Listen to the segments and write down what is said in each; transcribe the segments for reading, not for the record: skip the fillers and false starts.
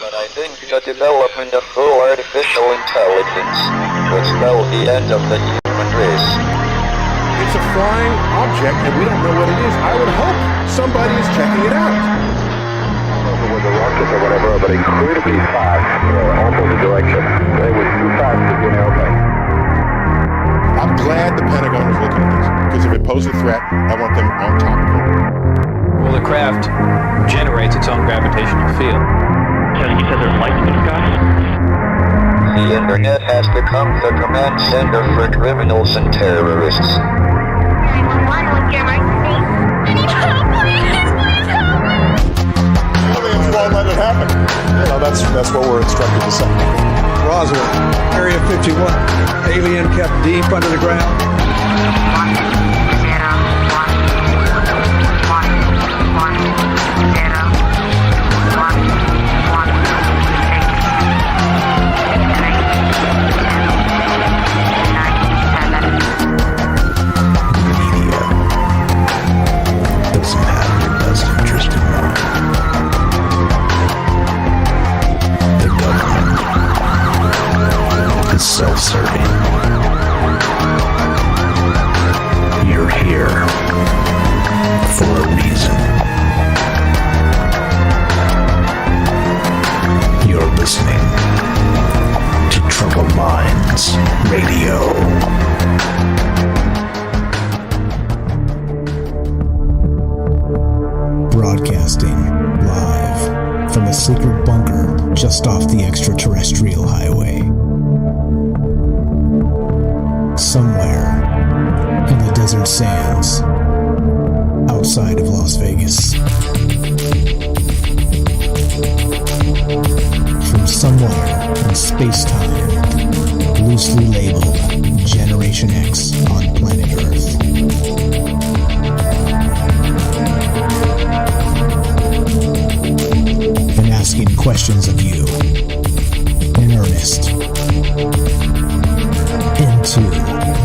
But I think the development of full artificial intelligence will spell the end of the human race. It's a flying object, and we don't know what it is. I would hope somebody is checking it out. It was a rocket or whatever, but incredibly fast, opposite direction. It was too fast to be an airplane. I'm glad the Pentagon is looking at this, because if it poses a threat, I want them on top of it. Well, the craft generates its own gravitational field. So you said there's lights in the sky? The internet has become the command center for criminals and terrorists. 911, what's your emergency? I need help, please help me! Aliens won't let it happen. You know, that's what we're instructed to say. Roswell, Area 51. Alien kept deep under the ground. 1, 0, 1, 1, 1, 10, 9, 10, self-serving. You're here for a reason. You're listening to Troubled Minds Radio. Broadcasting live from a secret bunker just off the extraterrestrial highway. Somewhere in the desert sands outside of Las Vegas. From somewhere in space-time, loosely labeled Generation X on planet Earth. And asking questions of you in earnest into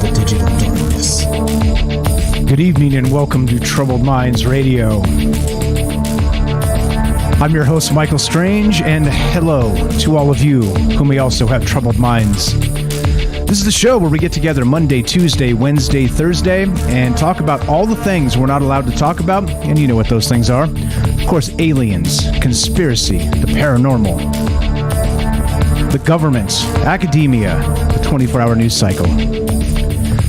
the digital darkness. Good evening and welcome to Troubled Minds Radio. I'm your host, Michael Strange, and hello to all of you who may also have troubled minds. This is the show where we get together Monday, Tuesday, Wednesday, Thursday, and talk about all the things we're not allowed to talk about, and you know what those things are. Of course, aliens, conspiracy, the paranormal, the government, academia, the 24-hour news cycle,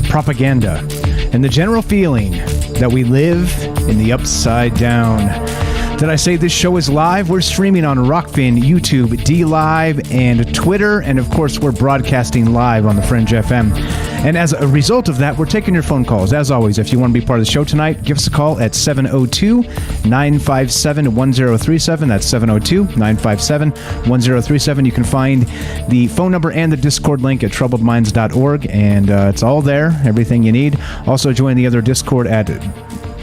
propaganda, and the general feeling that we live in the upside down. Did I say this show is live? We're streaming on Rockfin, YouTube, D-Live, and Twitter, and of course we're broadcasting live on the Fringe FM. And as a result of that, we're taking your phone calls. As always, if you want to be part of the show tonight, give us a call at 702-957-1037. That's 702-957-1037. You can find the phone number and the Discord link at troubledminds.org, and it's all there, everything you need. Also join the other Discord at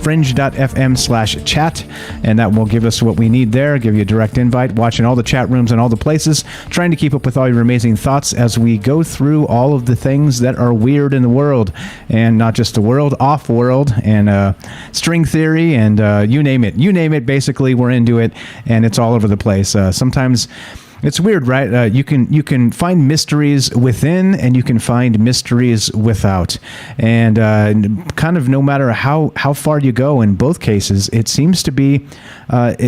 fringe.fm/chat, and that will give us what we need there, give you a direct invite, watching all the chat rooms and all the places, trying to keep up with all your amazing thoughts as we go through all of the things that are weird in the world, and not just the world, off-world, and string theory, and you name it, basically we're into it, and it's all over the place. Sometimes it's weird, right? You can find mysteries within, and you can find mysteries without, and kind of no matter how far you go, in both cases, it seems to be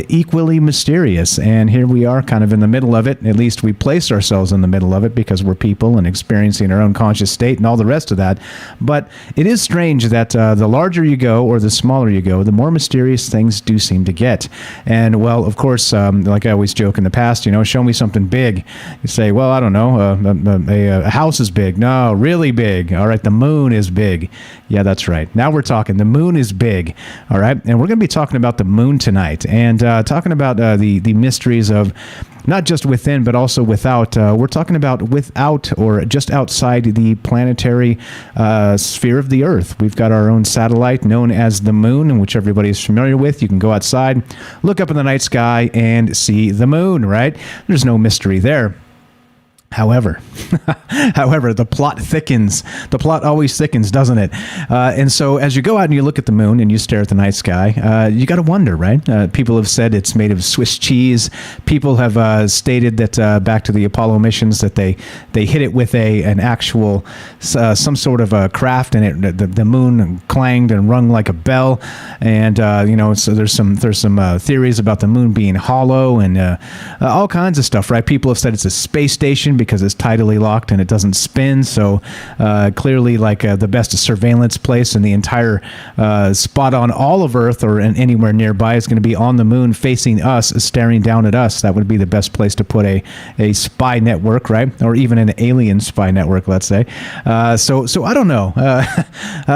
equally mysterious. And here we are, kind of in the middle of it. At least we place ourselves in the middle of it because we're people and experiencing our own conscious state and all the rest of that. But it is strange that the larger you go or the smaller you go, the more mysterious things do seem to get. And well, of course, like I always joke in the past, show me something big. You say, well, I don't know, a house is big. No, really big. All right, the moon is big. Yeah, that's right. Now we're talking. The moon is big. All right, and we're going to be talking about the moon tonight, and talking about the mysteries of not just within, but also without. We're talking about without or just outside the planetary sphere of the Earth. We've got our own satellite known as the moon, which everybody is familiar with. You can go outside, look up in the night sky, and see the moon, right? There's no mystery there. However, the plot thickens. The plot always thickens, doesn't it? And so as you go out and you look at the moon and you stare at the night sky, you got to wonder, right? People have said it's made of Swiss cheese. People have stated that back to the Apollo missions that they hit it with an actual some sort of a craft, and the moon clanged and rung like a bell. And so there's some theories about the moon being hollow and all kinds of stuff, right? People have said it's a space station because it's tidally locked and it doesn't spin. So clearly, like the best surveillance place in the entire spot on all of Earth or anywhere nearby is going to be on the moon, facing us, staring down at us. That would be the best place to put a spy network, right? Or even an alien spy network, let's say. So I don't know.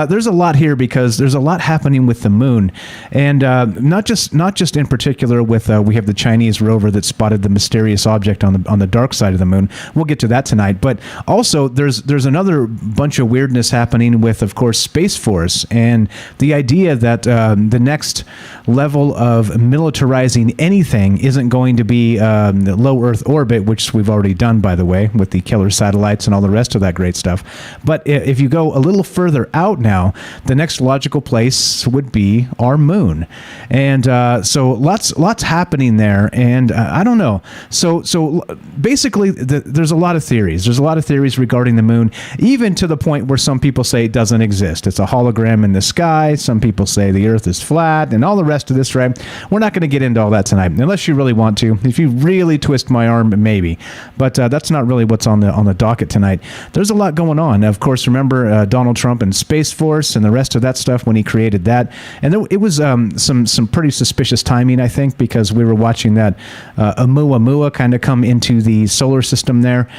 There's a lot here because there's a lot happening with the moon, and not just in particular with we have the Chinese rover that spotted the mysterious object on the dark side of the moon. We'll get to that tonight, but also there's another bunch of weirdness happening with, of course, Space Force and the idea that the next level of militarizing anything isn't going to be low Earth orbit, which we've already done, by the way, with the killer satellites and all the rest of that great stuff. But if you go a little further out now, the next logical place would be our moon, and so lots happening there, and I don't know. So basically, there's a lot of theories. There's a lot of theories regarding the moon, even to the point where some people say it doesn't exist. It's a hologram in the sky. Some people say the Earth is flat, and all the rest of this, right? We're not going to get into all that tonight, unless you really want to. If you really twist my arm, maybe. But that's not really what's on the docket tonight. There's a lot going on. Of course, remember Donald Trump and Space Force and the rest of that stuff when he created that. And it was some pretty suspicious timing, I think, because we were watching that Oumuamua kind of come into the solar system there,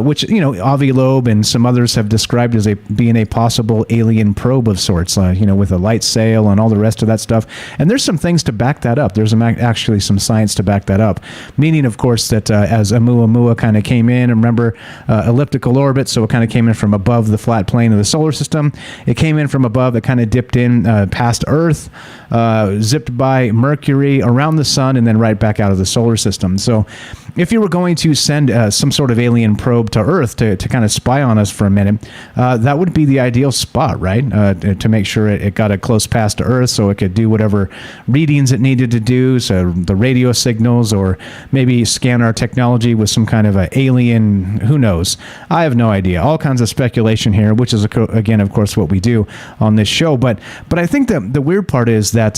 which, Avi Loeb and some others have described as being a possible alien probe of sorts, with a light sail and all the rest of that stuff. And there's some things to back that up. There's actually some science to back that up, meaning, of course, that as Oumuamua kind of came in, and remember, elliptical orbit, so it kind of came in from above the flat plane of the solar system. It came in from above. It kind of dipped in past Earth, zipped by Mercury, around the sun, and then right back out of the solar system. So if you were going to send some sort of alien probe to Earth to kind of spy on us for a minute, that would be the ideal spot, right? To make sure it got a close pass to Earth so it could do whatever readings it needed to do, so the radio signals, or maybe scan our technology with some kind of a alien, who knows? I have no idea. All kinds of speculation here, which is, again, of course, what we do on this show. But I think the weird part is that,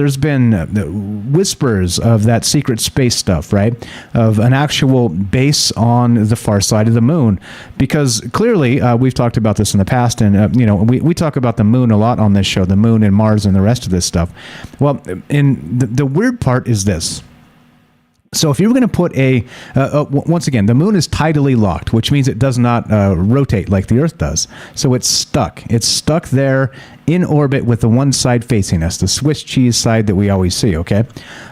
there's been whispers of that secret space stuff, right? Of an actual base on the far side of the moon. Because clearly, we've talked about this in the past, and, we talk about the moon a lot on this show, the moon and Mars and the rest of this stuff. Well, and the weird part is this. So if you were going to put once again, the moon is tidally locked, which means it does not rotate like the Earth does. So it's stuck. It's stuck there in orbit with the one side facing us, the Swiss cheese side that we always see, okay?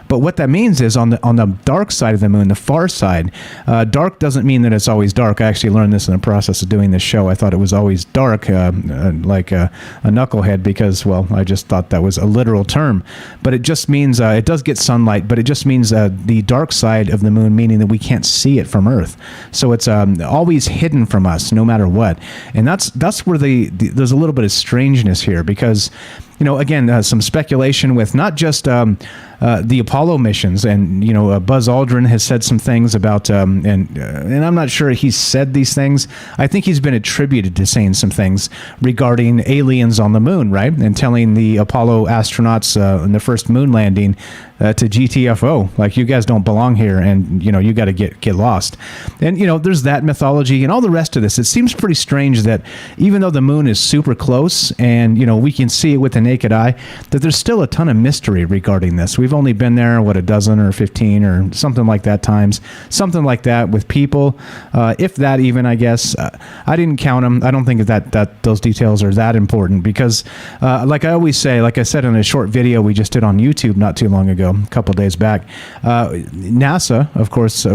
But what that means is on the dark side of the moon, the far side, dark doesn't mean that it's always dark. I actually learned this in the process of doing this show. I thought it was always dark, like a knucklehead, because, well, I just thought that was a literal term. But it just means, it does get sunlight, but it just means the dark side of the moon, meaning that we can't see it from Earth. So it's always hidden from us, no matter what. And that's where there's a little bit of strangeness here, because, again, some speculation with not just the Apollo missions, and Buzz Aldrin has said some things about, and I'm not sure he's said these things. I think he's been attributed to saying some things regarding aliens on the moon, right? And telling the Apollo astronauts in the first moon landing to GTFO, like, you guys don't belong here, and you got to get lost. And there's that mythology and all the rest of this. It seems pretty strange that even though the moon is super close and we can see it with the naked eye, that there's still a ton of mystery regarding this. We've only been there, a dozen or 15 or something like that times, something like that with people, if that even, I guess. I didn't count them. I don't think that those details are that important, because like I always say, like I said in a short video we just did on YouTube not too long ago, a couple days back, NASA, of course,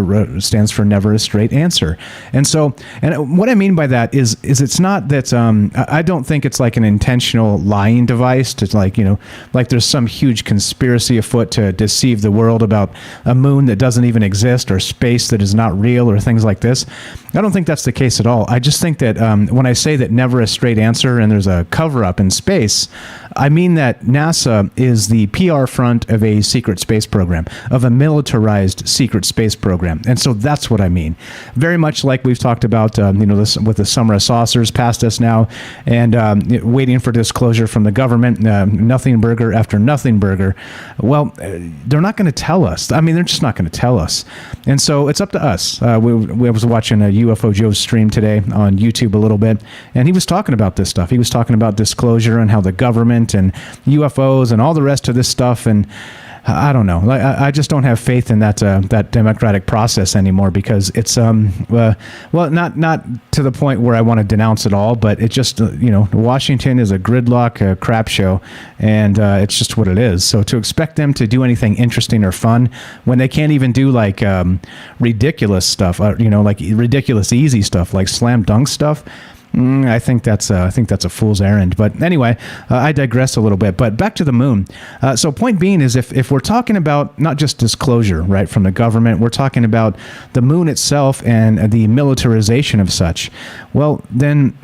stands for Never a Straight Answer. And so, and what I mean by that is it's not that, I don't think it's like an intentional lying device space to like there's some huge conspiracy afoot to deceive the world about a moon that doesn't even exist or space that is not real or things like this. I don't think that's the case at all. I just think that when I say that never a straight answer and there's a cover-up in space, I mean that NASA is the PR front of a secret space program, of a militarized secret space program. And so that's what I mean. Very much like we've talked about, this with the summer of saucers past us now, and waiting for disclosure from the government, nothing burger after nothing burger. Well, they're not going to tell us. I mean, they're just not going to tell us. And so it's up to us. We was watching a UFO Joe's stream today on YouTube a little bit, and he was talking about this stuff. He was talking about disclosure and how the government and UFOs and all the rest of this stuff, and I don't know. I just don't have faith in that democratic process anymore, because it's not to the point where I want to denounce it all, but it just Washington is a gridlock crap show, and it's just what it is. So to expect them to do anything interesting or fun when they can't even do like ridiculous stuff, like ridiculous easy stuff like slam dunk stuff. I think that's a fool's errand. But anyway, I digress a little bit. But back to the moon. So point being is if we're talking about not just disclosure, right, from the government, we're talking about the moon itself and the militarization of such. Well, then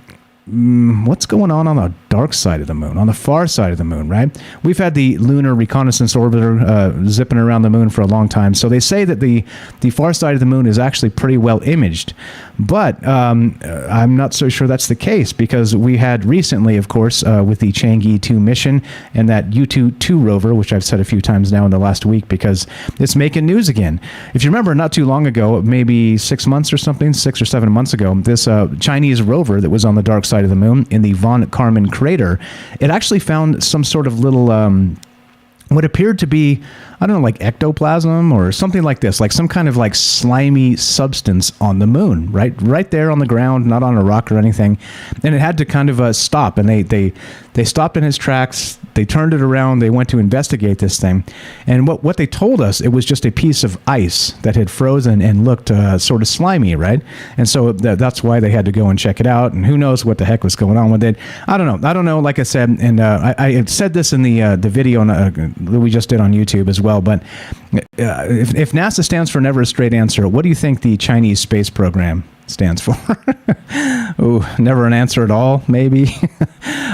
what's going on the dark side of the moon, on the far side of the moon, right? We've had the Lunar Reconnaissance Orbiter zipping around the moon for a long time. So they say that the far side of the moon is actually pretty well imaged. But I'm not so sure that's the case, because we had recently, of course, with the Chang'e 2 mission and that U-2 rover, which I've said a few times now in the last week because it's making news again. If you remember, not too long ago, maybe 6 months or something, 6 or 7 months ago, this Chinese rover that was on the dark side of the moon in the von Karman crater, it actually found some sort of little what appeared to be, I don't know, like ectoplasm or something like this, like some kind of like slimy substance on the moon, right there on the ground, not on a rock or anything. And it had to kind of stop, and they stopped in his tracks. They turned it around. They went to investigate this thing. And what they told us, it was just a piece of ice that had frozen and looked sort of slimy, right? And so that's why they had to go and check it out. And who knows what the heck was going on with it. I don't know. Like I said, and I had said this in the video that we just did on YouTube as well. But if NASA stands for never a straight answer, what do you think the Chinese space program stands for? Ooh, never an answer at all, maybe.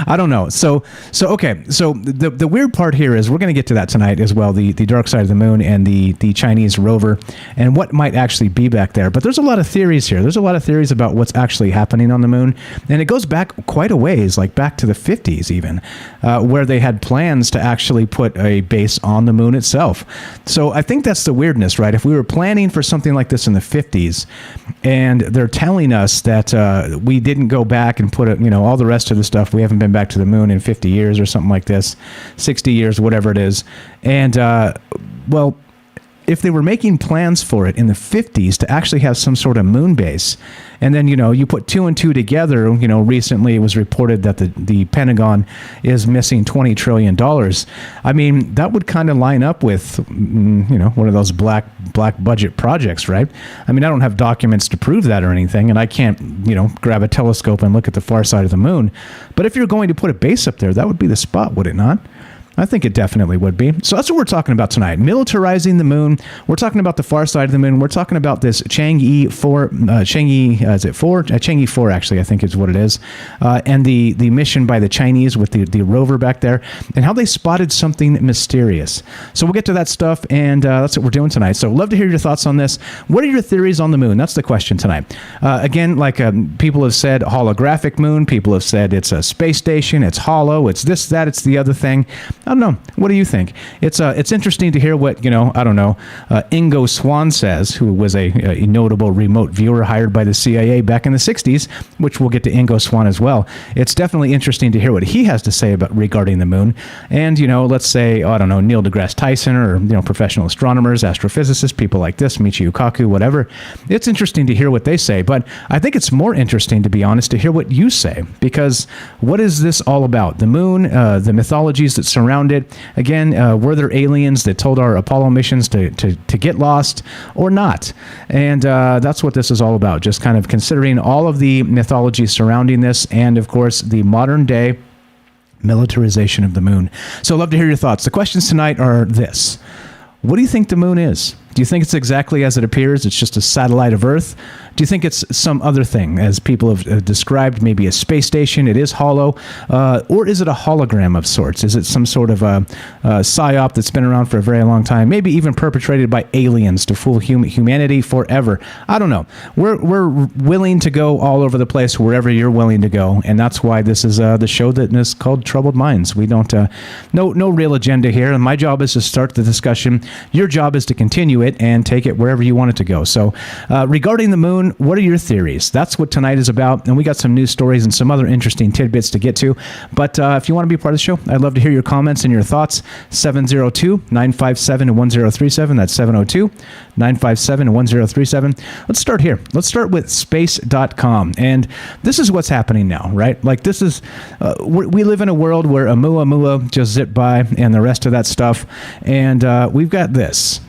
I don't know. So okay. So the weird part here is we're going to get to that tonight as well, the dark side of the moon and the Chinese rover and what might actually be back there. But there's a lot of theories here. There's a lot of theories about what's actually happening on the moon. And it goes back quite a ways, like back to the 50s even, where they had plans to actually put a base on the moon itself. So I think that's the weirdness, right? If we were planning for something like this in the 50s and they're telling us that we didn't go back and put all the rest of the stuff, we haven't been back to the moon in 50 years or something like this, 60 years, whatever it is. And, well, if they were making plans for it in the 50s to actually have some sort of moon base, and then, you put two and two together, recently it was reported that the Pentagon is missing $20 trillion. I mean, that would kind of line up with, one of those black budget projects, right? I mean, I don't have documents to prove that or anything, and I can't, grab a telescope and look at the far side of the moon. But if you're going to put a base up there, that would be the spot, would it not? I think it definitely would be. So that's what we're talking about tonight. Militarizing the moon. We're talking about the far side of the moon. We're talking about this Chang'e 4, Chang'e 4 actually, I think is what it is. And the mission by the Chinese with the rover back there, and how they spotted something mysterious. So we'll get to that stuff, and that's what we're doing tonight. So love to hear your thoughts on this. What are your theories on the moon? That's the question tonight. Again, like people have said, holographic moon. People have said it's a space station. It's hollow. It's this, that, it's the other thing. I don't know. What do you think? It's interesting to hear what, Ingo Swann says, who was a notable remote viewer hired by the CIA back in the 60s, which we'll get to Ingo Swann as well. It's definitely interesting to hear what he has to say regarding the moon. And, let's say, Neil deGrasse Tyson or, professional astronomers, astrophysicists, people like this, Michio Kaku, whatever. It's interesting to hear what they say, but I think it's more interesting, to be honest, to hear what you say, because what is this all about? The moon, the mythologies that surround it. Again, were there aliens that told our Apollo missions to get lost or not? And that's what this is all about, just kind of considering all of the mythology surrounding this, and of course the modern day Militarization of the moon. So I'd love to hear your thoughts. The questions tonight are this. What do you think the moon is? Do you think it's exactly as it appears? It's just a satellite of Earth? Do you think it's some other thing, as people have described, maybe a space station? It is hollow. Or is it a hologram of sorts? Is it some sort of a psyop that's been around for a very long time, maybe even perpetrated by aliens to fool humanity forever? I don't know. We're willing to go all over the place, wherever you're willing to go, and that's why this is the show that is called Troubled Minds. We don't, no real agenda here, and my job is to start the discussion. Your job is to continue it and take it wherever you want it to go. So regarding the moon, what are your theories? That's what tonight is about, and we got some news stories and some other interesting tidbits to get to. But if you want to be part of the show, I'd love to hear your comments and your thoughts. 702-957-1037. That's 702-957-1037. Let's start here. Let's start with space.com. And this is what's happening now, right? Like this is, we live in a world where Oumuamua just zipped by and the rest of that stuff. And we've got this.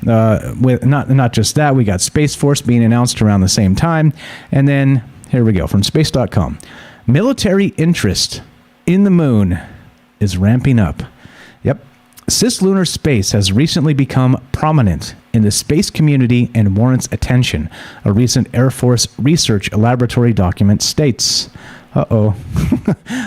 With not just that, we got Space Force being announced around the same time. And then, here we go, from space.com. Military interest in the moon is ramping up. Yep. Cislunar space has recently become prominent in the space community and warrants attention, a recent Air Force research laboratory document states. Uh-oh.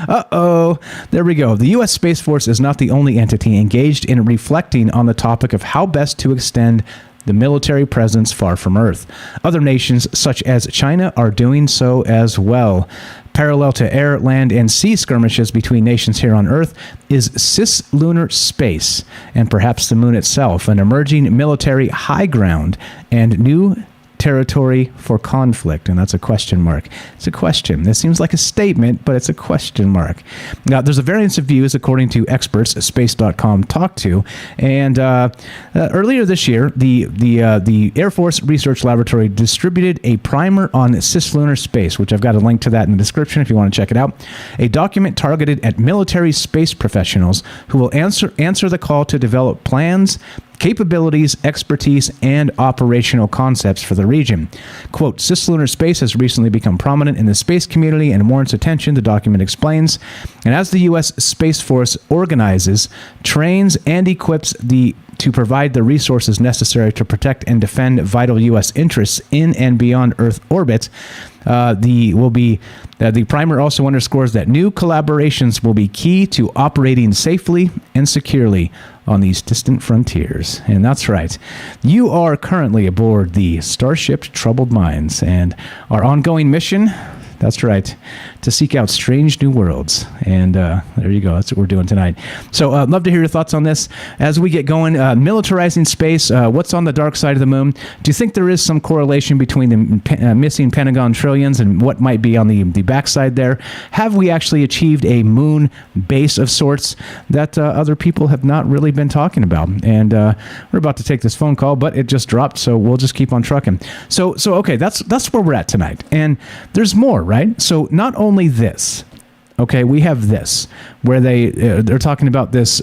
Uh-oh. There we go. The U.S. Space Force is not the only entity engaged in reflecting on the topic of how best to extend the military presence far from Earth. Other nations, such as China, are doing so as well. Parallel to air, land, and sea skirmishes between nations here on Earth is cislunar space, and perhaps the moon itself, an emerging military high ground and new territory for conflict. And that's a question mark. It's a question. This seems like a statement, but it's a question mark. Now, there's a variance of views according to experts space.com talked to. And earlier this year, the Air Force Research Laboratory distributed a primer on cislunar space, which I've got a link to that in the description if you want to check it out. A document targeted at military space professionals who will answer the call to develop plans, capabilities, expertise, and operational concepts for the region. Quote, cislunar space has recently become prominent in the space community and warrants attention, the document explains. And as the U.S. Space Force organizes, trains, and equips to provide the resources necessary to protect and defend vital U.S. interests in and beyond Earth orbit, the primer also underscores that new collaborations will be key to operating safely and securely on these distant frontiers. And that's right. You are currently aboard the Starship Troubled Minds, and our ongoing mission, that's right, to seek out strange new worlds. And there you go. That's what we're doing tonight. So I'd love to hear your thoughts on this. As we get going, militarizing space, what's on the dark side of the moon? Do you think there is some correlation between the missing Pentagon trillions and what might be on the backside there? Have we actually achieved a moon base of sorts that other people have not really been talking about? And we're about to take this phone call, but it just dropped, so we'll just keep on trucking. So okay, that's where we're at tonight. And there's more, right? So not only this, okay, we have this, where they're talking about this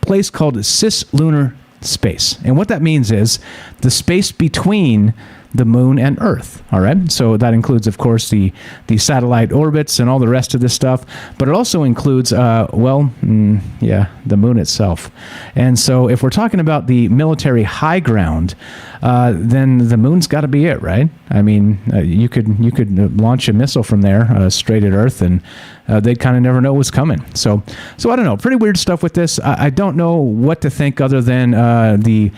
place called cislunar space. And what that means is the space between the moon and Earth. All right. So that includes, of course, the satellite orbits and all the rest of this stuff. But it also includes, the moon itself. And so if we're talking about the military high ground, then the moon's got to be it, right? I mean, you could launch a missile from there straight at Earth, and they'd kind of never know what's coming. So I don't know. Pretty weird stuff with this. I don't know what to think other than the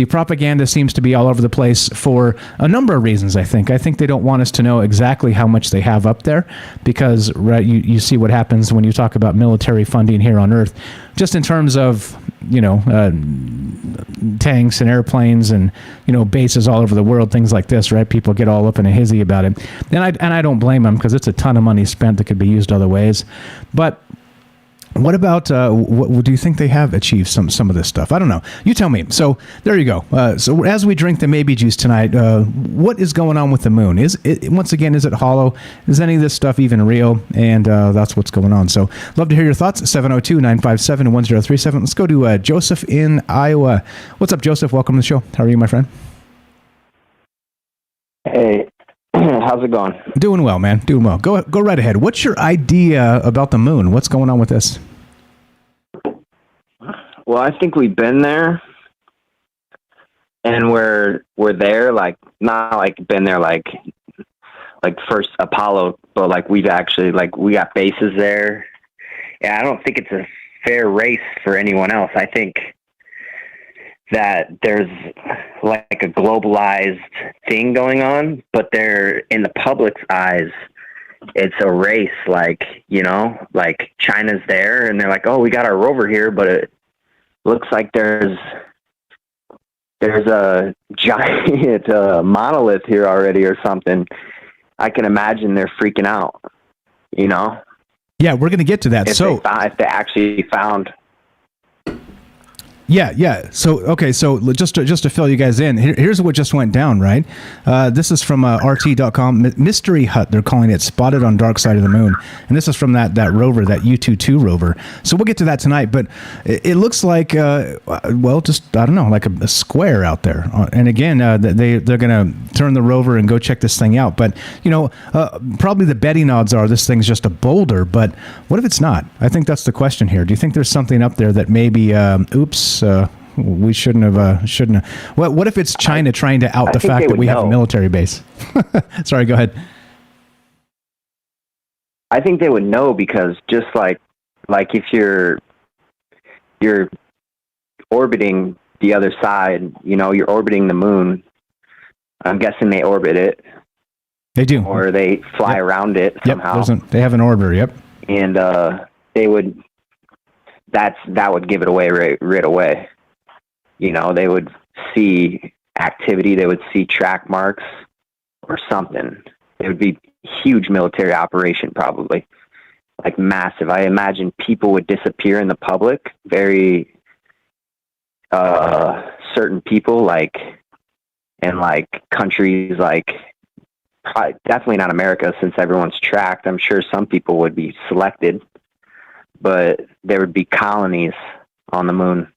propaganda seems to be all over the place for a number of reasons, I think. I think they don't want us to know exactly how much they have up there because you see what happens when you talk about military funding here on Earth, just in terms of, tanks and airplanes and, bases all over the world, things like this, right? People get all up in a hizzy about it. And I don't blame them because it's a ton of money spent that could be used other ways. But what about, what do you think they have achieved some of this stuff? I don't know. You tell me. So there you go. So as we drink the maybe juice tonight, what is going on with the moon? Once again, is it hollow? Is any of this stuff even real? And that's what's going on. So love to hear your thoughts. 702-957-1037. Let's go to Joseph in Iowa. What's up, Joseph? Welcome to the show. How are you, my friend? Hey, how's how's it going? Doing well, man. Doing well. Go right ahead. What's your idea about the moon? What's going on with this? Well, I think we've been there, and we're there, like, not like been there like first Apollo, but like we've actually, like, we got bases there. Yeah, I don't think it's a fair race for anyone else. I think that there's like a globalized thing going on, but they're, in the public's eyes, it's a race. Like, you know, like China's there and they're like, oh, we got our rover here, but it looks like there's a giant monolith here already or something. I can imagine they're freaking out, you know? Yeah, we're going to get to that. If they actually found... Yeah. So, okay, so just to fill you guys in, here's what just went down, right? This is from RT.com. Mystery Hut, they're calling it, spotted on dark side of the moon. And this is from that rover, that U-22 rover. So we'll get to that tonight, but it looks like, just, I don't know, like a square out there. And again, they're going to turn the rover and go check this thing out. But, you know, probably the betting odds are this thing's just a boulder, but what if it's not? I think that's the question here. Do you think there's something up there that maybe, we shouldn't have. What if it's China trying to out the fact that we have a military base? Sorry, go ahead. I think they would know, because just like if you're orbiting the other side, you know, you're orbiting the moon. I'm guessing they orbit it. They do, or they fly around it somehow. Yep, they have an orbiter. Yep, and they would. That would give it away right away. You know, they would see activity, they would see track marks or something. It would be a huge military operation, probably, like massive. I imagine people would disappear in the public, very certain people, like, and like countries, like, definitely not America, since everyone's tracked. I'm sure some people would be selected, but there would be colonies on the moon.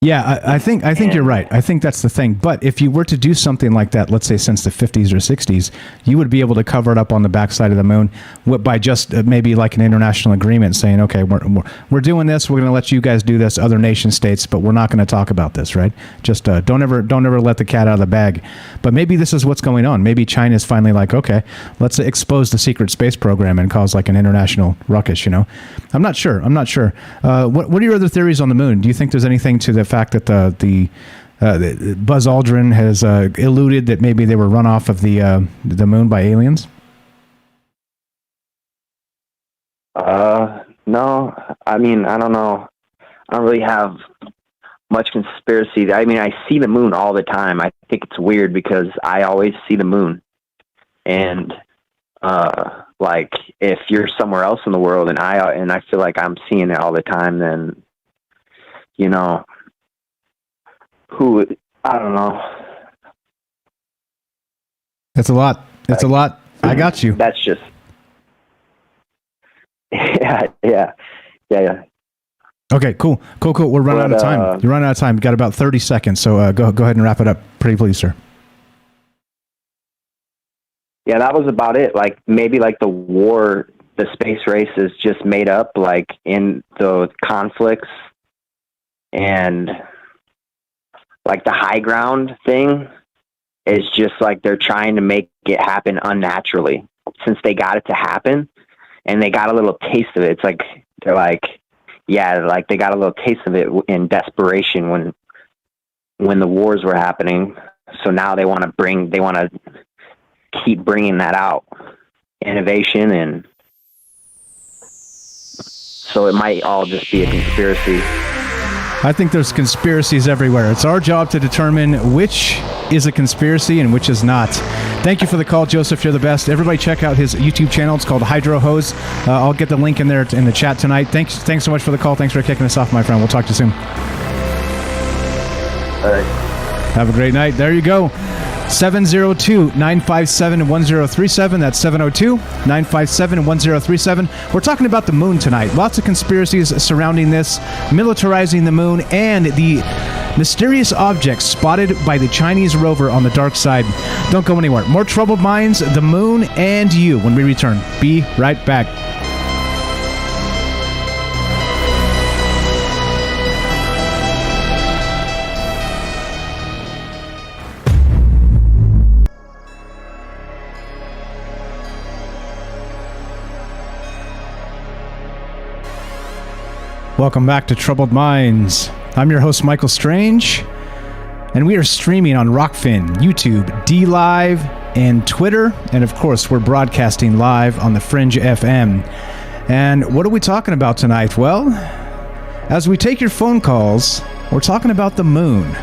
Yeah, I think you're right. I think that's the thing. But if you were to do something like that, let's say since the 50s or 60s, you would be able to cover it up on the backside of the moon by just maybe like an international agreement saying, okay, we're doing this. We're going to let you guys do this, other nation states, but we're not going to talk about this, right? Just don't ever let the cat out of the bag. But maybe this is what's going on. Maybe China's finally like, okay, let's expose the secret space program and cause like an international ruckus. You know, I'm not sure. What are your other theories on the moon? Do you think there's anything to the fact that the Buzz Aldrin has alluded that maybe they were run off of the moon by aliens? No, I mean, I don't know. I don't really have much conspiracy. I mean, I see the moon all the time. I think it's weird because I always see the moon, and like if you're somewhere else in the world and I feel like I'm seeing it all the time, then, you know, I don't know. That's a lot. That's a lot. I got you. That's just, yeah. Okay, cool. We're running out of time. You're running out of time. You've got about 30 seconds, so go ahead and wrap it up. Pretty please, sir. Yeah, that was about it. Like, maybe like the space race is just made up, like in the conflicts, and like the high ground thing is just like they're trying to make it happen unnaturally, since they got it to happen and they got a little taste of it. It's like they're like, yeah, like they got a little taste of it in desperation when the wars were happening. So now they want to keep bringing that out, innovation, and so it might all just be a conspiracy. I think there's conspiracies everywhere. It's our job to determine which is a conspiracy and which is not. Thank you for the call, Joseph. You're the best. Everybody check out his YouTube channel. It's called Hydro Hose. I'll get the link in there in the chat tonight. Thanks so much for the call. Thanks for kicking us off, my friend. We'll talk to you soon. All right. Have a great night. There you go. 702-957-1037. That's 702-957-1037. We're talking about the moon tonight. Lots of conspiracies surrounding this, militarizing the moon, and the Mysterious objects spotted by the Chinese rover on the dark side. Don't go anywhere. More Troubled Minds, the moon, and you when we return. Be right back. Welcome back to Troubled Minds. I'm your host, Michael Strange, and we are streaming on Rockfin, YouTube, DLive, and Twitter, and of course, we're broadcasting live on the Fringe FM. And what are we talking about tonight? Well, as we take your phone calls, we're talking about the moon.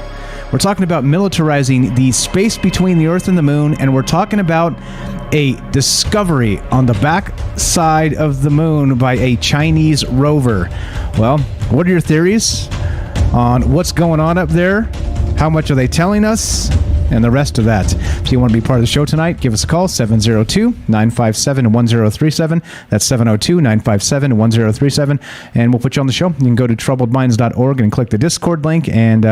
We're talking about militarizing the space between the Earth and the moon, and we're talking about a discovery on the back side of the moon by a Chinese rover. Well, what are your theories on what's going on up there? How much are they telling us? And the rest of that. If you want to be part of the show tonight, give us a call, 702-957-1037. That's 702-957-1037. And we'll put you on the show. You can go to troubledminds.org and click the Discord link. And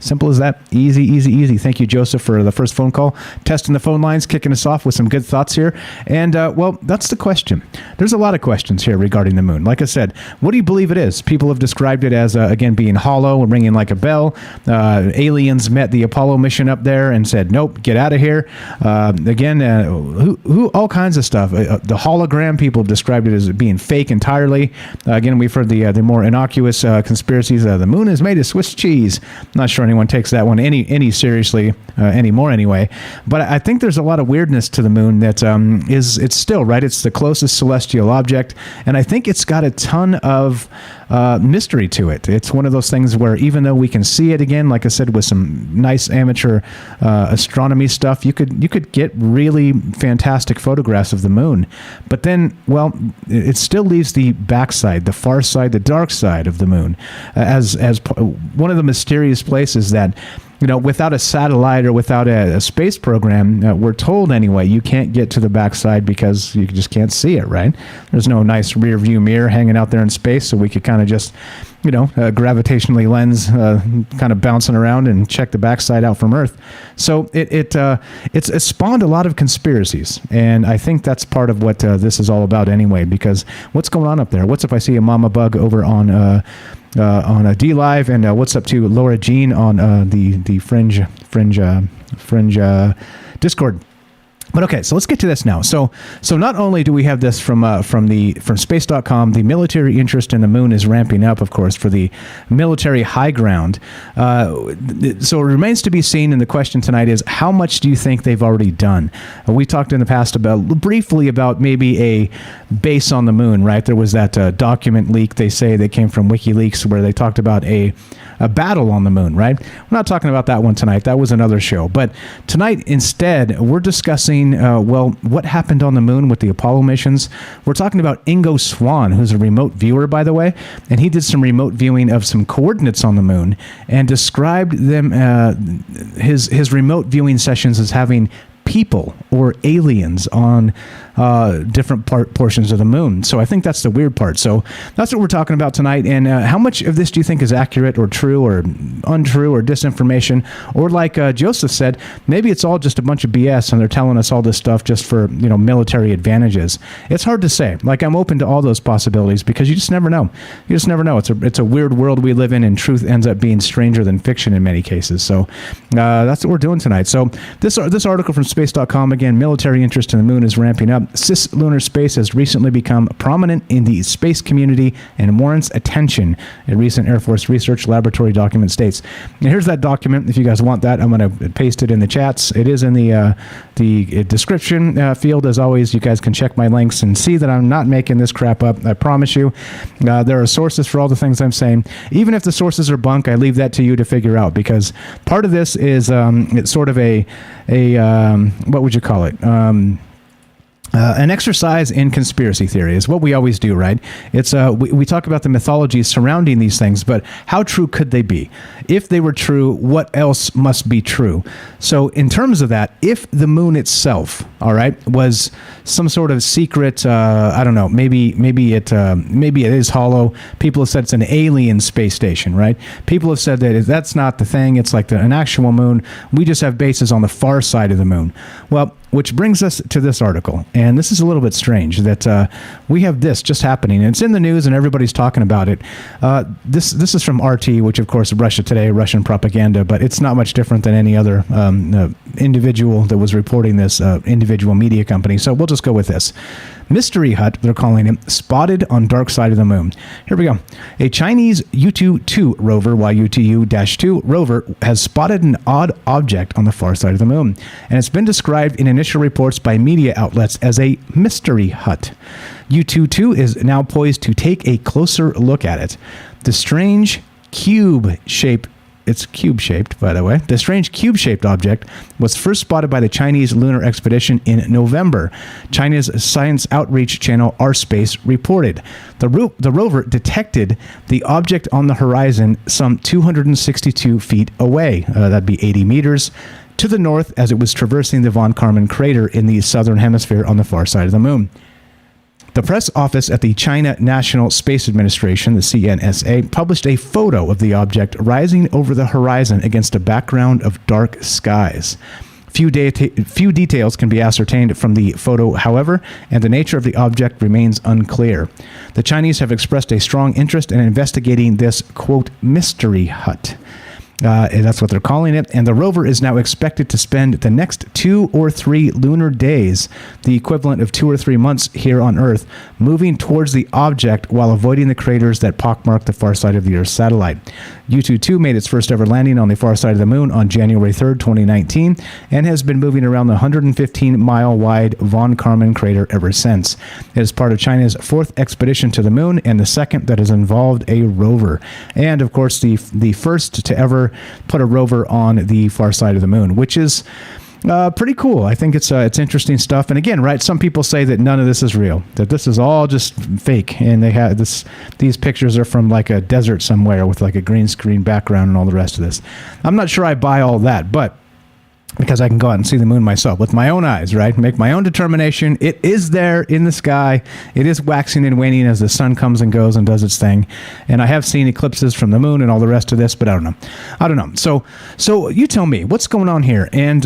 simple as that. Easy, easy, easy. Thank you, Joseph, for the first phone call. Testing the phone lines, kicking us off with some good thoughts here. And, well, that's the question. There's a lot of questions here regarding the moon. Like I said, what do you believe it is? People have described it as, again, being hollow and ringing like a bell. Aliens met the Apollo mission up there and said, nope, get out of here. Who all kinds of stuff. The hologram, people have described it as being fake entirely. Again, we've heard the more innocuous conspiracies. The moon is made of Swiss cheese. I'm not sure anyone takes that one any seriously anymore anyway. But I think there's a lot of weirdness to the moon that it's still, right? It's the closest celestial object. And I think it's got a ton of mystery to it. It's one of those things where even though we can see it again, like I said, with some nice amateur astronomy stuff, you could get really fantastic photographs of the moon. But then, well, it still leaves the backside, the far side, the dark side of the moon, as one of the mysterious places that, you know, without a satellite or without a space program, we're told anyway, you can't get to the backside because you just can't see it, right? There's no nice rear view mirror hanging out there in space, so we could kind of just, you know, gravitationally lens kind of bouncing around and check the backside out from Earth. So it's spawned a lot of conspiracies, and I think that's part of what this is all about anyway, because what's going on up there? What's if I see a mama bug over on a DLive, and what's up to Laura Jean on the Fringe Discord. But okay, so let's get to this now. So not only do we have this from space.com, the military interest in the moon is ramping up, of course, for the military high ground. So it remains to be seen, and the question tonight is, how much do you think they've already done? We talked in the past briefly about maybe a base on the moon, right? There was that document leak, they say, that came from WikiLeaks, where they talked about a battle on the moon, right? We're not talking about that one tonight. That was another show. But tonight, instead, we're discussing, what happened on the moon with the Apollo missions. We're talking about Ingo Swann, who's a remote viewer, by the way, and he did some remote viewing of some coordinates on the moon and described them, his remote viewing sessions as having people or aliens on different portions of the moon. So I think that's the weird part. So that's what we're talking about tonight. And how much of this do you think is accurate or true or untrue or disinformation? Or like Joseph said, maybe it's all just a bunch of BS and they're telling us all this stuff just for, you know, military advantages. It's hard to say. Like, I'm open to all those possibilities because you just never know. You just never know. It's a weird world we live in, and truth ends up being stranger than fiction in many cases. So that's what we're doing tonight. So this article from space.com, again, military interest in the moon is ramping up. Cislunar space has recently become prominent in the space community and warrants attention, a recent Air Force Research Laboratory document states. And here's that document. If you guys want that, I'm going to paste it in the chats. It is in the description field. As always, you guys can check my links and see that I'm not making this crap up. I promise you. There are sources for all the things I'm saying. Even if the sources are bunk, I leave that to you to figure out, because part of this is it's sort of a what would you call it? An exercise in conspiracy theory is what we always do, right? It's we talk about the mythology surrounding these things, but how true could they be? If they were true, what else must be true? So in terms of that, if the moon itself, all right, was some sort of secret, I don't know, maybe it is hollow. People have said it's an alien space station, right? People have said that that's not the thing. It's like an actual moon. We just have bases on the far side of the moon. Well, which brings us to this article. And this is a little bit strange that we have this just happening. And it's in the news and everybody's talking about it. This is from RT, which of course Russia Today, Russian propaganda, but it's not much different than any other individual that was reporting this, individual media company. So we'll just go with this. Mystery hut, they're calling it, spotted on dark side of the moon. Here we go. A Chinese Yutu-2 rover, YUTU-2 rover, has spotted an odd object on the far side of the moon, and it's been described in initial reports by media outlets as a mystery hut. Yutu-2 is now poised to take a closer look at it. The strange cube-shaped It's cube-shaped, by the way. The strange cube-shaped object was first spotted by the Chinese lunar expedition in November. China's science outreach channel R-Space reported. The rover detected the object on the horizon some 262 feet away. That'd be 80 meters. To the north as it was traversing the von Karman crater in the southern hemisphere on the far side of the moon. The press office at the China National Space Administration, the CNSA, published a photo of the object rising over the horizon against a background of dark skies. Few details can be ascertained from the photo, however, and the nature of the object remains unclear. The Chinese have expressed a strong interest in investigating this, quote, mystery hut. And that's what they're calling it. And the rover is now expected to spend the next 2 or 3 lunar days, the equivalent of 2 or 3 months here on Earth, moving towards the object while avoiding the craters that pockmark the far side of the Earth's satellite. Yutu-2 made its first ever landing on the far side of the moon on January 3rd, 2019, and has been moving around the 115-mile wide von Karman crater ever since. It is part of China's 4th expedition to the moon and the 2nd that has involved a rover. And, of course, the first to ever put a rover on the far side of the moon, which is pretty cool. I think it's interesting stuff. And again, right, some people say that none of this is real, that this is all just fake, and they have these pictures are from like a desert somewhere with like a green screen background and all the rest of this. I'm not sure I buy all that, but because I can go out and see the moon myself with my own eyes, right? Make my own determination. It is there in the sky. It is waxing and waning as the sun comes and goes and does its thing. And I have seen eclipses from the moon and all the rest of this, but I don't know. So you tell me, what's going on here? And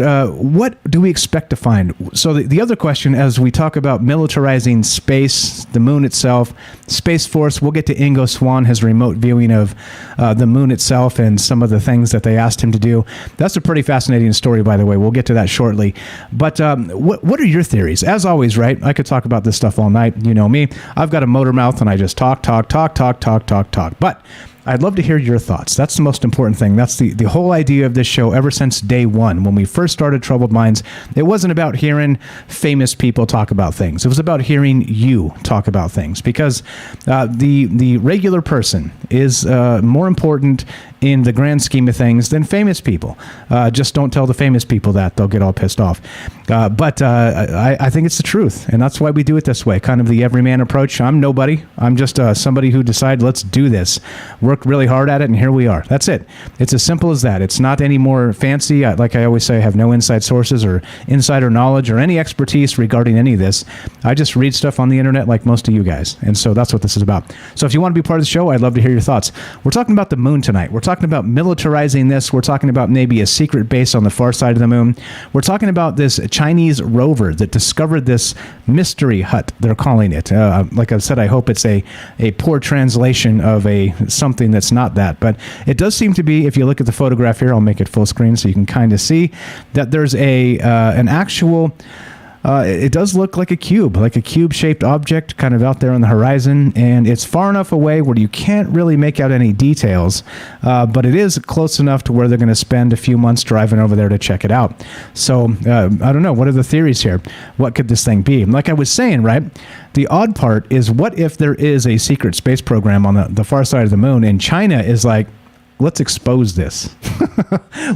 what do we expect to find? So the other question, as we talk about militarizing space, the moon itself, Space Force, we'll get to Ingo Swann, his remote viewing of the moon itself and some of the things that they asked him to do. That's a pretty fascinating story, by the way. We'll get to that shortly. But what are your theories? As always, right? I could talk about this stuff all night. You know me. I've got a motor mouth and I just talk. But I'd love to hear your thoughts. That's the most important thing. That's the whole idea of this show ever since day one. When we first started Troubled Minds, it wasn't about hearing famous people talk about things. It was about hearing you talk about things, because the regular person is more important in the grand scheme of things than famous people. Just don't tell the famous people that. They'll get all pissed off. But I think it's the truth, and that's why we do it this way, kind of the everyman approach. I'm nobody. I'm just somebody who decided, let's do this. Worked really hard at it, and here we are. That's it. It's as simple as that. It's not any more fancy. Like I always say, I have no inside sources or insider knowledge or any expertise regarding any of this. I just read stuff on the internet like most of you guys, and so that's what this is about. So if you want to be part of the show, I'd love to hear your thoughts. We're talking about the moon tonight. We're talking about militarizing this. We're talking about maybe a secret base on the far side of the moon. We're talking about this Chinese rover that discovered this mystery hut, they're calling it. Like I said, I hope it's a poor translation of something that's not that. But it does seem to be, if you look at the photograph here, I'll make it full screen so you can kind of see that there's an actual... it does look like a cube-shaped object kind of out there on the horizon, and it's far enough away where you can't really make out any details, but it is close enough to where they're going to spend a few months driving over there to check it out. So, I don't know. What are the theories here? What could this thing be? Like I was saying, right, the odd part is, what if there is a secret space program on the far side of the moon, and China is like, let's expose this.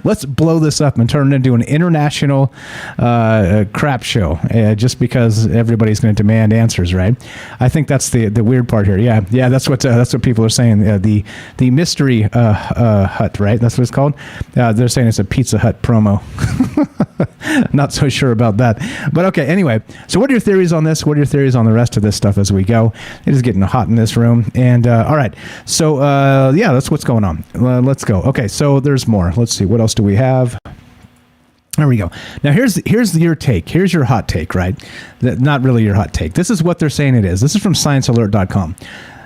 Let's blow this up and turn it into an international crap show, just because everybody's going to demand answers, right? I think that's the weird part here. Yeah, that's what people are saying. The mystery hut, right? That's what it's called. They're saying it's a Pizza Hut promo. Not so sure about that, but okay. Anyway, so what are your theories on this? What are your theories on the rest of this stuff as we go? It is getting hot in this room, and all right. So yeah, that's what's going on. Let's go. Okay, so there's more. Let's see. What else do we have? There we go. Now here's your take. Here's your hot take, right? Not really your hot take. This is what they're saying it is. This is from ScienceAlert.com.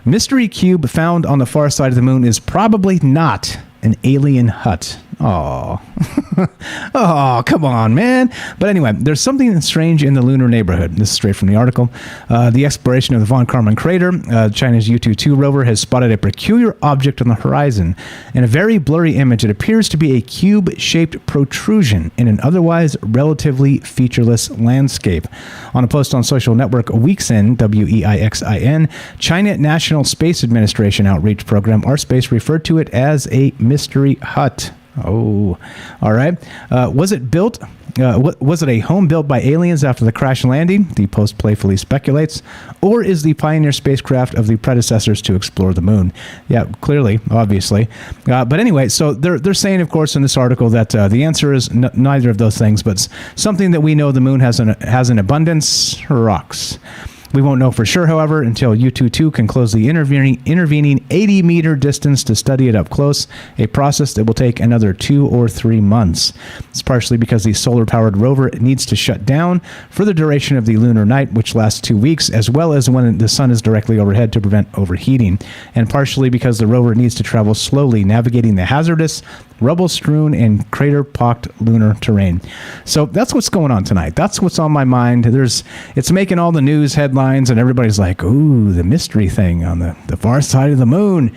Mystery cube found on the far side of the moon is probably not an alien hut. Oh, oh, come on, man. But anyway, there's something strange in the lunar neighborhood. This is straight from the article. The exploration of the von Karman crater, China's U-22 rover has spotted a peculiar object on the horizon. In a very blurry image, it appears to be a cube-shaped protrusion in an otherwise relatively featureless landscape. On a post on social network Weixin, W-E-I-X-I-N, China National Space Administration outreach program, R-Space, referred to it as a mystery hut. Oh, all right. Was it built? Was it a home built by aliens after the crash and landing? The post playfully speculates. Or is the Pioneer spacecraft of the predecessors to explore the moon? Yeah, clearly, obviously. But anyway, so they're saying, of course, in this article that the answer is neither of those things, but something that we know the moon has an abundance: rocks. We won't know for sure, however, until U-22 can close the intervening 80-meter distance to study it up close, a process that will take another 2 or 3 months. It's partially because the solar-powered rover needs to shut down for the duration of the lunar night, which lasts 2 weeks, as well as when the sun is directly overhead to prevent overheating, and partially because the rover needs to travel slowly, navigating the hazardous, rubble-strewn, and crater-pocked lunar terrain. So that's what's going on tonight. That's what's on my mind. It's making all the news headlines, and everybody's like, ooh, the mystery thing on the far side of the moon.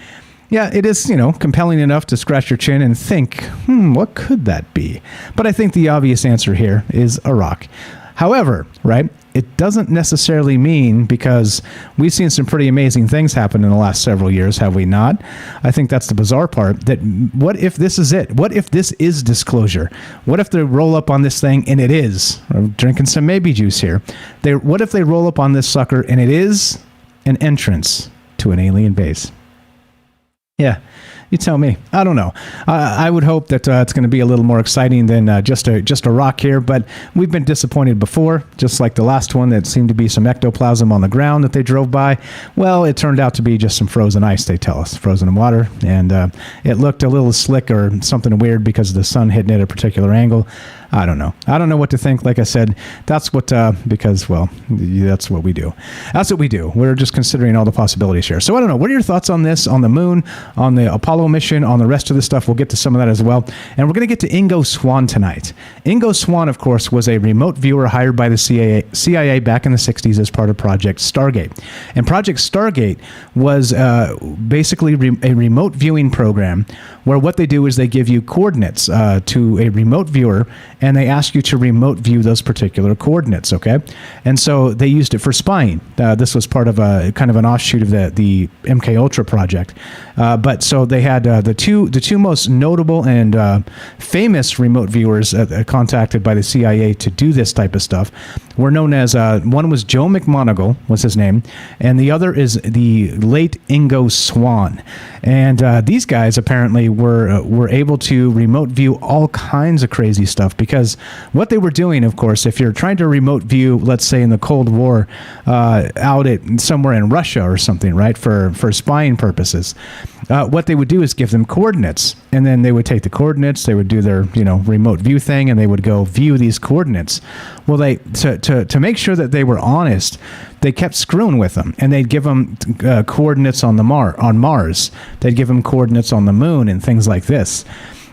Yeah, it is, compelling enough to scratch your chin and think, what could that be? But I think the obvious answer here is a rock. However, right, it doesn't necessarily mean, because we've seen some pretty amazing things happen in the last several years, have we not? I think that's the bizarre part, that what if this is it? What if this is disclosure? What if they roll up on this thing and it is? I'm drinking some maybe juice here. What if they roll up on this sucker and it is an entrance to an alien base? Yeah. You tell me. I don't know. I would hope that it's going to be a little more exciting than just a rock here, but we've been disappointed before, just like the last one that seemed to be some ectoplasm on the ground that they drove by. Well, it turned out to be just some frozen ice, they tell us, frozen in water, and it looked a little slick or something weird because the sun hitting it at a particular angle. I don't know. I don't know what to think. Like I said, that's what, because, well, that's what we do. That's what we do. We're just considering all the possibilities here. So I don't know. What are your thoughts on this, on the moon, on the Apollo mission, on the rest of the stuff? We'll get to some of that as well. And we're going to get to Ingo Swann tonight. Ingo Swann, of course, was a remote viewer hired by the CIA back in the 60s as part of Project Stargate. And Project Stargate was basically a remote viewing program where what they do is they give you coordinates to a remote viewer, and they ask you to remote view those particular coordinates, okay? And so they used it for spying. This was part of a kind of an offshoot of the MK Ultra project. But so they had the two most notable and famous remote viewers contacted by the CIA to do this type of stuff were known as, one was Joe McMoneagle, was his name, and the other is the late Ingo Swann. And these guys apparently were able to remote view all kinds of crazy stuff, because what they were doing, of course, if you're trying to remote view, let's say in the Cold War, out at somewhere in Russia or something, right, for spying purposes, what they would do is give them coordinates, and then they would take the coordinates, they would do their remote view thing, and they would go view these coordinates. Well, they to make sure that they were honest, they kept screwing with them, and they'd give them coordinates on Mars. They'd give them coordinates on the moon and things like this.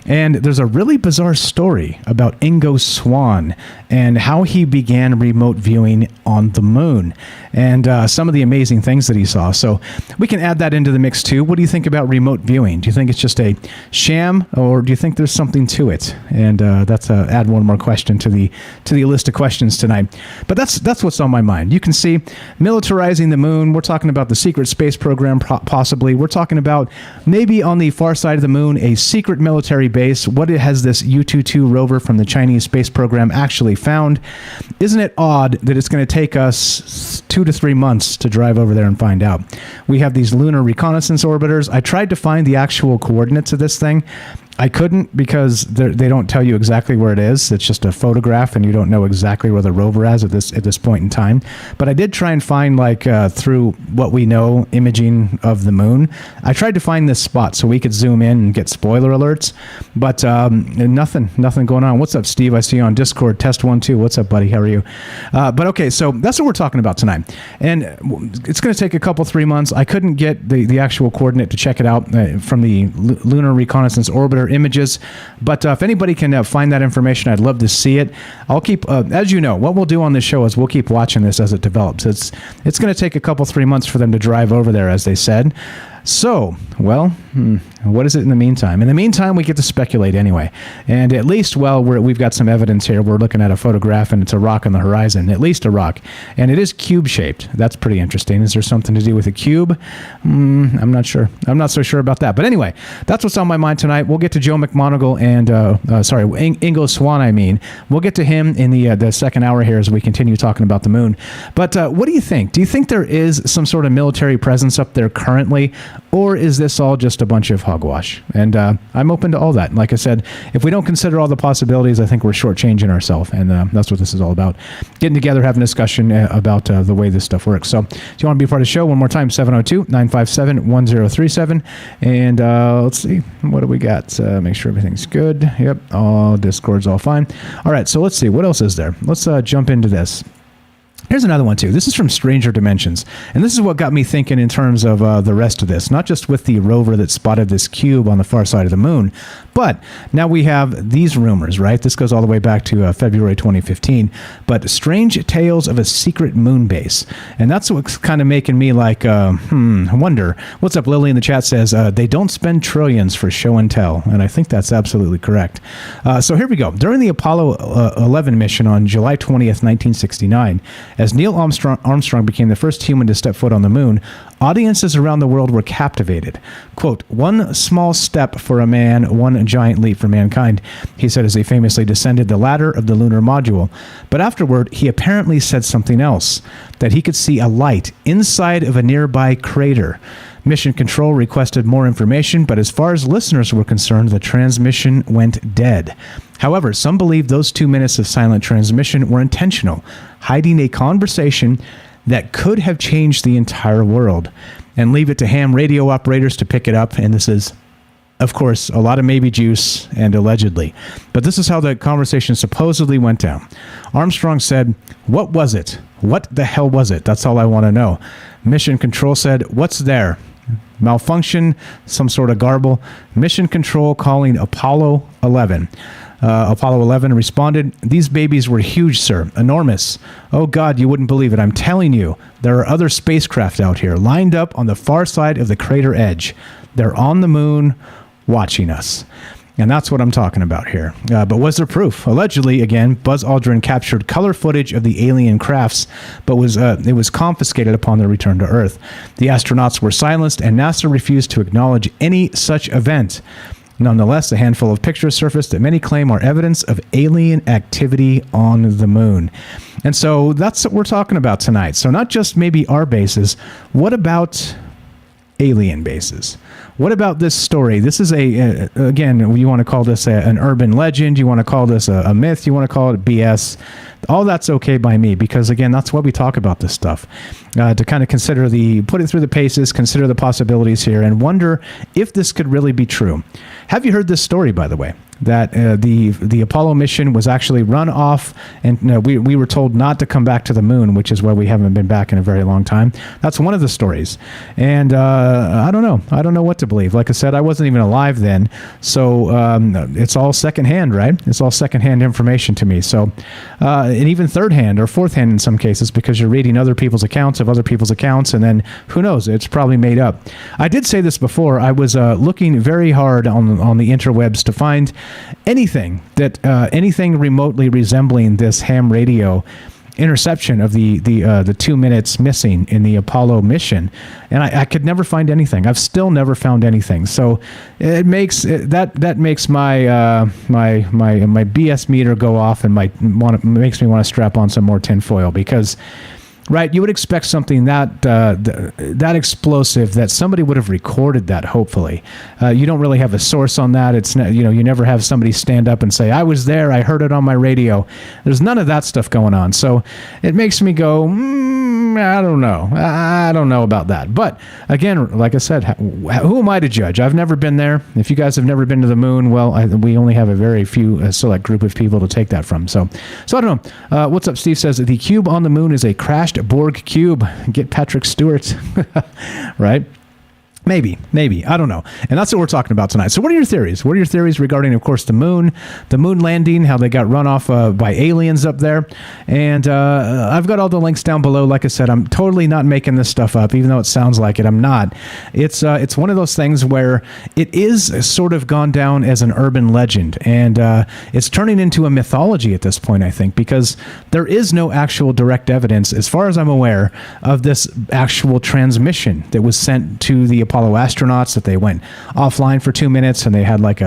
And there's a really bizarre story about Ingo Swann and how he began remote viewing on the moon and some of the amazing things that he saw. So we can add that into the mix too. What do you think about remote viewing? Do you think it's just a sham, or do you think there's something to it? And that's add one more question to the list of questions tonight. But that's what's on my mind. You can see militarizing the moon. We're talking about the secret space program, possibly. We're talking about maybe on the far side of the moon, a secret military base. What has this U-22 rover from the Chinese space program actually found? Isn't it odd that it's going to take us 2 to 3 months to drive over there and find out? We have these lunar reconnaissance orbiters. I tried to find the actual coordinates of this thing. I couldn't, because they don't tell you exactly where it is. It's just a photograph, and you don't know exactly where the rover is at this point in time. But I did try and find, through what we know, imaging of the moon. I tried to find this spot so we could zoom in and get spoiler alerts, but nothing going on. What's up, Steve? I see you on Discord. Test 1 2. What's up, buddy? How are you? But okay, so that's what we're talking about tonight, and it's going to take a couple 3 months. I couldn't get the actual coordinate to check it out from the lunar reconnaissance orbiter images, but if anybody can find that information, I'd love to see it. I'll keep, as you know, what we'll do on this show is we'll keep watching this as it develops. It's going to take a couple 3 months for them to drive over there, as they said. So, well, what is it in the meantime? In the meantime, we get to speculate anyway. And at least, we've got some evidence here. We're looking at a photograph, and it's a rock on the horizon, at least a rock. And it is cube-shaped. That's pretty interesting. Is there something to do with a cube? I'm not sure. I'm not so sure about that. But anyway, that's what's on my mind tonight. We'll get to Joe McMoneagle and, Ingo Swann, We'll get to him in the second hour here as we continue talking about the moon. But what do you think? Do you think there is some sort of military presence up there currently? Or is this all just a bunch of hogwash? And I'm open to all that. Like I said, if we don't consider all the possibilities, I think we're shortchanging ourselves. And that's what this is all about. Getting together, having a discussion about the way this stuff works. So if you want to be part of the show, one more time, 702-957-1037. And let's see. What do we got? Make sure everything's good. Yep. All Discord's all fine. All right. So let's see. What else is there? Let's jump into this. Here's another one, too. This is from Stranger Dimensions. And this is what got me thinking in terms of the rest of this. Not just with the rover that spotted this cube on the far side of the moon, but now we have these rumors, right? This goes all the way back to February 2015. But strange tales of a secret moon base. And that's what's kind of making me wonder. What's up, Lily in the chat says, they don't spend trillions for show and tell. And I think that's absolutely correct. So here we go. During the Apollo 11 mission on July 20th, 1969, as Neil Armstrong became the first human to step foot on the moon, audiences around the world were captivated. Quote, "One small step for a man, one giant leap for mankind," he said as he famously descended the ladder of the lunar module. But afterward, he apparently said something else, that he could see a light inside of a nearby crater. Mission Control requested more information, but as far as listeners were concerned, the transmission went dead. However, some believe those 2 minutes of silent transmission were intentional, hiding a conversation that could have changed the entire world. And leave it to ham radio operators to pick it up. And this is, of course, a lot of maybe juice and allegedly. But this is how the conversation supposedly went down. Armstrong said, "What was it? What the hell was it? That's all I want to know." Mission Control said, "What's there?" Malfunction, some sort of garble. Mission Control calling Apollo 11. Apollo 11 responded, "These babies were huge, sir. Enormous. Oh, God, you wouldn't believe it. I'm telling you, there are other spacecraft out here, lined up on the far side of the crater edge. They're on the moon, watching us." And that's what I'm talking about here. But was there proof? Allegedly, again, Buzz Aldrin captured color footage of the alien crafts, but it was confiscated upon their return to Earth. The astronauts were silenced, and NASA refused to acknowledge any such event. Nonetheless, a handful of pictures surfaced that many claim are evidence of alien activity on the moon. And so that's what we're talking about tonight. So not just maybe our bases. What about alien bases? What about this story? This is again, you want to call this an urban legend, you want to call this a myth, you want to call it BS. All that's okay by me, because again, that's why we talk about this stuff, to kind of consider put it through the paces, consider the possibilities here, and wonder if this could really be true. Have you heard this story, by the way, that the Apollo mission was actually run off, and we were told not to come back to the moon, which is why we haven't been back in a very long time. That's one of the stories, and I don't know what to believe. Like I said, I wasn't even alive then, so it's all secondhand, right? It's all secondhand information to me. So, and even third hand or fourth hand in some cases, because you're reading other people's accounts of other people's accounts, and then who knows? It's probably made up. I did say this before. I was looking very hard on the interwebs to find anything remotely resembling this ham radio interception of the 2 minutes missing in the Apollo mission, and I could never find anything. I've still never found anything. So it makes that makes my my BS meter go off, and makes me want to strap on some more tinfoil, because. Right, you would expect something that explosive, that somebody would have recorded that. Hopefully, you don't really have a source on that. It's you never have somebody stand up and say, "I was there, I heard it on my radio." There's none of that stuff going on. So it makes me go, I don't know about that. But again, like I said, who am I to judge? I've never been there. If you guys have never been to the moon, well, we only have a very few select group of people to take that from. So I don't know. What's up? Steve says the cube on the moon is a crashed Borg cube. Get Patrick Stewart. Right? Maybe. I don't know. And that's what we're talking about tonight. So what are your theories? What are your theories regarding, of course, the moon landing, how they got run off by aliens up there? And I've got all the links down below. Like I said, I'm totally not making this stuff up, even though it sounds like it. I'm not. It's one of those things where it is sort of gone down as an urban legend, and it's turning into a mythology at this point, I think, because there is no actual direct evidence, as far as I'm aware, of this actual transmission that was sent to the Apollo astronauts, that they went offline for 2 minutes and they had like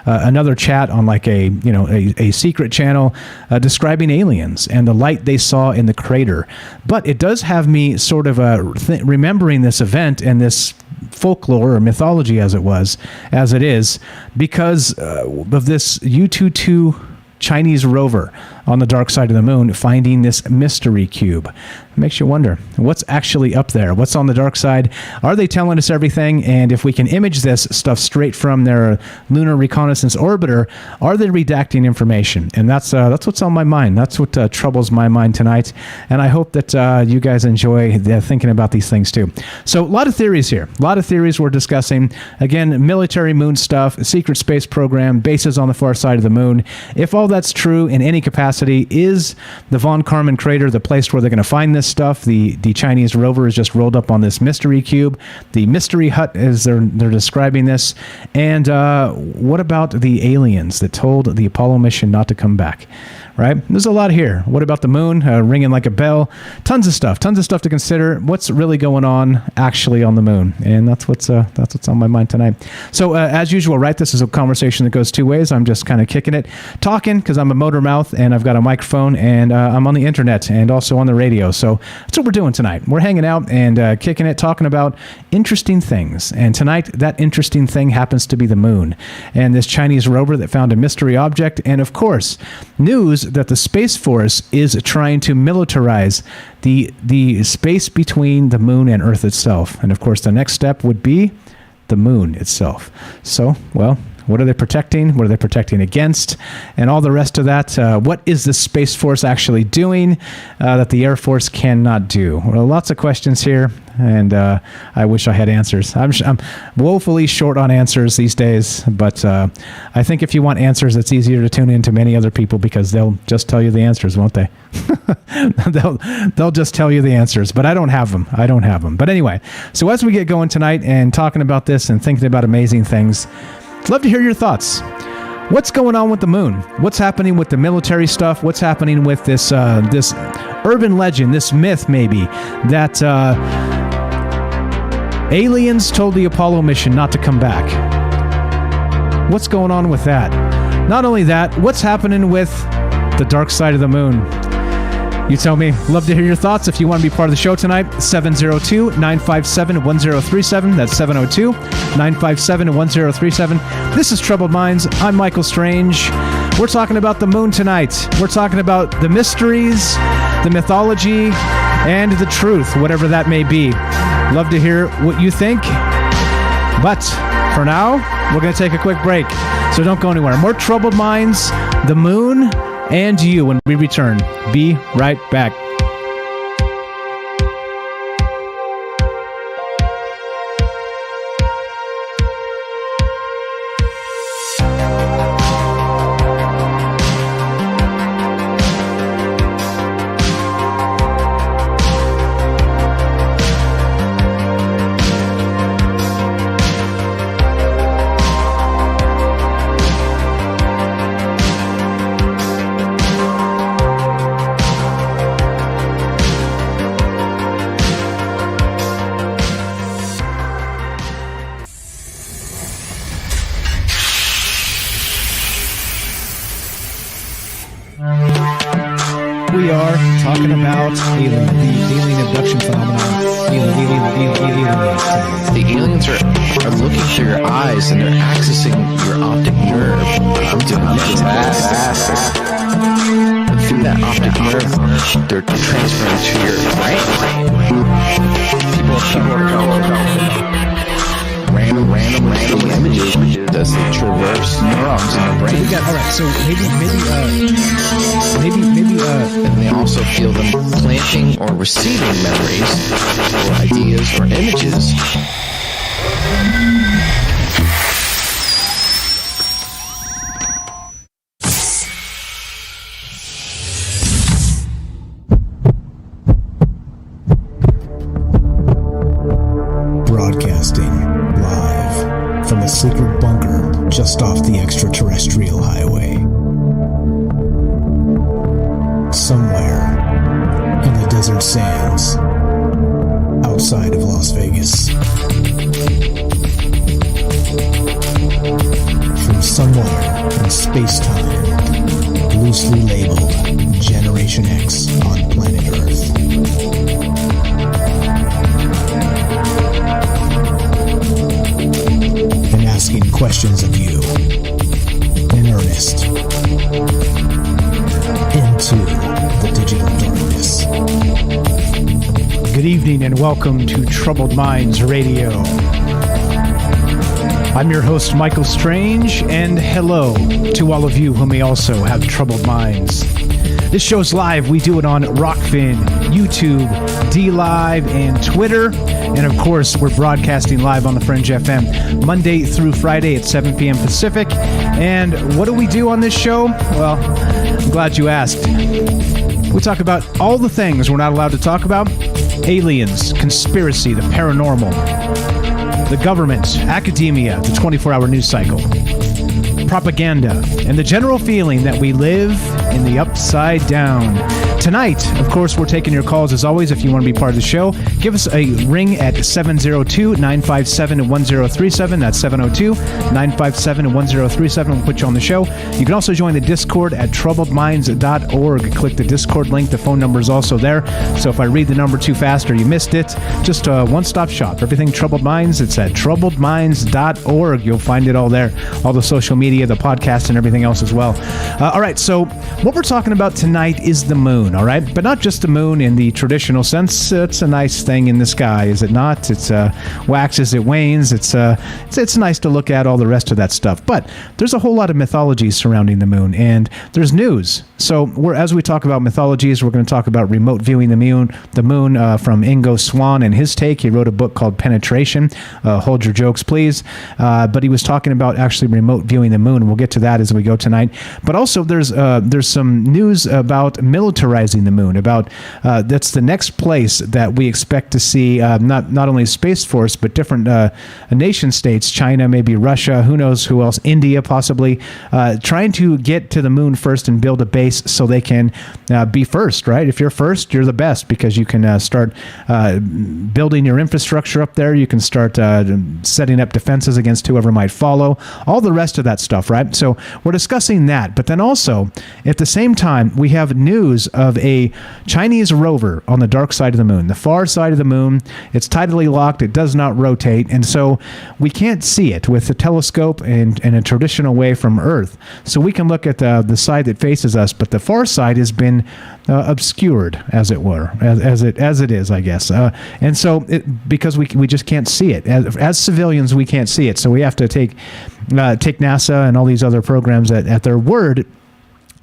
another chat on like a secret channel describing aliens and the light they saw in the crater. But it does have me sort of remembering this event and this folklore or mythology as it is, because of this U-22 Chinese rover on the dark side of the moon finding this mystery cube. It makes you wonder what's actually up there, what's on the dark side. Are they telling us everything? And if we can image this stuff straight from their lunar reconnaissance orbiter, are they redacting information? And that's what's on my mind. That's what troubles my mind tonight. And I hope that you guys enjoy thinking about these things too. So a lot of theories here. A lot of theories we're discussing. Again, military moon stuff, secret space program, bases on the far side of the moon. If all that's true in any capacity, is the Von Karman crater the place where they're going to find this stuff? The Chinese rover is just rolled up on this mystery cube, the mystery hut as they're describing this. And what about the aliens that told the Apollo mission not to come back? Right? There's a lot here. What about the moon ringing like a bell? Tons of stuff to consider. What's really going on actually on the moon? And that's what's on my mind tonight. So as usual, right? This is a conversation that goes two ways. I'm just kind of kicking it, talking, because I'm a motor mouth and I've got a microphone, and I'm on the internet and also on the radio. So that's what we're doing tonight. We're hanging out and kicking it, talking about interesting things. And tonight, that interesting thing happens to be the moon and this Chinese rover that found a mystery object. And of course, news that the Space Force is trying to militarize the space between the moon and Earth itself. And of course, the next step would be the moon itself. So, well, what are they protecting? What are they protecting against? And all the rest of that. What is the Space Force actually doing that the Air Force cannot do? Well, lots of questions here, and I wish I had answers. I'm woefully short on answers these days, but I think if you want answers, it's easier to tune in to many other people, because they'll just tell you the answers, won't they? They'll just tell you the answers, but I don't have them. But anyway, so as we get going tonight and talking about this and thinking about amazing things, I'd love to hear your thoughts. What's going on with the moon? What's happening with the military stuff? What's happening with this this urban legend, this myth maybe, that aliens told the Apollo mission not to come back? What's going on with that? Not only that, what's happening with the dark side of the moon? You tell me. Love to hear your thoughts. If you want to be part of the show tonight, 702-957-1037. That's 702-957-1037. This is Troubled Minds. I'm Michael Strange. We're talking about the moon tonight. We're talking about the mysteries, the mythology, and the truth, whatever that may be. Love to hear what you think. But for now, we're going to take a quick break. So don't go anywhere. More Troubled Minds, the moon, and you when we return. Be right back. We are talking about the alien abduction phenomenon. The aliens are looking through your eyes and they're accessing your optic nerve. I'm doing that. And through that optic nerve, they're transferring to your brain. People are random images as they traverse neurons in the brain. So maybe, and they also feel them planting or receiving memories or ideas or images. Broadcasting live from a secret bunker just off the extraterrestrial highway. Somewhere in the desert sands outside of Las Vegas. From somewhere in space-time, loosely labeled Generation X on planet Earth. And asking questions of you in earnest into the digital darkness. Good evening and welcome to Troubled Minds Radio. I'm your host, Michael Strange, and hello to all of you who may also have troubled minds. This show's live. We do it on Rockfin, YouTube, DLive, and Twitter. And of course, we're broadcasting live on the Fringe FM Monday through Friday at 7 p.m. Pacific. And what do we do on this show? Well, I'm glad you asked. We talk about all the things we're not allowed to talk about. Aliens, conspiracy, the paranormal, the government, academia, the 24-hour news cycle, propaganda, and the general feeling that we live in the upside down. Tonight, of course, we're taking your calls as always. If you want to be part of the show, give us a ring at 702-957-1037. That's 702-957-1037. We'll put you on the show. You can also join the Discord at troubledminds.org. Click the Discord link. The phone number is also there. So if I read the number too fast or you missed it, just a one-stop shop. Everything Troubled Minds, it's at troubledminds.org. You'll find it all there. All the social media, the podcast, and everything else as well. All right, so what we're talking about tonight is the moon. All right, but not just the moon in the traditional sense. It's a nice thing in the sky, is it not? It's waxes, it wanes. It's nice to look at all the rest of that stuff. But there's a whole lot of mythology surrounding the moon, and there's news. So as we talk about mythologies, we're going to talk about remote viewing the moon from Ingo Swann and his take. He wrote a book called Penetration. Hold your jokes, please. But he was talking about actually remote viewing the moon. We'll get to that as we go tonight. But also there's some news about militarizing the moon. About that's the next place that we expect to see not only Space Force but different nation states, China, maybe Russia, who knows who else, India possibly, trying to get to the moon first and build a base so they can be first, right? If you're first, you're the best because you can start building your infrastructure up there. You can start setting up defenses against whoever might follow. All the rest of that stuff. stuff, right? So we're discussing that. But then also, at the same time, we have news of a Chinese rover on the dark side of the moon, the far side of the moon. It's tidally locked. It does not rotate. And so we can't see it with a telescope and in a traditional way from Earth. So we can look at the side that faces us, but the far side has been obscured, as it were, as it is, I guess. And so because we just can't see it. As civilians, we can't see it. So we have to take NASA and all these other programs at their word.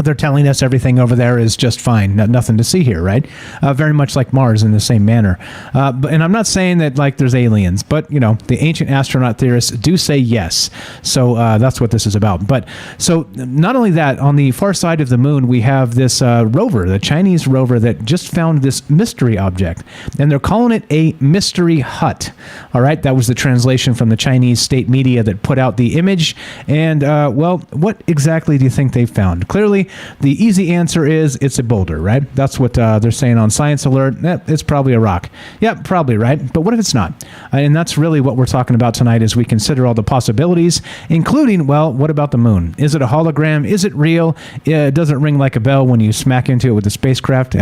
They're telling us everything over there is just fine, nothing to see here, right? Very much like Mars in the same manner. And I'm not saying that like there's aliens, but you know, the ancient astronaut theorists do say yes. So that's what this is about. But so not only that, on the far side of the moon, we have this rover, the Chinese rover that just found this mystery object, and they're calling it a mystery hut. All right, that was the translation from the Chinese state media that put out the image. And well, what exactly do you think they found? Clearly, the easy answer is it's a boulder, right? That's what they're saying on Science Alert. It's probably a rock. Yeah, probably, right? But what if it's not? And that's really what we're talking about tonight as we consider all the possibilities, including, well, what about the moon? Is it a hologram? Is it real? Does it ring like a bell when you smack into it with the spacecraft?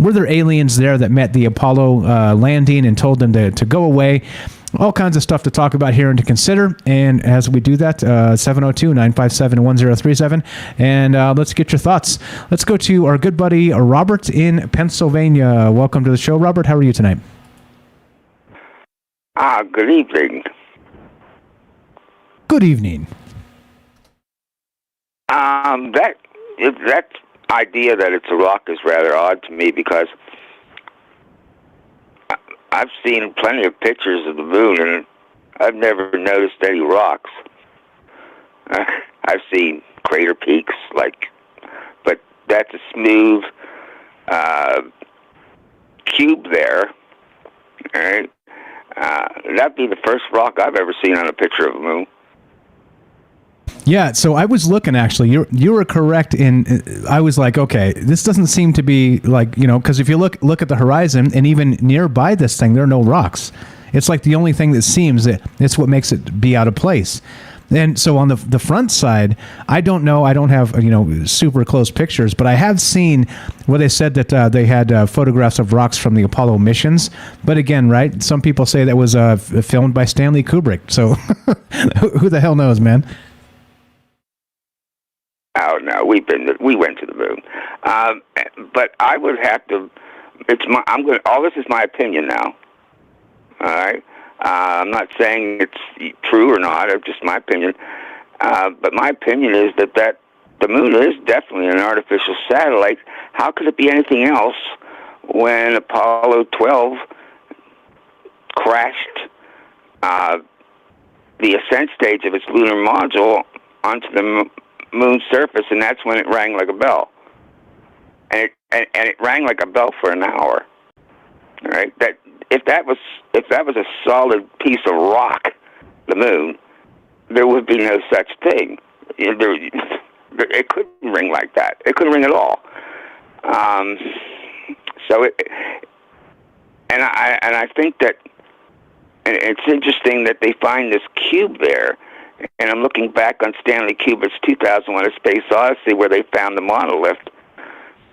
Were there aliens there that met the Apollo landing and told them to go away? All kinds of stuff to talk about here and to consider. And as we do that, 702-957-1037. And let's get your thoughts. Let's go to our good buddy Robert in Pennsylvania. Welcome to the show, Robert. How are you tonight? Good evening. Good evening. That idea that it's a rock is rather odd to me because I've seen plenty of pictures of the moon, and I've never noticed any rocks. I've seen crater peaks, but that's a smooth cube there. All right, that'd be the first rock I've ever seen on a picture of the moon. Yeah, so I was looking, actually. You were correct I was like, okay, this doesn't seem to be like, you know, because if you look at the horizon and even nearby this thing, there are no rocks. It's like the only thing that seems it's what makes it be out of place. And so on the front side, I don't know. I don't have, you know, super close pictures, but I have seen where they said that they had photographs of rocks from the Apollo missions. But again, right, some people say that was filmed by Stanley Kubrick. So who the hell knows, man? Oh no, we went to the moon, but I would have to. All this is my opinion now. All right, I'm not saying it's true or not. It's just my opinion. But my opinion is that the moon is definitely an artificial satellite. How could it be anything else when Apollo 12 crashed the ascent stage of its lunar module onto the moon's surface, and that's when it rang like a bell. And it rang like a bell for an hour. All right, that if that was a solid piece of rock, the moon, there would be no such thing. It couldn't ring like that. It couldn't ring at all. I think that, and it's interesting that they find this cube there. And I'm looking back on Stanley Kubrick's 2001: A Space Odyssey, where they found the monolith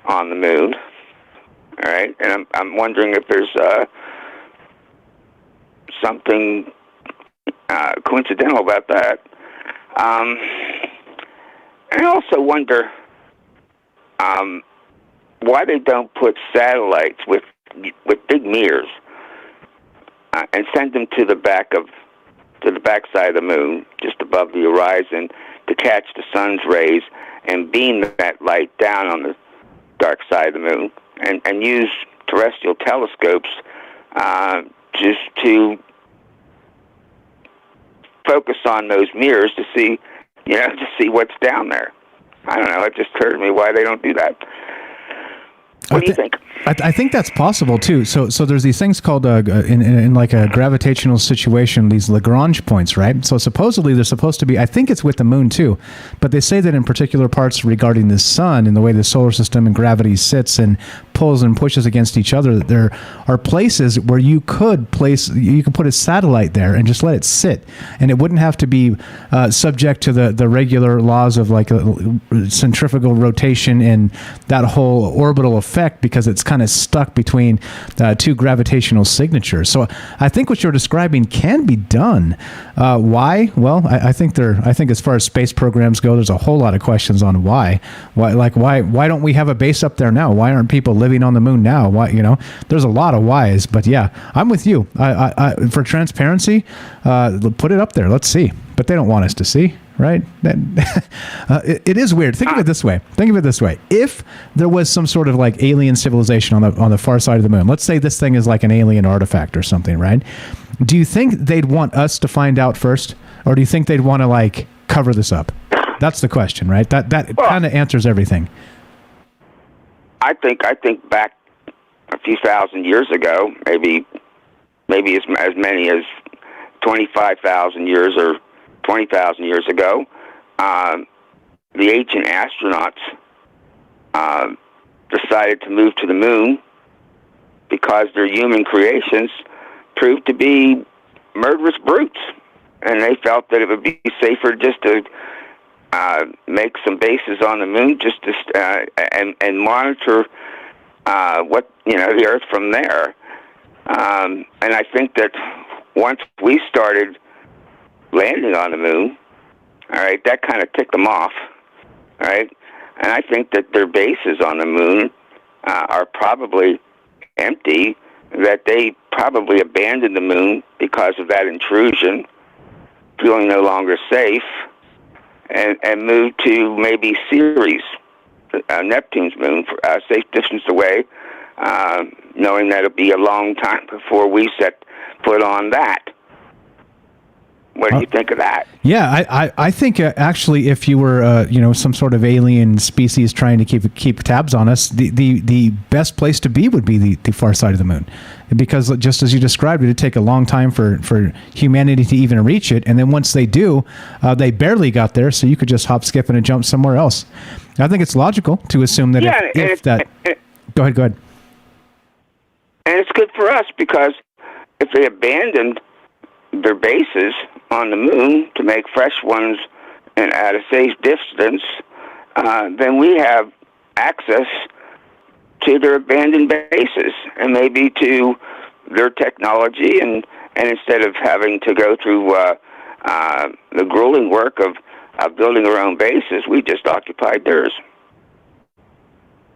on the moon. All right, and I'm wondering if there's something coincidental about that. I also wonder why they don't put satellites with big mirrors and send them to the backside of the moon, just above the horizon, to catch the sun's rays and beam that light down on the dark side of the moon, and use terrestrial telescopes just to focus on those mirrors to see what's down there. I don't know. It just occurred to me why they don't do that. What do you think? I think that's possible too. So there's these things called in like a gravitational situation, these Lagrange points, right? So supposedly they're supposed to be. I think it's with the moon too, but they say that in particular parts regarding the sun and the way the solar system and gravity sits and pulls and pushes against each other, that there are places where you could put a satellite there and just let it sit, and it wouldn't have to be subject to the regular laws of like a centrifugal rotation and that whole orbital effect, because it's kind of stuck between two gravitational signatures. So I think what you're describing can be done. Why? Well, I think as far as space programs go, there's a whole lot of questions on why. Why don't we have a base up there now? Why aren't people living on the moon now? Why, there's a lot of whys, but yeah, I'm with you. I for transparency, put it up there. Let's see. But they don't want us to see, right? It is weird. Think of it this way. If there was some sort of like alien civilization on the far side of the moon, let's say this thing is like an alien artifact or something, right? Do you think they'd want us to find out first, or do you think they'd want to like cover this up? That's the question, right? That kind of answers everything. I think back a few thousand years ago, maybe as many as 25,000 years or 20,000 years ago, the ancient astronauts decided to move to the moon because their human creations proved to be murderous brutes, and they felt that it would be safer just to make some bases on the moon, just to and monitor the Earth from there. And I think that once we started landing on the moon, all right, that kind of ticked them off, all right? And I think that their bases on the moon are probably empty, that they probably abandoned the moon because of that intrusion, feeling no longer safe, and moved to maybe Ceres, Neptune's moon, a safe distance away, knowing that it'll be a long time before we set foot on that. What do you think of that? Yeah, I think actually, if you were some sort of alien species trying to keep tabs on us, the best place to be would be the far side of the moon, because just as you described, it'd take a long time for humanity to even reach it, and then once they do, they barely got there, so you could just hop, skip, and a jump somewhere else. I think it's logical to assume that Go ahead. And it's good for us, because if they abandoned their bases on the moon to make fresh ones and at a safe distance, then we have access to their abandoned bases and maybe to their technology, and instead of having to go through the grueling work of building our own bases, we just occupied theirs.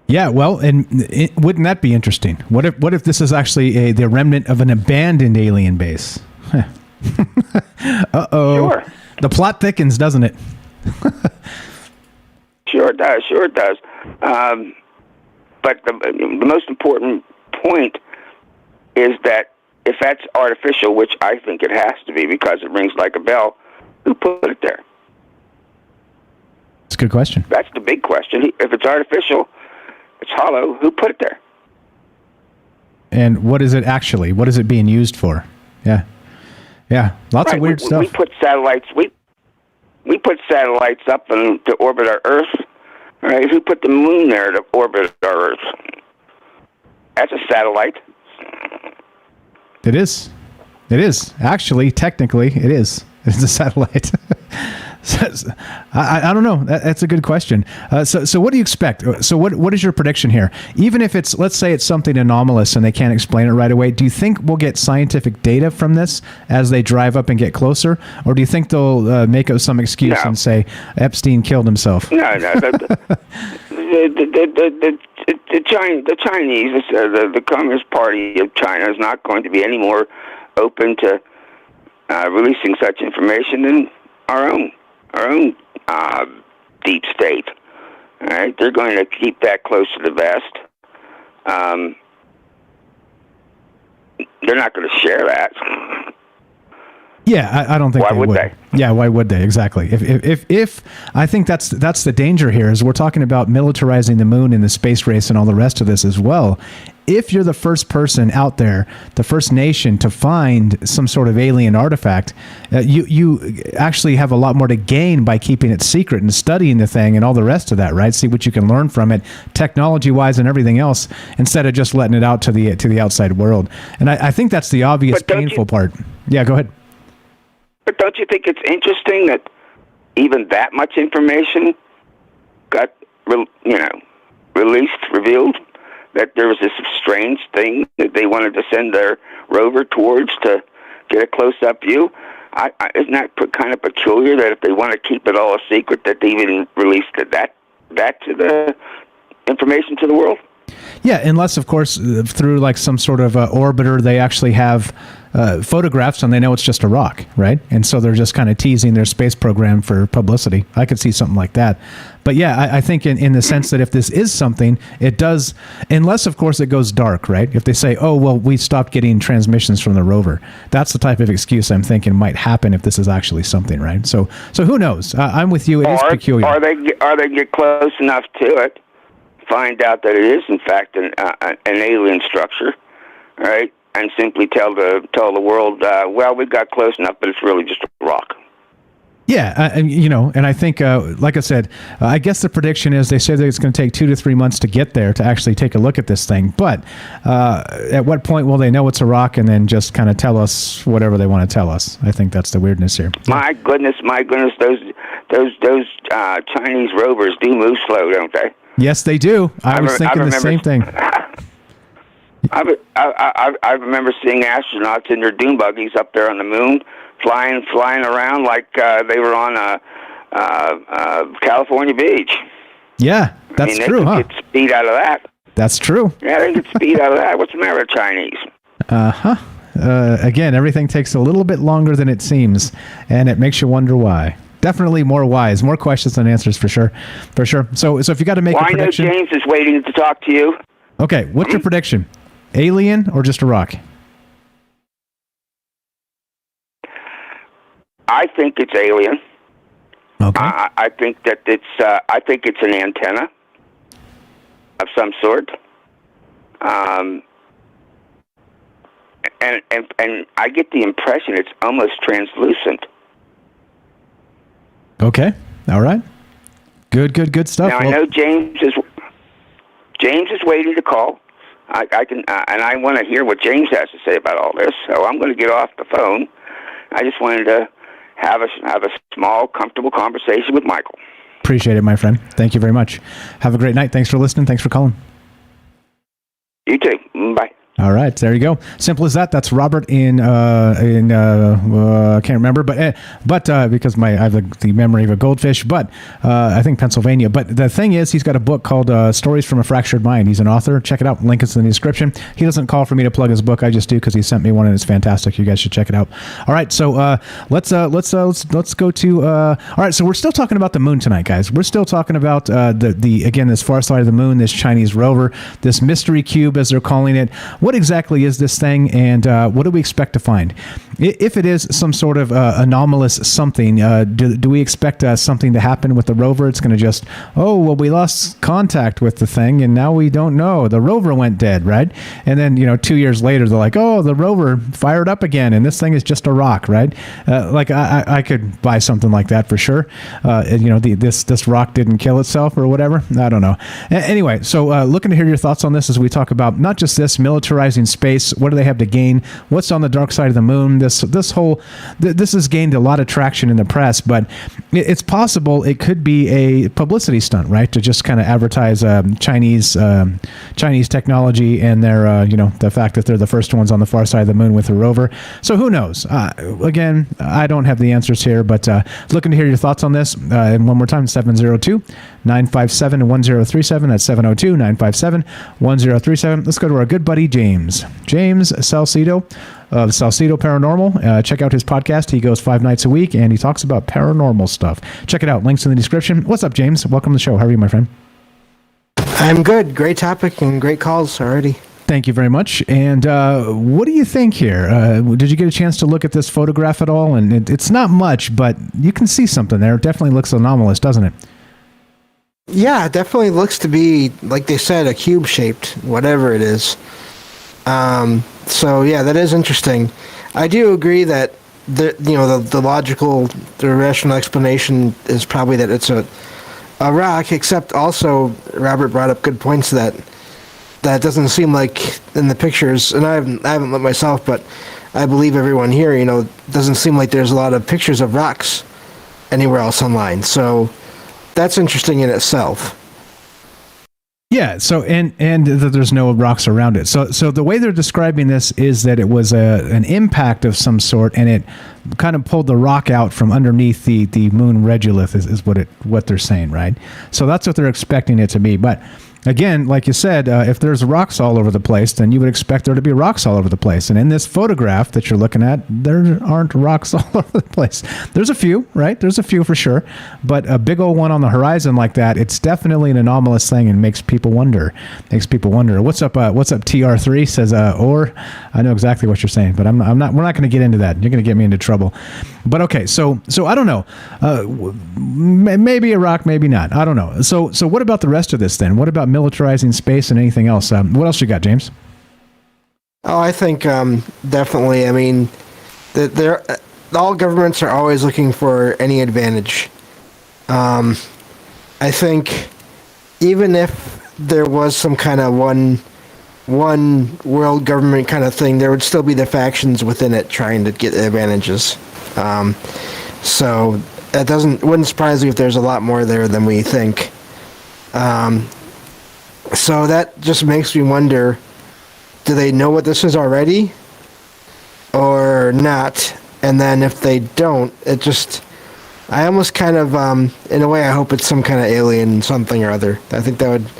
Yeah, well, and wouldn't that be interesting? What if this is actually the remnant of an abandoned alien base? Uh-oh. Sure. The plot thickens, doesn't it? Sure it does. But the most important point is that if that's artificial, which I think it has to be because it rings like a bell, who put it there? It's a good question. That's the big question. If it's artificial, it's hollow, who put it there? And what is it actually? What is it being used for? Yeah, lots of weird stuff. We put satellites. We put satellites up to orbit our Earth. Right? Who put the moon there to orbit our Earth? That's a satellite. It is. Actually, technically, it is. It's a satellite. I don't know. That's a good question. So what do you expect? So what is your prediction here? Even if let's say it's something anomalous and they can't explain it right away, do you think we'll get scientific data from this as they drive up and get closer? Or do you think they'll make up some excuse and say Epstein killed himself? No. The Chinese, the Communist Party of China is not going to be any more open to releasing such information than our own deep state. All right, they're going to keep that close to the vest. They're not going to share that. Yeah, I don't think Why they would would. they? Yeah, why would they? Exactly. If I think that's the danger here is we're talking about militarizing the moon and the space race and all the rest of this as well. If you're the first person out there, the first nation to find some sort of alien artifact, you actually have a lot more to gain by keeping it secret and studying the thing and all the rest of that, right? See what you can learn from it, technology-wise and everything else, instead of just letting it out to the outside world. And I think that's the obvious painful part. Yeah, go ahead. But don't you think it's interesting that even that much information got, revealed? That there was this strange thing that they wanted to send their rover towards to get a close-up view. Isn't that kind of peculiar that if they want to keep it all a secret, that they even released that to the information to the world? Yeah, unless, of course, through like some sort of orbiter, they actually have photographs and they know it's just a rock, right? And so they're just kind of teasing their space program for publicity. I could see something like that. But yeah, I think in the sense that if this is something, it does, unless, of course, it goes dark, right? If they say, oh, well, we stopped getting transmissions from the rover. That's the type of excuse I'm thinking might happen if this is actually something, right? So who knows? I'm with you. It is peculiar. Or they get close enough to it, find out that it is, in fact, an alien structure, right? And simply tell the world, well, we've got close enough, but it's really just a rock. Yeah, and I think, like I said, I guess the prediction is they say that it's going to take 2 to 3 months to get there to actually take a look at this thing. But at what point will they know it's a rock and then just kind of tell us whatever they want to tell us? I think that's the weirdness here. My goodness, those Chinese rovers do move slow, don't they? Yes, they do. I was thinking the same thing. I remember seeing astronauts in their dune buggies up there on the moon, flying around like they were on a California beach. Yeah, that's true, huh? They could get speed out of that. That's true. Yeah, they get speed out of that. What's the matter with Chinese? Again, everything takes a little bit longer than it seems, and it makes you wonder why. Definitely more wise, more questions than answers for sure. So if you got to make a prediction, I know James is waiting to talk to you. Okay, what's your prediction? Alien or just a rock? I think it's alien. Okay. I think that it's an antenna of some sort. And I get the impression it's almost translucent. Okay. All right. Good stuff. Now I know James is waiting to call. I can and I want to hear what James has to say about all this. So I'm going to get off the phone. I just wanted to have a small, comfortable conversation with Michael. Appreciate it, my friend. Thank you very much. Have a great night. Thanks for listening. Thanks for calling. You too. Bye. All right, there you go. Simple as that. That's Robert in I can't remember, but because I have the memory of a goldfish, but I think Pennsylvania. But the thing is, he's got a book called Stories from a Fractured Mind. He's an author. Check it out. Link is in the description. He doesn't call for me to plug his book. I just do because he sent me one and it's fantastic. You guys should check it out. All right, so let's go to. All right, so we're still talking about the moon tonight, guys. We're still talking about this far side of the moon, this Chinese rover, this mystery cube as they're calling it. What exactly is this thing, and what do we expect to find? If it is some sort of anomalous something, do we expect something to happen with the rover? It's going to just, we lost contact with the thing, and now we don't know. The rover went dead, right? And then, 2 years later, they're like, the rover fired up again, and this thing is just a rock, right? I could buy something like that for sure. This rock didn't kill itself or whatever. I don't know. Anyway, so looking to hear your thoughts on this as we talk about not just this, militarizing space. What do they have to gain? What's on the dark side of the moon? This has gained a lot of traction in the press, but it's possible it could be a publicity stunt, right? To just kind of advertise Chinese technology and their the fact that they're the first ones on the far side of the moon with a rover. So who knows? Again, I don't have the answers here, but looking to hear your thoughts on this. And one more time, 702-957-1037. That's 702-957-1037. Let's go to our good buddy James Salcedo of Salcedo Paranormal. Check out his podcast. He goes 5 nights a week and he talks about paranormal stuff. Check it out. Links in the description. What's up, James? Welcome to the show. How are you, my friend? I'm good. Great topic and great calls already. Thank you very much. And what do you think here? Did you get a chance to look at this photograph at all? And it's not much, but you can see something there. It definitely looks anomalous, doesn't it? Yeah, it definitely looks to be, like they said, a cube-shaped, whatever it is. So, yeah, that is interesting. I do agree that the logical, the rational explanation is probably that it's a rock, except also Robert brought up good points that doesn't seem like in the pictures, and I haven't looked myself, but I believe everyone here, doesn't seem like there's a lot of pictures of rocks anywhere else online. So that's interesting in itself. Yeah, so and that there's no rocks around it. So the way they're describing this is that it was an impact of some sort, and it kind of pulled the rock out from underneath the moon regolith is what they're saying, right? So that's what they're expecting it to be. But again, like you said, if there's rocks all over the place, then you would expect there to be rocks all over the place. And in this photograph that you're looking at, there aren't rocks all over the place. There's a few, right? There's a few for sure. But a big old one on the horizon like that, it's definitely an anomalous thing and makes people wonder. What's up, TR3 says, or I know exactly what you're saying, but we're not going to get into that. You're going to get me into trouble. But okay, so I don't know. Maybe a rock, maybe not. I don't know. So what about the rest of this then? What about militarizing space and anything else? What else you got, James? Oh, I think definitely. I mean, all governments are always looking for any advantage. I think even if there was some kind of one world government kind of thing, there would still be the factions within it trying to get advantages. So it wouldn't surprise me if there's a lot more there than we think. So that just makes me wonder, do they know what this is already or not? And then if they don't, I almost kind of, in a way, I hope it's some kind of alien something or other. I think it'd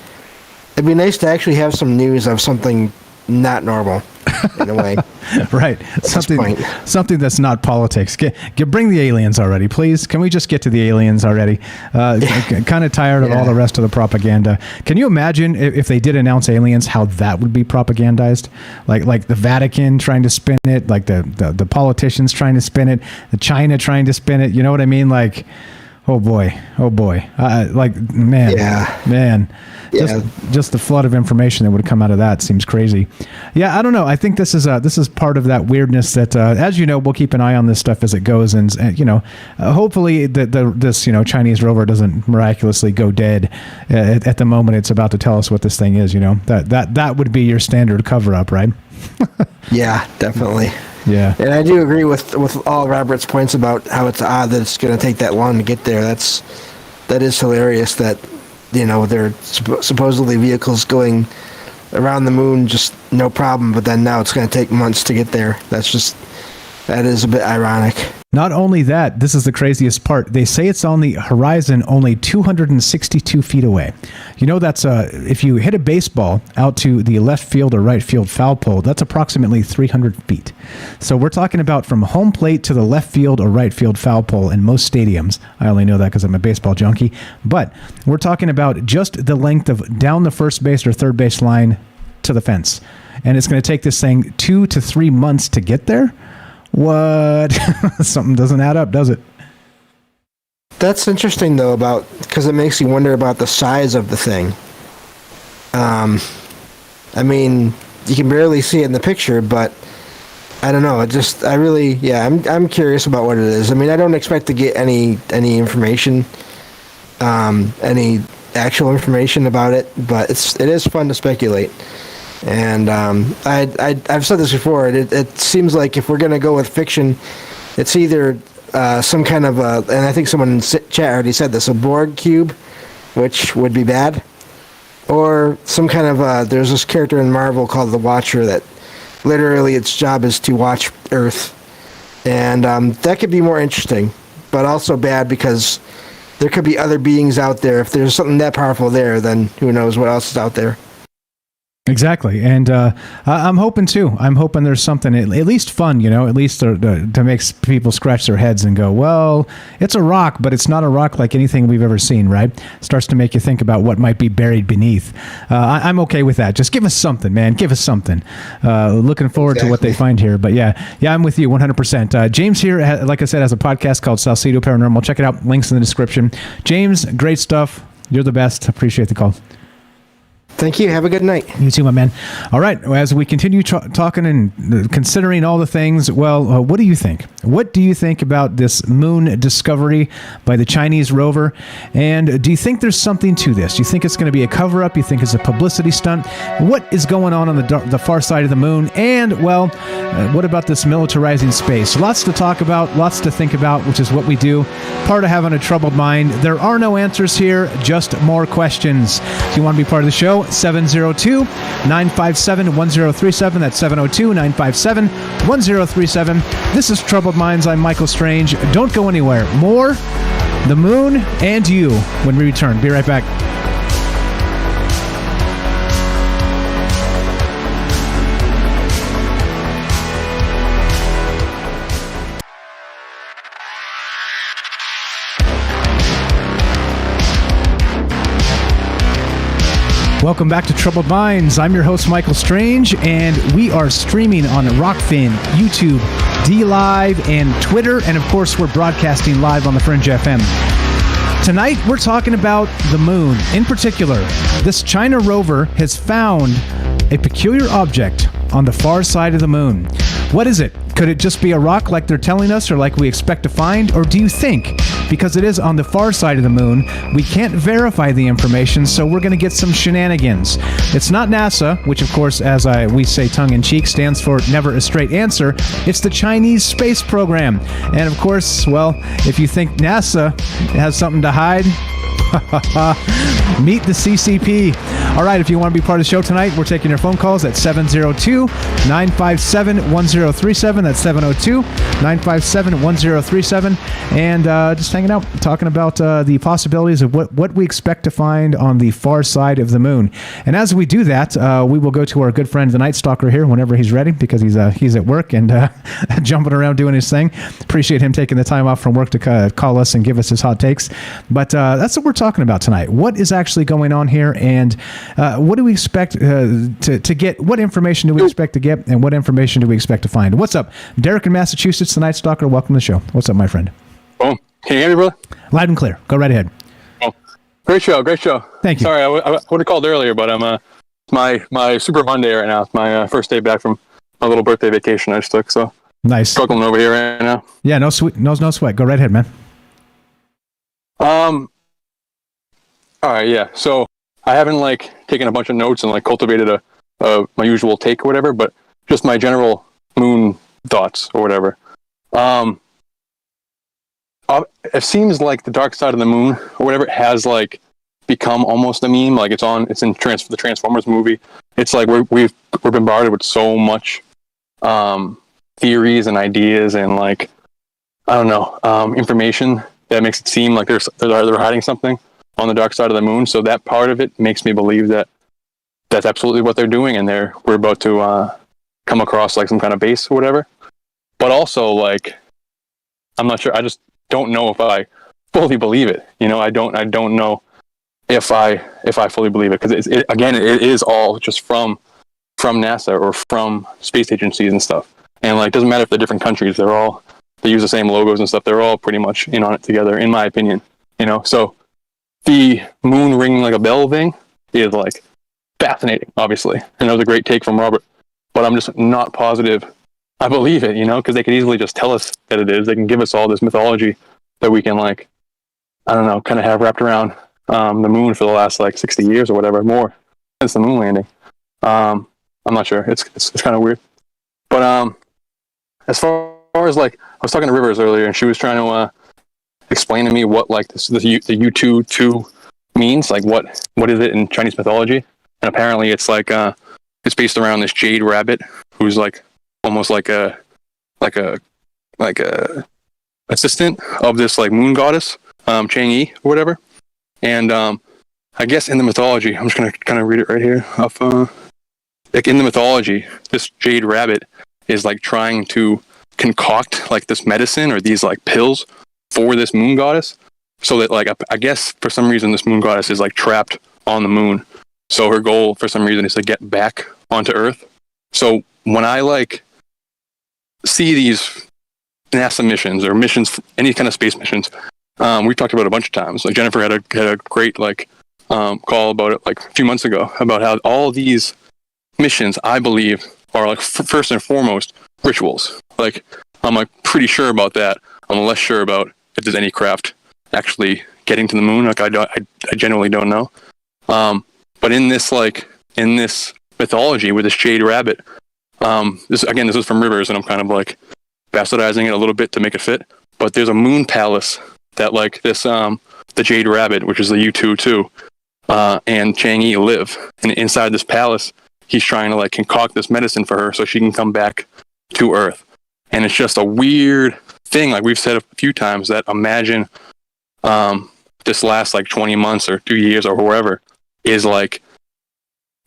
be nice to actually have some news of something not normal, in a way. Right. Something that's not politics. Bring the aliens already, please. Can we just get to the aliens already? Kind of tired of all the rest of the propaganda. Can you imagine if they did announce aliens, how that would be propagandized? Like the Vatican trying to spin it, like the politicians trying to spin it, the China trying to spin it. You know what I mean? Like, oh boy. Man. Just the flood of information that would come out of that seems crazy. Yeah, I don't know. I think this is part of that weirdness that, as you know, we'll keep an eye on this stuff as it goes, and hopefully this Chinese rover doesn't miraculously go dead at the moment it's about to tell us what this thing is. That would be your standard cover up, right? Yeah, definitely. Yeah, and I do agree with all Robert's points about how it's odd that it's going to take that long to get there. That is hilarious that. There are supposedly vehicles going around the moon just no problem, but then now it's going to take months to get there. That is a bit ironic. Not only that, this is the craziest part. They say it's on the horizon only 262 feet away. That's if you hit a baseball out to the left field or right field foul pole, that's approximately 300 feet. So we're talking about from home plate to the left field or right field foul pole in most stadiums. I only know that because I'm a baseball junkie. But we're talking about just the length of down the first base or third base line to the fence. And it's going to take this thing 2 to 3 months to get there. What? Something doesn't add up, does it? That's interesting, though, because it makes you wonder about the size of the thing. I mean, you can barely see it in the picture, but I don't know. I'm curious about what it is. I mean, I don't expect to get any information, any actual information about it, but it is fun to speculate. And I've said this before. It seems like if we're going to go with fiction, it's either some kind of and I think someone in chat already said this, a Borg cube, which would be bad, or some kind of there's this character in Marvel called the Watcher that literally its job is to watch Earth, and that could be more interesting, but also bad because there could be other beings out there. If there's something that powerful there, then who knows what else is out there. Exactly, and I'm hoping too. I'm hoping there's something at least fun, at least to make people scratch their heads and go, well, it's a rock, but it's not a rock like anything we've ever seen, right? Starts to make you think about what might be buried beneath. I'm okay with that. Just give us something, man. Give us something. Looking forward to what they find here. But yeah, I'm with you 100%. James here, like I said, has a podcast called Salcedo Paranormal. Check it out. Links in the description. James, great stuff. You're the best. Appreciate the call. Thank you. Have a good night. You too, my man. All right. As we continue talking and considering all the things, well, what do you think? What do you think about this moon discovery by the Chinese rover? And do you think there's something to this? Do you think it's going to be a cover-up? You think it's a publicity stunt? What is going on the far side of the moon? And, well, what about this militarizing space? Lots to talk about, lots to think about, which is what we do. Part of having a troubled mind. There are no answers here, just more questions. If you want to be part of the show, 702-957-1037. That's 702-957-1037. This is Troubled Minds. I'm Michael Strange. Don't go anywhere. More the moon and you when we return. Be right back. Welcome back to Troubled Minds. I'm your host, Michael Strange, and we are streaming on Rockfin, YouTube, DLive, and Twitter, and of course, we're broadcasting live on the Fringe FM. Tonight, we're talking about the moon. In particular, this China rover has found a peculiar object on the far side of the moon. What is it? Could it just be a rock like they're telling us or like we expect to find? Or do you think, because it is on the far side of the moon, we can't verify the information, so we're going to get some shenanigans? It's not NASA, which of course, as we say tongue-in-cheek, stands for Never a Straight Answer. It's the Chinese space program. And of course, well, if you think NASA has something to hide, meet the CCP. All right, if you want to be part of the show tonight, we're taking your phone calls at 702-957-1037. That's 702-957-1037. And just hanging out, talking about the possibilities of what we expect to find on the far side of the moon. And as we do that, we will go to our good friend, the Night Stalker here, whenever he's ready, because he's at work and jumping around doing his thing. Appreciate him taking the time off from work to call us and give us his hot takes. But that's what we're talking about tonight. What is actually going on here, and what do we expect to get? What information do we expect to get, and what information do we expect to find? What's up? Derek in Massachusetts, the Night Stalker. Welcome to the show. What's up, my friend? Oh, can you hear me, brother? Loud and clear. Go right ahead. Oh, great show. Thank you. Sorry, I would have called earlier, but I'm my Super Monday right now. It's my first day back from my little birthday vacation I just took, so nice. Struggling over here right now. Yeah, no sweat. Go right ahead, man. All right, yeah. So I haven't taken a bunch of notes and cultivated my usual take or whatever, but just my general moon thoughts or whatever. It seems like the dark side of the moon or whatever has become almost a meme. It's in the Transformers movie. It's we're bombarded with so much theories and ideas and I don't know, information that makes it seem like they're hiding something on the dark side of the moon. So that part of it makes me believe that that's absolutely what they're doing, and we're about to come across some kind of base or whatever. But also I'm not sure. I just don't know if I fully believe it. I don't know if I fully believe it, because it is all just from NASA or from space agencies and stuff. And it doesn't matter if they're different countries. They use the same logos and stuff. They're all pretty much in on it together, in my opinion. So the moon ringing like a bell thing is fascinating, obviously. And that was a great take from Robert, but I'm just not positive I believe it, because they could easily just tell us that it is. They can give us all this mythology that we can I don't know, kind of have wrapped around the moon for the last 60 years or whatever, more since the moon landing. I'm not sure. It's kind of weird. But as far as I was talking to Rivers earlier, and she was trying to explain to me what the U2 means, what is it in Chinese mythology. And apparently it's it's based around this jade rabbit who's almost like a assistant of this moon goddess, Chang'e or whatever. And I guess in the mythology, I'm just gonna kind of read it right here off like in the mythology, this jade rabbit is like trying to concoct like this medicine or these like pills for this moon goddess, so that like I guess for some reason this moon goddess is like trapped on the moon. So her goal for some reason is to get back onto Earth. So when I like see these NASA missions or missions, any kind of space missions, we've talked about it a bunch of times. Like Jennifer had a great like call about it like a few months ago about how all these missions, I believe, are like first and foremost rituals. Like I'm like pretty sure about that. I'm less sure about if there's any craft actually getting to the moon. Like I genuinely don't know. But in this mythology with this jade rabbit, this is from Rivers, and I'm kind of like bastardizing it a little bit to make it fit. But there's a moon palace that like this the jade rabbit, which is the U-2 and Chang'e live, and inside this palace, he's trying to like concoct this medicine for her so she can come back to Earth. And it's just a weird thing, like we've said a few times, that imagine this last like 20 months or 2 years or whatever is like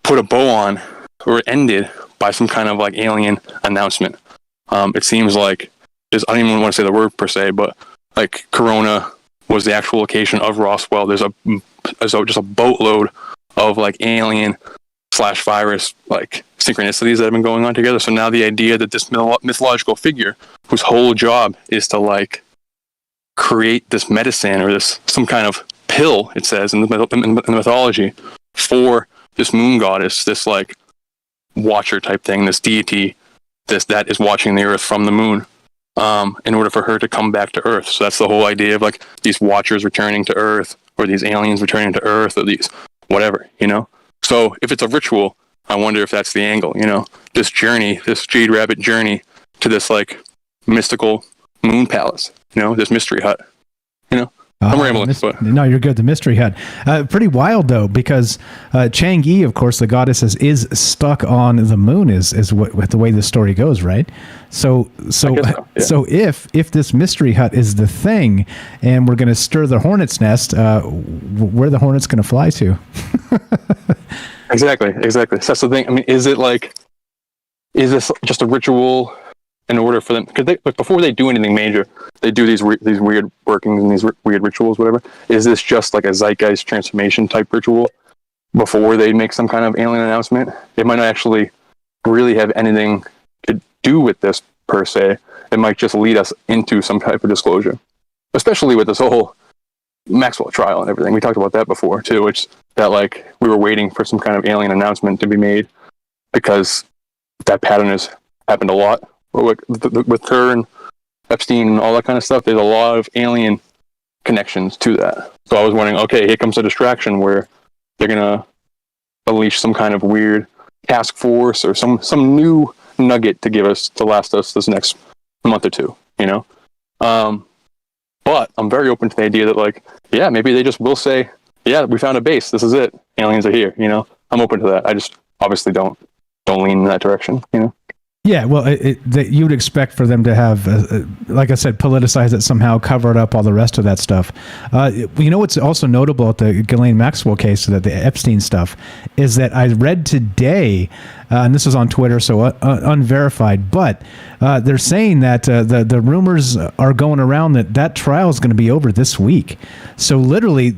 put a bow on or ended by some kind of like alien announcement. It seems like I don't even want to say the word per se, but like Corona was the actual location of Roswell. There's just a boatload of like alien / virus like synchronicities that have been going on together. So now the idea that this mythological figure whose whole job is to like create this medicine or this some kind of pill, it says in the mythology, for this moon goddess, this like watcher type thing, this deity, that is watching the Earth from the moon, in order for her to come back to Earth. So that's the whole idea of like these watchers returning to Earth, or these aliens returning to Earth, or these whatever, you know. So if it's a ritual, I wonder if that's the angle, you know, this journey, this jade rabbit journey to this like mystical moon palace, you know, this mystery hut, you know. I'm rambling. No, you're good. The mystery hut. Pretty wild though, because Chang'e, of course, the goddess is stuck on the moon. Is what the way the story goes, right? So if this mystery hut is the thing, and we're going to stir the hornet's nest, where the hornet's going to fly to? Exactly. So that's the thing. I mean, is this just a ritual in order for them? Because before they do anything major, they do these weird workings and these weird rituals, whatever. Is this just like a zeitgeist transformation type ritual before they make some kind of alien announcement? It might not actually really have anything to do with this per se. It might just lead us into some type of disclosure, especially with this whole Maxwell trial and everything. We talked about that before too, which that like we were waiting for some kind of alien announcement to be made, because that pattern has happened a lot with her and Epstein and all that kind of stuff. There's a lot of alien connections to that. So I was wondering, okay, here comes a distraction where they're gonna unleash some kind of weird task force or some new nugget to last us this next month or two, you know. But I'm very open to the idea that like, yeah, maybe they just will say, yeah, we found a base, this is it, aliens are here, you know. I'm open to that. I just obviously don't lean in that direction, you know. Yeah, well, you would expect for them to have, like I said, politicize it somehow, cover it up, all the rest of that stuff. You know what's also notable at the Ghislaine Maxwell case, that the Epstein stuff, is that I read today, and this was on Twitter, so unverified, but they're saying that the rumors are going around that trial is going to be over this week. So literally,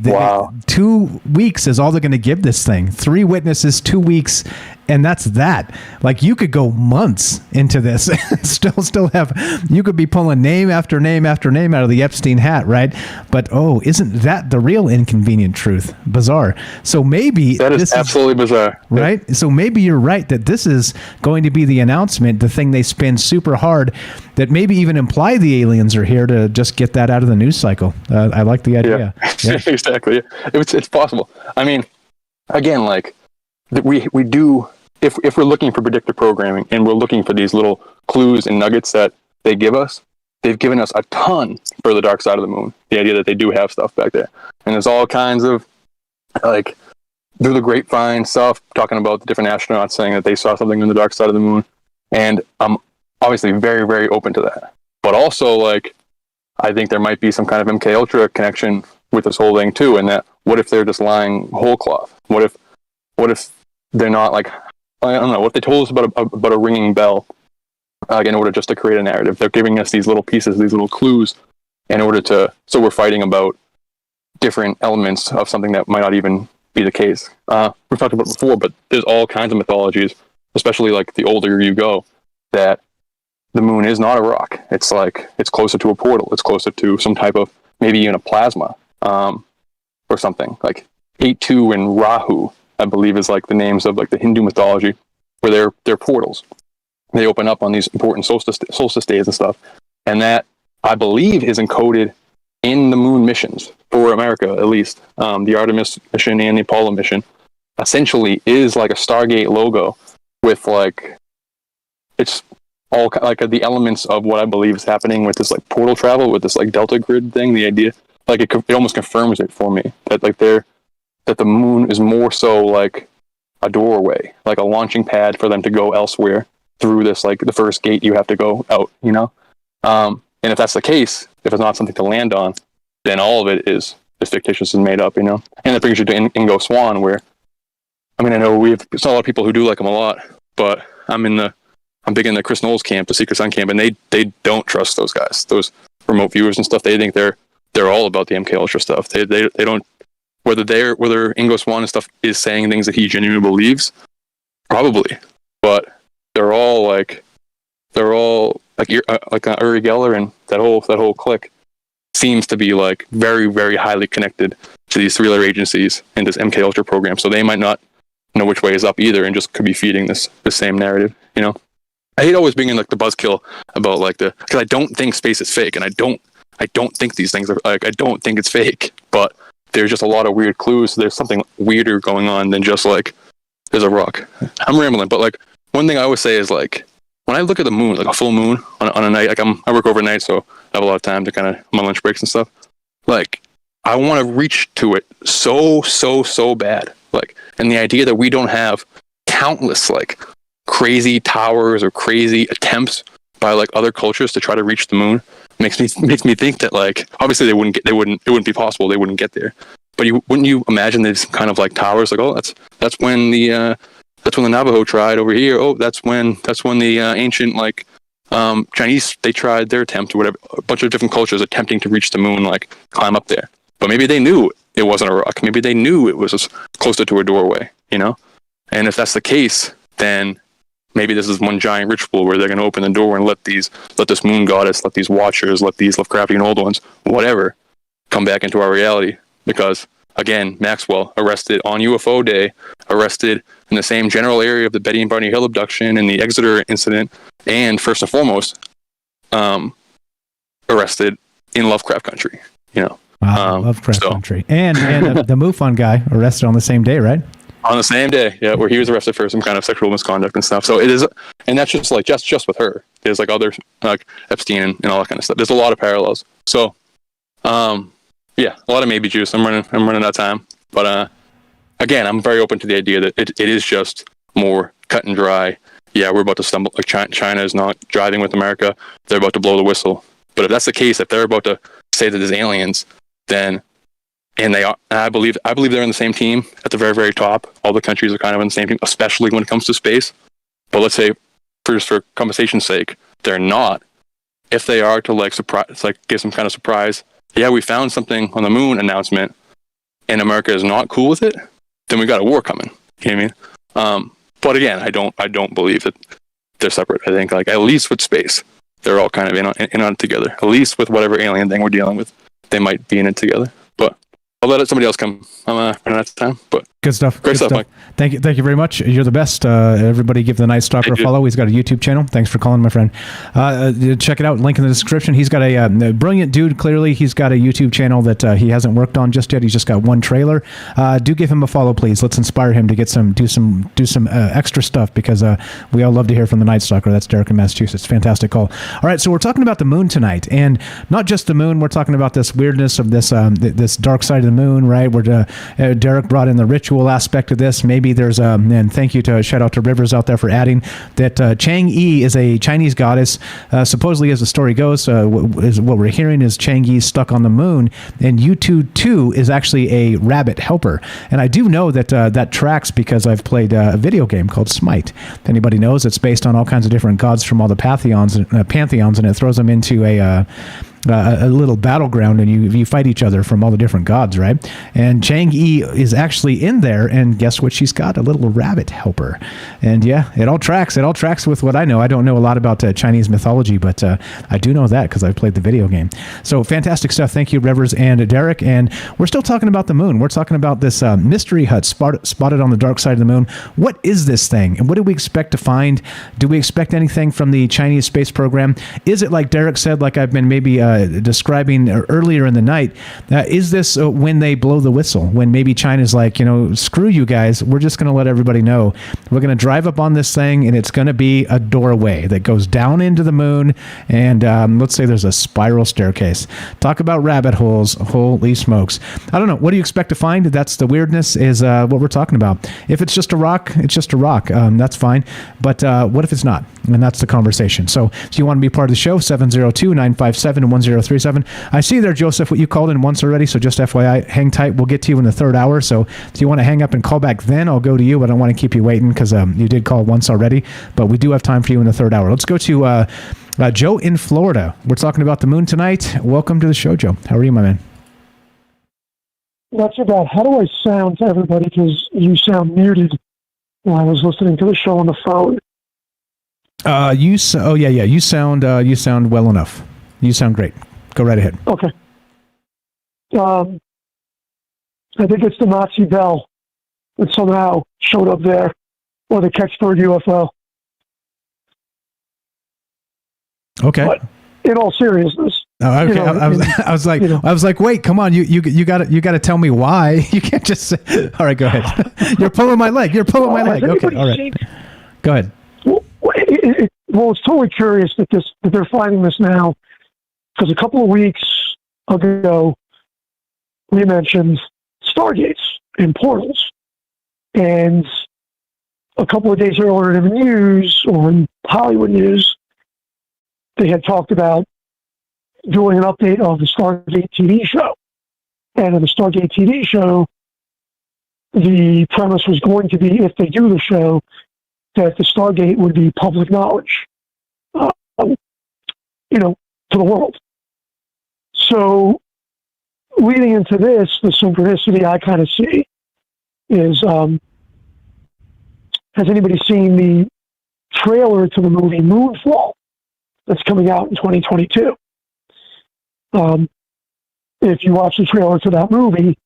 2 weeks is all they're going to give this thing. 3 witnesses, 2 weeks, and that's that. Like, you could go months into this and still have, you could be pulling name after name after name out of the Epstein hat, right? But isn't that the real inconvenient truth? Bizarre. So maybe that is absolutely bizarre, right? So maybe you're right that this is going to be the announcement, the thing they spin super hard, that maybe even imply the aliens are here to just get that out of the news cycle. I like the idea. Yeah. Exactly. It's possible. I mean, again, like we do. If we're looking for predictive programming and we're looking for these little clues and nuggets that they give us, they've given us a ton for the dark side of the moon. The idea that they do have stuff back there. And there's all kinds of, like, through the grapevine stuff, talking about the different astronauts saying that they saw something on the dark side of the moon. And I'm obviously very, very open to that. But also, like, I think there might be some kind of MK Ultra connection with this whole thing too. And that, what if they're just lying whole cloth? What if they're not like I don't know what they told us about a ringing bell, in order just to create a narrative. They're giving us these little pieces, these little clues, in order to, so we're fighting about different elements of something that might not even be the case. We've talked about it before, but there's all kinds of mythologies, especially like the older you go, that the moon is not a rock. It's like, it's closer to a portal. It's closer to some type of, maybe even a plasma, or something. Like Ketu and Rahu, I believe, is like the names of like the Hindu mythology, where they're portals. They open up on these important solstice days and stuff. And that, I believe, is encoded in the moon missions, for America at least. The Artemis mission and the Apollo mission essentially is like a Stargate logo with like, it's all like the elements of what I believe is happening with this like portal travel, with this like delta grid thing. The idea, like it almost confirms it for me that like that the moon is more so like a doorway, like a launching pad for them to go elsewhere through this, like the first gate you have to go out, you know? And if that's the case, if it's not something to land on, then all of it is fictitious and made up, you know? And that brings you to Ingo Swann, where, I mean, I know there's a lot of people who do like him a lot, but I'm big in the Chris Knowles camp, the Secret Sun camp, and they don't trust those guys, those remote viewers and stuff. They think they're all about the MK Ultra stuff. They don't, whether Ingo Swann and stuff is saying things that he genuinely believes, probably, but they're all like Uri Geller and that whole clique seems to be like very, very highly connected to these three other agencies in this MK Ultra program. So they might not know which way is up either, and just could be feeding the same narrative, you know? I hate always being in like the buzzkill about like because I don't think space is fake, and I don't think these things are like, I don't think it's fake, but there's just a lot of weird clues. So there's something weirder going on than just like there's a rock. I'm rambling, but like one thing I always say is like, when I look at the moon, like a full moon on a night, like I work overnight, so I have a lot of time to kind of my lunch breaks and stuff. Like I want to reach to it so bad. Like, and the idea that we don't have countless like crazy towers or crazy attempts by like other cultures to try to reach the moon makes me think that like obviously it wouldn't be possible. They wouldn't get there. But wouldn't you imagine there's kind of like towers like, oh, that's when the Navajo tried over here. Oh, that's when the ancient like Chinese, they tried their attempt or whatever. A bunch of different cultures attempting to reach the moon, like climb up there. But maybe they knew it wasn't a rock. Maybe they knew it was closer to a doorway, you know? And if that's the case, then maybe this is one giant ritual where they're going to open the door and let this moon goddess, let these watchers, let these Lovecraftian old ones, whatever, come back into our reality. Because again, Maxwell arrested on UFO day, arrested in the same general area of the Betty and Barney Hill abduction and the Exeter incident, and first and foremost, arrested in Lovecraft country, you know. Wow, Lovecraft country. And the MUFON guy arrested on the same day, right? On the same day, yeah, where he was arrested for some kind of sexual misconduct and stuff. So it is, and that's just like just with her. There's like other like Epstein and all that kind of stuff. There's a lot of parallels. So, yeah, a lot of maybe juice. I'm running out of time, but again, I'm very open to the idea that it is just more cut and dry. Yeah, we're about to stumble. Like China is not driving with America. They're about to blow the whistle. But if that's the case, if they're about to say that there's aliens, then. And they are. I believe they're in the same team at the very, very top. All the countries are kind of in the same team, especially when it comes to space. But let's say, for conversation's sake, they're not. If they are to like surprise, like give some kind of surprise, yeah, we found something on the moon announcement, and America is not cool with it, then we got a war coming. You know what I mean? But again, I don't believe that they're separate. I think like at least with space, they're all kind of in on it together. At least with whatever alien thing we're dealing with, they might be in it together. But I'll let somebody else come. I'm running out of time, but good stuff. Great stuff, Mike. Thank you very much. You're the best. Everybody give the Night Stalker a follow. He's got a YouTube channel. Thanks for calling, my friend. Check it out. Link in the description. He's got a brilliant dude. Clearly, he's got a YouTube channel that he hasn't worked on just yet. He's just got one trailer. Do give him a follow, please. Let's inspire him to do some extra stuff, because we all love to hear from the Night Stalker. That's Derek in Massachusetts. Fantastic call. All right, so we're talking about the moon tonight, and not just the moon. We're talking about this weirdness of this dark side of the moon, right? Where Derek brought in the ritual spiritual aspect of this. Maybe there's and thank you to shout out to Rivers out there for adding that Chang'e is a Chinese goddess. Supposedly, as the story goes, what we're hearing is Chang'e stuck on the moon, and U-2 is actually a rabbit helper. And I do know that that tracks because I've played a video game called Smite. If anybody knows, it's based on all kinds of different gods from all the pantheons, and it throws them into a little battleground, and you fight each other from all the different gods, right? And Chang'e is actually in there, and guess what she's got? A little rabbit helper. And yeah, it all tracks. It all tracks with what I know. I don't know a lot about Chinese mythology, but I do know that because I've played the video game. So fantastic stuff. Thank you, Rivers and Derek. And we're still talking about the moon. We're talking about this mystery hut spotted on the dark side of the moon. What is this thing, and what do we expect to find? Do we expect anything from the Chinese space program? Is it like Derek said, like I've been maybe describing earlier in the night, is this when they blow the whistle, when maybe China's like, screw you guys, we're just going to let everybody know we're going to drive up on this thing, and it's going to be a doorway that goes down into the moon, and let's say there's a spiral staircase. Talk about rabbit holes. Holy smokes. I don't know. What do you expect to find? That's the weirdness, is what we're talking about. If it's just a rock, it's just a rock. That's fine. But what if it's not? And that's the conversation. So if you want to be part of the show, 702-957-1037. I see there, Joseph, what you called in once already, so just FYI, hang tight. We'll get to you in the third hour. So if you want to hang up and call back then, I'll go to you. I don't want to keep you waiting because you did call once already, but we do have time for you in the third hour. Let's go to Joe in Florida. We're talking about the moon tonight. Welcome to the show, Joe. How are you, my man? Not so bad. How do I sound to everybody? Because you sound muted when I was listening to the show on the phone. You sound well enough. You sound great. Go right ahead. Okay. I think it's the Nazi bell that somehow showed up there, or the Kecksburg UFO. Okay. But in all seriousness. Oh, okay. I was like, wait, come on, you got to tell me why. You can't just say, all right, go ahead. You're pulling my leg. Okay, all right. Go ahead. Well, it's totally curious that they're finding this now, because a couple of weeks ago we mentioned stargates and portals, and a couple of days earlier in the news, or in Hollywood news, they had talked about doing an update of the Stargate TV show. And in the Stargate TV show, the premise was going to be, if they do the show, that the Stargate would be public knowledge, to the world. So, leading into this, the synchronicity I kind of see is, has anybody seen the trailer to the movie Moonfall that's coming out in 2022? If you watch the trailer to that movie,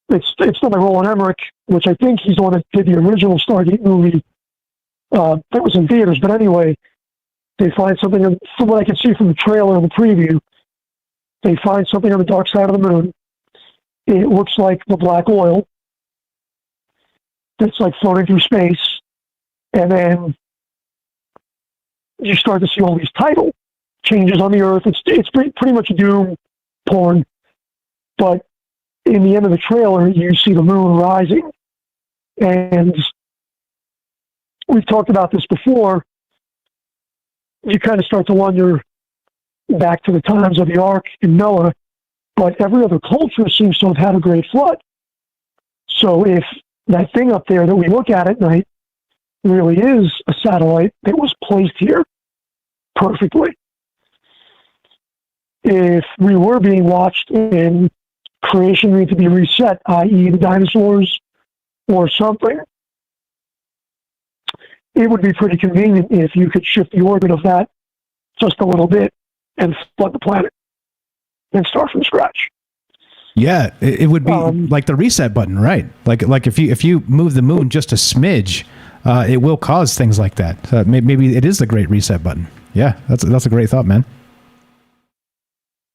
it's done by Roland Emmerich, which I think he's the one that did the original Stargate movie that was in theaters. But anyway, they find something, from what I can see from the trailer and the preview, they find something on the dark side of the moon. It looks like the black oil that's like floating through space. And then you start to see all these tidal changes on the Earth. It's pretty much doom porn. But in the end of the trailer, you see the moon rising. And we've talked about this before. You kind of start to wonder back to the times of the Ark and Noah, but every other culture seems to have had a great flood. So if that thing up there that we look at night really is a satellite that was placed here perfectly, if we were being watched and creation needed to be reset, i.e. the dinosaurs or something, it would be pretty convenient if you could shift the orbit of that just a little bit and flood the planet and start from scratch. Yeah, it would be like the reset button, right? Like if you move the moon just a smidge, it will cause things like that. Maybe it is the great reset button. Yeah, that's a great thought, man.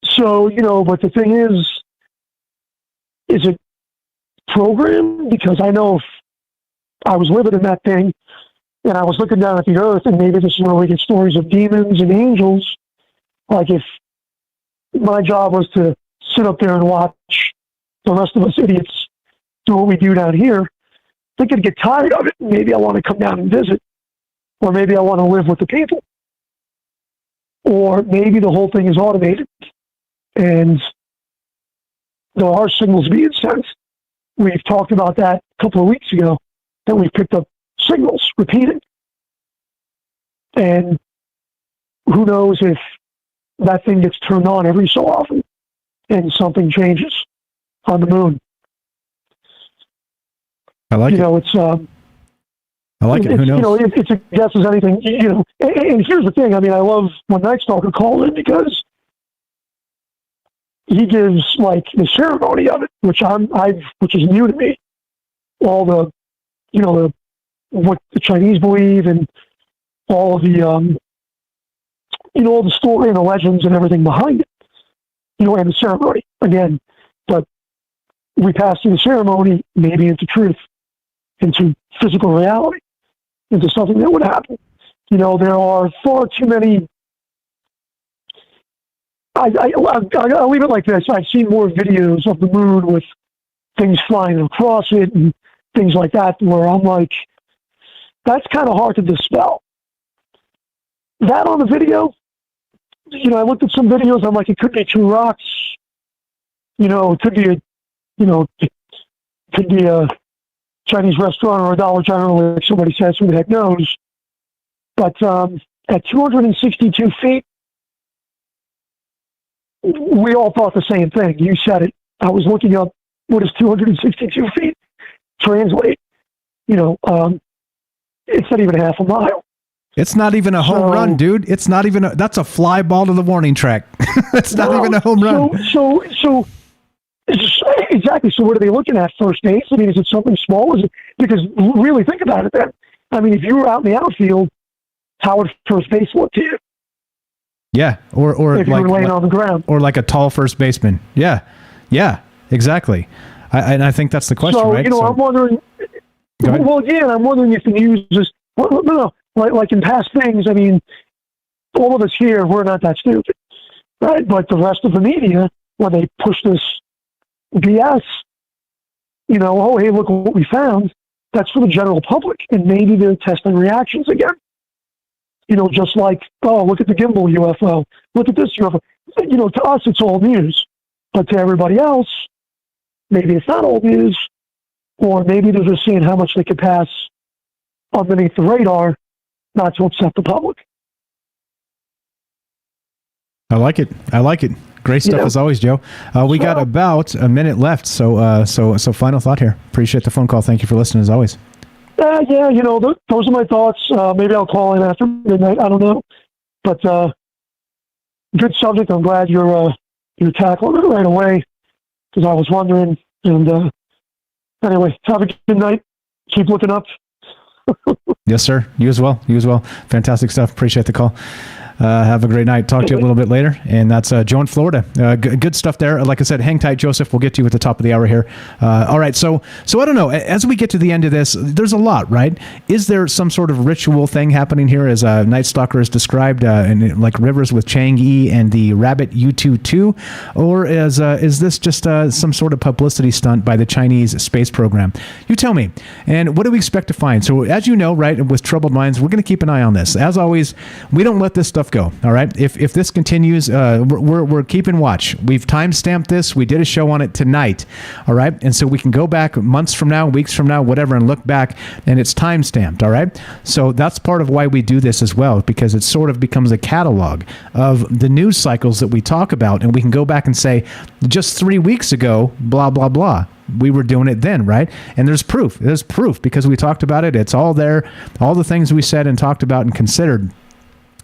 So, but the thing is it programmed? Because I know if I was living in that thing and I was looking down at the Earth, and maybe this is where we get stories of demons and angels, like if my job was to sit up there and watch the rest of us idiots do what we do down here, they're going to get tired of it. Maybe I want to come down and visit, or maybe I want to live with the people, or maybe the whole thing is automated and there are signals being sent. We've talked about that a couple of weeks ago, that we've picked up signals repeating. And who knows if that thing gets turned on every so often and something changes on the moon. I like it. It's I like it. Who knows? It's a guess as anything. And here's the thing. I mean, I love when Night Stalker called in because he gives like the ceremony of it, which is new to me. All the, what the Chinese believe and all of the, all the story and the legends and everything behind it, and the ceremony again. But we pass through the ceremony maybe into truth, into physical reality, into something that would happen. There are far too many. I'll leave it like this. I've seen more videos of the moon with things flying across it and things like that, where I'm like, that's kind of hard to dispel. That on the video, I looked at some videos. I'm like, it could be two rocks. It could be could be a Chinese restaurant or a Dollar General, like somebody says. Who the heck knows? But at 262 feet, we all thought the same thing. You said it. I was looking up what does 262 feet translate. It's not even half a mile. It's not even a home run, dude. It's not even that's a fly ball to the warning track. It's not even a home run. So exactly. So what are they looking at? First base? I mean, is it something small? Is it, because really think about it then. I mean, if you were out in the outfield, how would first base look to you? Yeah, or if you were laying on the ground, or like a tall first baseman. Yeah, exactly. I think that's the question, so, right? I'm wondering. Well, again, I'm wondering if the news is like in past things. I mean, all of us here, we're not that stupid, right? But the rest of the media, when they push this BS, oh, hey, look what we found. That's for the general public, and maybe they're testing reactions again. Just like, oh, look at the gimbal UFO. Look at this UFO. To us, it's old news. But to everybody else, maybe it's not old news. Or maybe they're just seeing how much they could pass underneath the radar, not to upset the public. I like it. Great stuff as always, Joe. We got about a minute left. So final thought here. Appreciate the phone call. Thank you for listening as always. Those are my thoughts. Maybe I'll call in after midnight. I don't know, but good subject. I'm glad you're tackling it right away because I was wondering. And anyway, have a good night. Keep looking up. Yes, sir. You as well. Fantastic stuff. Appreciate the call. Have a great night. Talk to you a little bit later. And that's Joe in Florida. Good stuff there. Like I said, hang tight, Joseph. We'll get to you at the top of the hour here. All right. So I don't know. As we get to the end of this, there's a lot, right? Is there some sort of ritual thing happening here as Night Stalker is described in like rivers with Chang'e and the Rabbit U-22? Or is this just some sort of publicity stunt by the Chinese space program? You tell me. And what do we expect to find? So as you know, right, with Troubled Minds, we're going to keep an eye on this. As always, we don't let this stuff go. All right. If this continues, we're keeping watch. We've time-stamped this. We did a show on it tonight. All right. And so we can go back months from now, weeks from now, whatever, and look back, and it's time-stamped. All right. So that's part of why we do this as well, because it sort of becomes a catalog of the news cycles that we talk about, and we can go back and say, just 3 weeks ago, blah, blah, blah. We were doing it then, right? And there's proof. There's proof because we talked about it. It's all there. All the things we said and talked about and considered.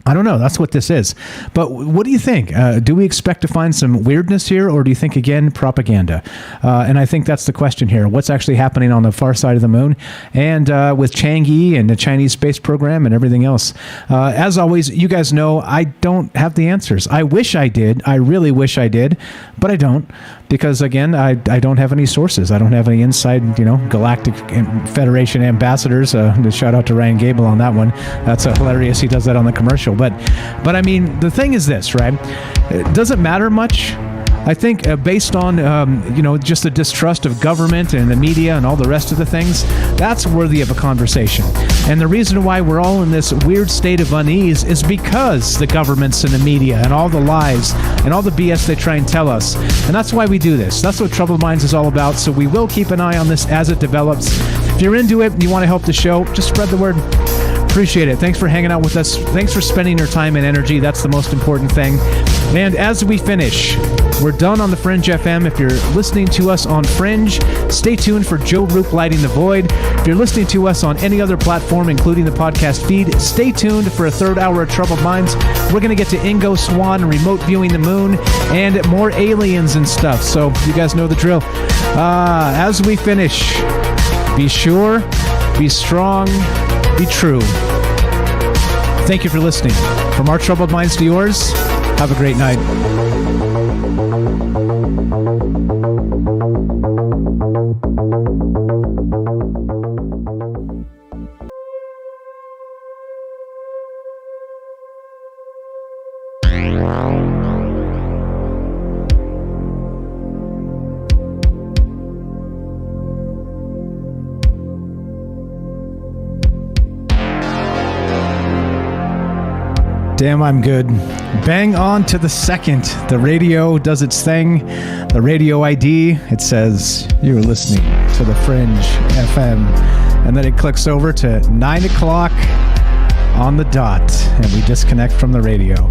I don't know. That's what this is. But what do you think? Do we expect to find some weirdness here, or do you think, again, propaganda? And I think that's the question here. What's actually happening on the far side of the moon? And with Chang'e and the Chinese space program and everything else. As always, you guys know I don't have the answers. I wish I did. I really wish I did. But I don't. Because, again, I don't have any sources. I don't have any inside, Galactic Federation ambassadors. Shout out to Ryan Gable on that one. That's hilarious. He does that on the commercial. But I mean, the thing is this, right? Does it matter much? I think based on, just the distrust of government and the media and all the rest of the things, that's worthy of a conversation. And the reason why we're all in this weird state of unease is because the governments and the media and all the lies and all the BS they try and tell us. And that's why we do this. That's what Troubled Minds is all about. So we will keep an eye on this as it develops. If you're into it and you want to help the show, just spread the word. Appreciate it. Thanks for hanging out with us. Thanks for spending your time and energy. That's the most important thing. And as we finish, we're done on the Fringe FM. If you're listening to us on Fringe, stay tuned for Joe Roop Lighting the Void. If you're listening to us on any other platform, including the podcast feed, stay tuned for a third hour of Troubled Minds. We're going to get to Ingo Swann and remote viewing the moon and more aliens and stuff. So you guys know the drill. As we finish, be sure, be strong, be true. Thank you for listening. From our Troubled Minds to yours, have a great night. Damn, I'm good. Bang on to the second. The radio does its thing. The radio ID, it says you're listening to the Fringe FM. And then it clicks over to 9 o'clock on the dot, and we disconnect from the radio.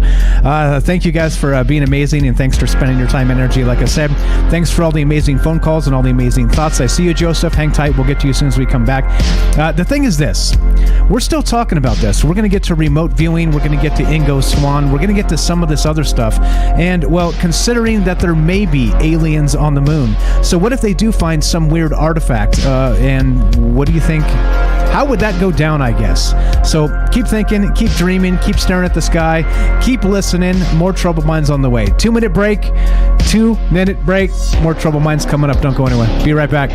Thank you guys for being amazing, and thanks for spending your time and energy. Like I said, thanks for all the amazing phone calls and all the amazing thoughts. I see you, Joseph. Hang tight. We'll get to you as soon as we come back. The thing is this. We're still talking about this. We're going to get to remote viewing. We're going to get to Ingo Swann. We're going to get to some of this other stuff. And, well, considering that there may be aliens on the moon, so what if they do find some weird artifact? And what do you think? How would that go down, I guess? So keep thinking, keep dreaming, keep staring at the sky, keep listening. More Troubled Minds on the way. 2-minute break, 2-minute break. More Troubled Minds coming up. Don't go anywhere. Be right back.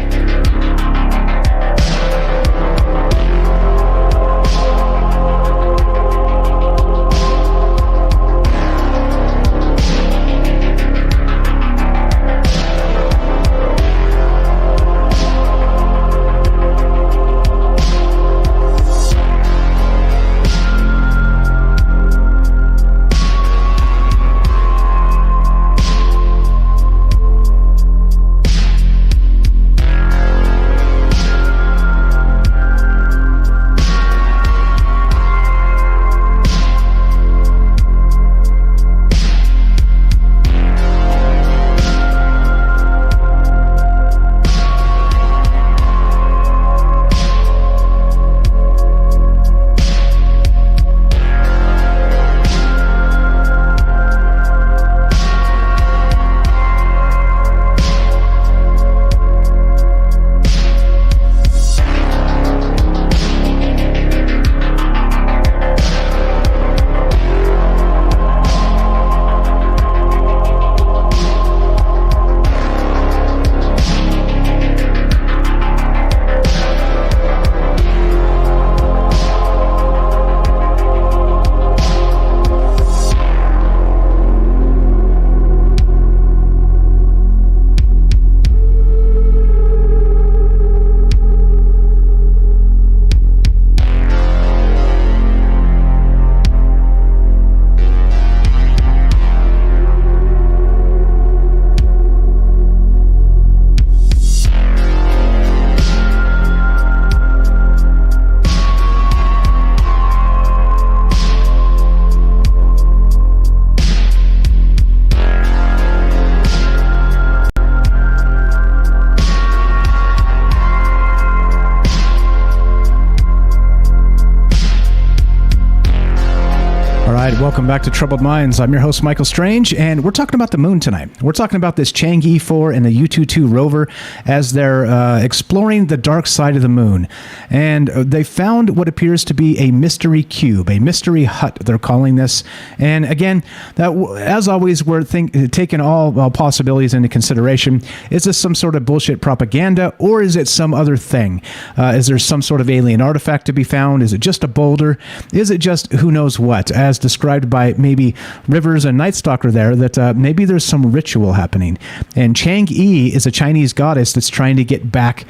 Welcome back to Troubled Minds. I'm your host, Michael Strange, and we're talking about the moon tonight. We're talking about this Chang'e 4 and the U-22 rover as they're exploring the dark side of the moon. And they found what appears to be a mystery cube, a mystery hut, they're calling this. And again, that, as always, we're taking all possibilities into consideration. Is this some sort of bullshit propaganda, or is it some other thing? Is there some sort of alien artifact to be found? Is it just a boulder? Is it just who knows what? As described described by maybe Rivers and Night Stalker there that maybe there's some ritual happening. And Chang'e is a Chinese goddess that's trying to get back,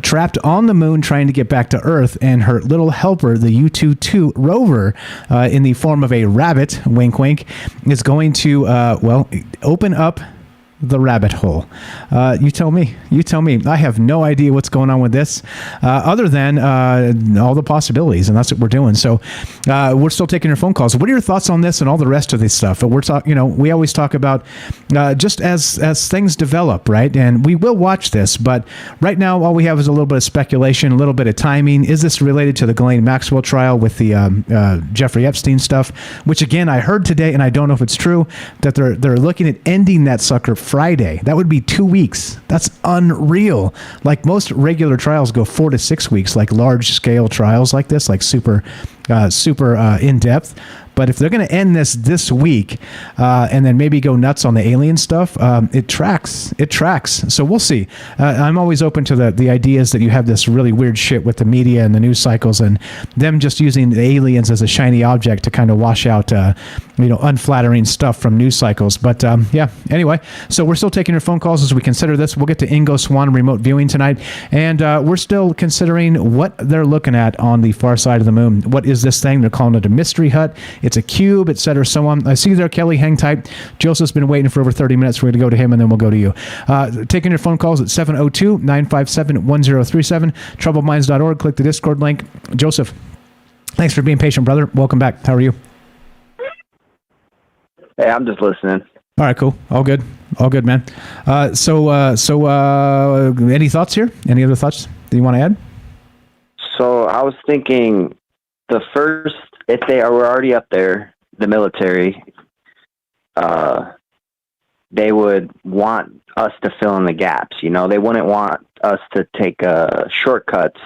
trapped on the moon, trying to get back to Earth, and her little helper, the U-22 Rover, in the form of a rabbit, wink wink, is going to, open up the rabbit hole. You tell me. I have no idea what's going on with this, other than all the possibilities, and that's what we're doing. So we're still taking your phone calls. What are your thoughts on this and all the rest of this stuff? We're talking. We always talk about just as things develop, right? And we will watch this, but right now all we have is a little bit of speculation, a little bit of timing. Is this related to the Ghislaine Maxwell trial with the Jeffrey Epstein stuff? Which again, I heard today, and I don't know if it's true, that they're looking at ending that sucker Friday. That would be 2 weeks. That's unreal. Like most regular trials go 4 to 6 weeks, like large scale trials like this, like super in depth. But if they're going to end this week and then maybe go nuts on the alien stuff, it tracks. So we'll see. I'm always open to the ideas that you have this really weird shit with the media and the news cycles and them just using the aliens as a shiny object to kind of wash out, unflattering stuff from news cycles. But anyway, so we're still taking your phone calls as we consider this. We'll get to Ingo Swann remote viewing tonight. And we're still considering what they're looking at on the far side of the moon. What is this thing? They're calling it a mystery hut. It's a cube, etc., so on. I see you there, Kelly. Hang tight. Joseph's been waiting for over 30 minutes. We're going to go to him, and then we'll go to you. Taking your phone calls at 702-957-1037, troubledminds.org. Click the Discord link. Joseph, thanks for being patient, brother. Welcome back. How are you? Hey, I'm just listening. All right, cool. All good, man. So any thoughts here? Any other thoughts that you want to add? So I was thinking if they were already up there, the military, they would want us to fill in the gaps. They wouldn't want us to take shortcuts.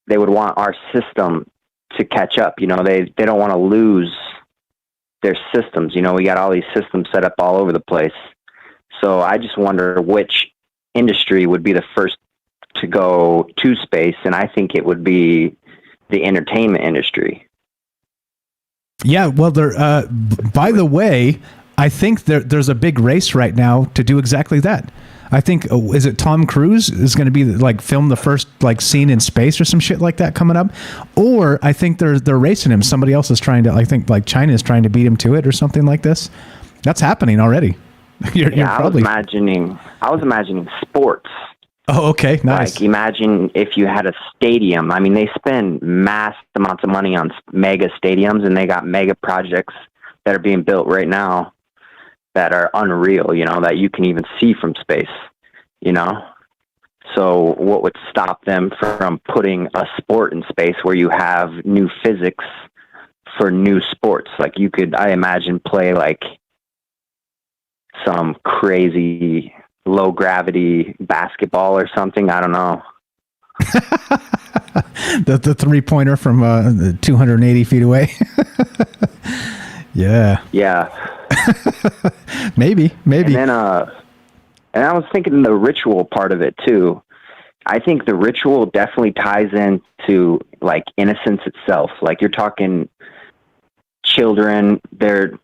They would want our system to catch up. They don't want to lose their systems. We got all these systems set up all over the place. So I just wonder which industry would be the first to go to space, and I think it would be the entertainment industry. Yeah, well, by the way, I think there's a big race right now to do exactly that. I think, is it Tom Cruise is going to be film the first scene in space or some shit like that coming up? Or I think they're racing him. Somebody else is trying to, I think China is trying to beat him to it or something like this. That's happening already. You're probably... I was imagining sports. Oh, okay, nice. Imagine if you had a stadium. I mean, they spend mass amounts of money on mega stadiums, and they got mega projects that are being built right now that are unreal, that you can even see from space, So what would stop them from putting a sport in space where you have new physics for new sports? You could, I imagine, play some crazy low gravity basketball or something. I don't know. the 3-pointer from 280 feet away. Yeah. maybe. And then, and I was thinking the ritual part of it too. I think the ritual definitely ties into innocence itself. You're talking children. They're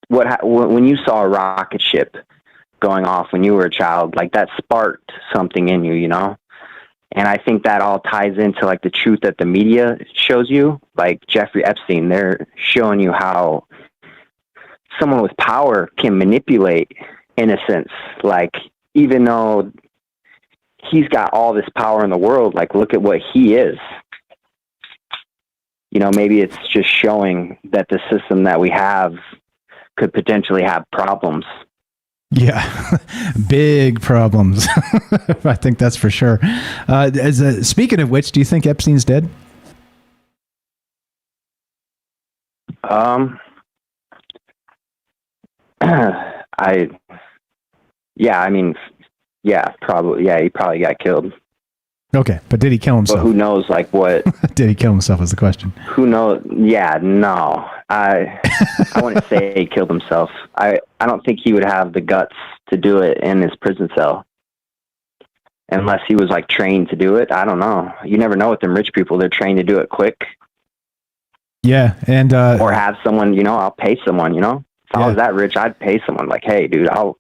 when you saw a rocket ship going off when you were a child, that sparked something in you, And I think that all ties into the truth that the media shows you, Jeffrey Epstein. They're showing you how someone with power can manipulate innocence. Even though he's got all this power in the world, look at what he is. Maybe it's just showing that the system that we have could potentially have problems. Yeah, big problems. I think that's for sure. Speaking of which, do you think Epstein's dead? Probably. Yeah, he probably got killed. Okay, but did he kill himself? But who knows, what... Did he kill himself is the question. Who knows? Yeah, no. I wouldn't say he killed himself. I don't think he would have the guts to do it in his prison cell. Unless he was, trained to do it. I don't know. You never know with them rich people. They're trained to do it quick. Yeah, and or have someone, you know, I'll pay someone, you know. If I was that rich, I'd pay someone like, hey, dude, I'll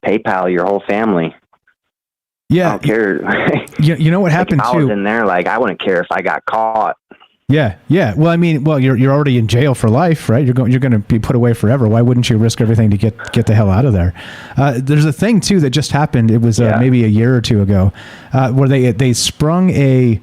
PayPal your whole family. Yeah, I don't care. You know what happened if I was in there, like, I wouldn't care if I got caught. Yeah. Well, I mean, you're already in jail for life, right? You're going to be put away forever. Why wouldn't you risk everything to get the hell out of there? There's a thing too that just happened. It was maybe a year or two ago, where they sprung a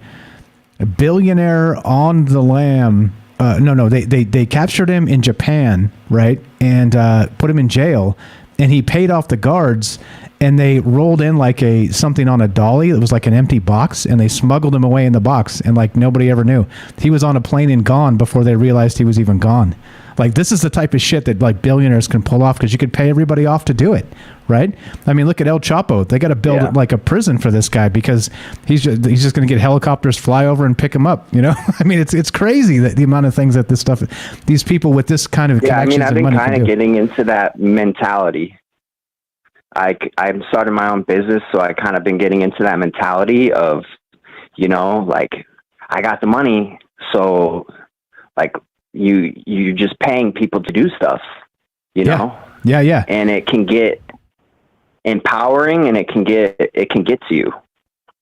billionaire on the lam. They captured him in Japan, right, and put him in jail, and he paid off the guards. And they rolled in like something on a dolly. It was like an empty box, and they smuggled him away in the box, and like nobody ever knew. He was on a plane and gone before they realized he was even gone. Like, this is the type of shit that like billionaires can pull off, because you could pay everybody off to do it, right? I mean, look at El Chapo. They got to build like a prison for this guy, because he's just going to get helicopters fly over and pick him up. You know, I mean, it's crazy that the amount of things that these people with this kind of connections I've and money been kind can of do. getting into that mentality. I'm starting my own business, so I kind of been getting into that mentality of, you know, like, I got the money, so like you just paying people to do stuff, you know? Yeah. And it can get empowering, and it can get to you.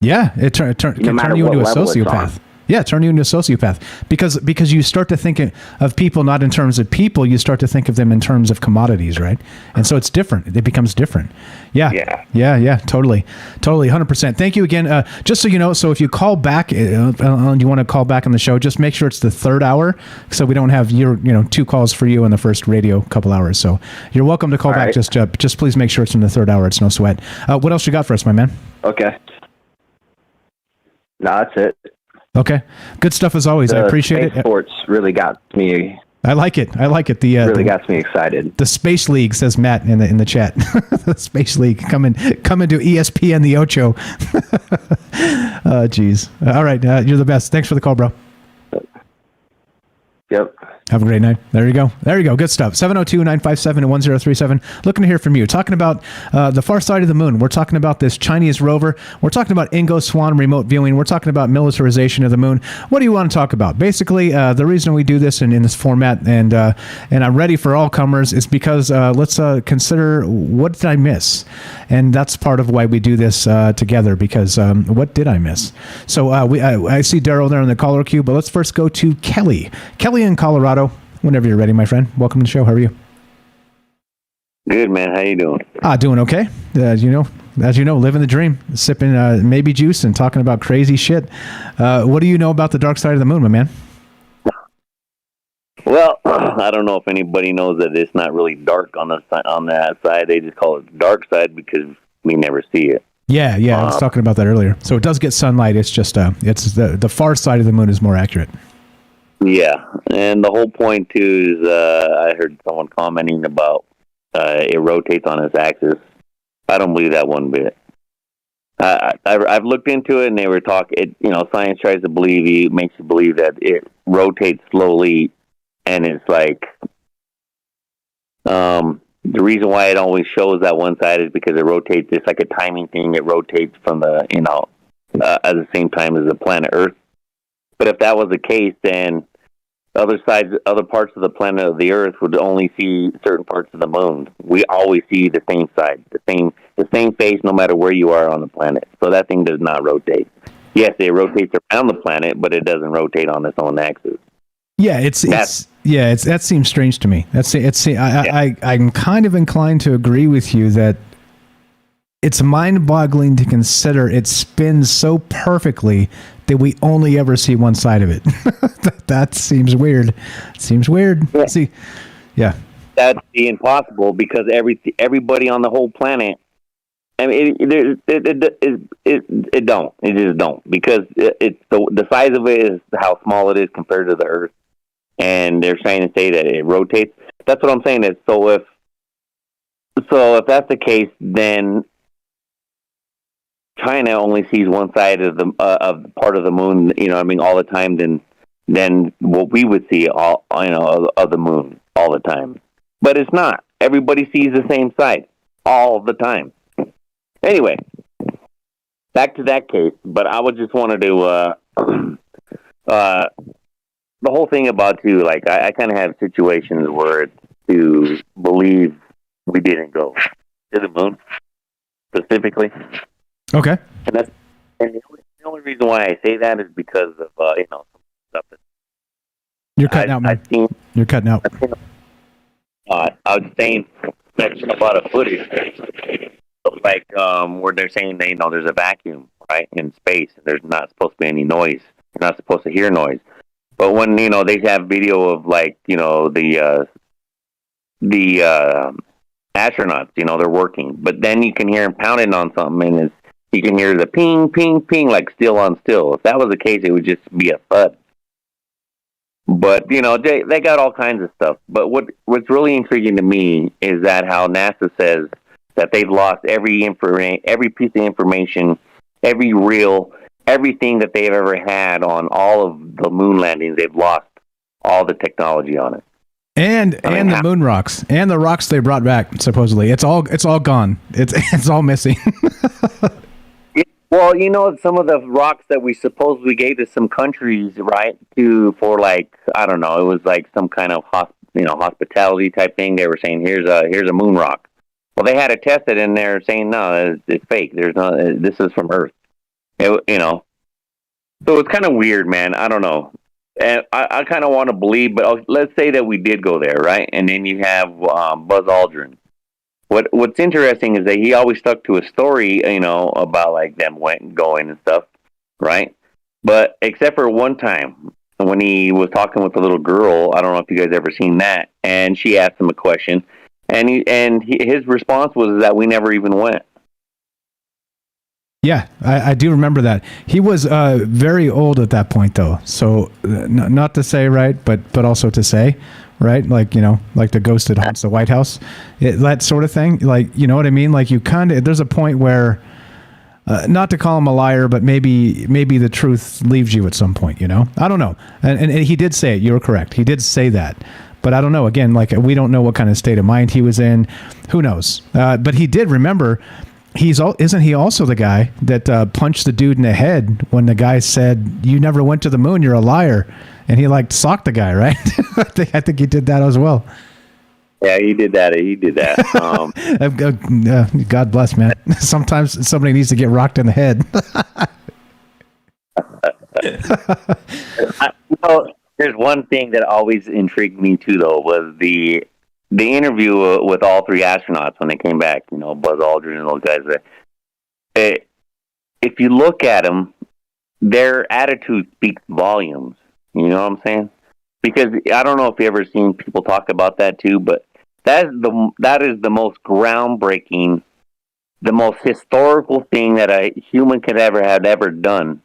Yeah, it can turn you into a sociopath. Yeah, turn you into a sociopath, because you start to think of people not in terms of people, you start to think of them in terms of commodities, right? And so it's different. It becomes different. Yeah, totally, 100%. Thank you again. Just so you know, so if you call back, you want to call back on the show, just make sure it's the third hour, so we don't have two calls for you in the first radio couple hours. So you're welcome to call back. Right. Just please make sure it's in the third hour. It's no sweat. What else you got for us, my man? Okay. No, that's it. Okay, good stuff as always. I appreciate it. Sports really got me. I like it. The really got me excited. The Space League, says Matt in the chat. The Space League coming to ESPN the Ocho. Oh, geez. All right, you're the best. Thanks for the call, bro. Yep. Have a great night. There you go. Good stuff. 702-957-1037. Looking to hear from you. Talking about the far side of the moon. We're talking about this Chinese rover. We're talking about Ingo Swann remote viewing. We're talking about militarization of the moon. What do you want to talk about? Basically, the reason we do this in this format, and I'm ready for all comers, is because let's consider, what did I miss? And that's part of why we do this together, because what did I miss? So I see Daryl there in the caller queue, but let's first go to Kelly. Kelly in Colorado. Whenever you're ready, my friend. Welcome to the show. How are you? Good, man. How you doing? Doing okay. As you know, living the dream, sipping maybe juice and talking about crazy shit. What do you know about the dark side of the moon, my man? Well, I don't know if anybody knows that it's not really dark on that side. They just call it dark side because we never see it. Yeah. I was talking about that earlier. So it does get sunlight. It's just it's the far side of the moon is more accurate. Yeah, and the whole point too is I heard someone commenting about it rotates on its axis. I don't believe that one bit. I've looked into it, and they were talking. Science tries to makes you believe that it rotates slowly, and it's like the reason why it always shows that one side is because it rotates. It's like a timing thing. It rotates from at the same time as the planet Earth. But if that was the case, then other parts of the planet of the Earth would only see certain parts of the moon. We always see the same side, the same face, no matter where you are on the planet. So that thing does not rotate. Yes, it rotates around the planet, but it doesn't rotate on its own axis. Yeah, that seems strange to me. I'm kind of inclined to agree with you that it's mind-boggling to consider it spins so perfectly that we only ever see one side of it. That seems weird. Yeah. See, yeah. That's the impossible, because everybody on the whole planet, I mean, it just don't, because it's the size of it is how small it is compared to the Earth, and they're trying to say that it rotates. That's what I'm saying. Is so if that's the case, then China only sees one side of the part of the moon, all the time, than what we would see of the moon all the time. But it's not. Everybody sees the same side all the time. Anyway, back to that case. But I would just wanted to the whole thing about too, like I kind of have situations where it's to believe we didn't go to the moon specifically. Okay. And the only reason why I say that is because of some stuff that You're cutting out, man. You're cutting out. I was saying that a lot of footage, like where they're saying there's a vacuum right in space, and there's not supposed to be any noise. You're not supposed to hear noise. But when they have video of the astronauts, they're working, but then you can hear them pounding on something, and you can hear the ping, ping, ping, like steel on steel. If that was the case, it would just be a thud. But they got all kinds of stuff. But what's really intriguing to me is that how NASA says that they've lost every piece of information, every reel, everything that they've ever had on all of the moon landings. They've lost all the technology on it. And the moon rocks and the rocks they brought back, supposedly it's all gone. It's all missing. Well, some of the rocks that we supposedly gave to some countries, right, for like, I don't know, it was like some kind of hospitality type thing. They were saying here's a moon rock. Well, they had to test it, and they're saying no, it's fake. There's no, this is from Earth. So it's kind of weird, man. I don't know. And I kind of want to believe, but let's say that we did go there, right? And then you have Buzz Aldrin. What's interesting is that he always stuck to a story, about like them going and stuff, right? But except for one time when he was talking with a little girl, I don't know if you guys ever seen that, and she asked him a question, and his response was that we never even went. Yeah, I do remember that. He was very old at that point, though. So not to say right, but also to say right, like like the ghost that haunts the White House, that sort of thing. Like, you know what I mean? Like, you kind of, there's a point where, not to call him a liar, but maybe the truth leaves you at some point. I don't know. And he did say it. You were correct. He did say that. But I don't know. Again, like, we don't know what kind of state of mind he was in. Who knows? But he did remember. Isn't he also the guy that punched the dude in the head when the guy said, "You never went to the moon, you're a liar," and he like socked the guy, right? I think he did that as well. Yeah, he did that. God bless, man. Sometimes somebody needs to get rocked in the head. There's one thing that always intrigued me too, though, was the interview with all three astronauts when they came back. Buzz Aldrin and those guys. If you look at them, their attitude speaks volumes. You know what I'm saying? Because I don't know if you ever seen people talk about that too, but that is the most groundbreaking, the most historical thing that a human could ever done.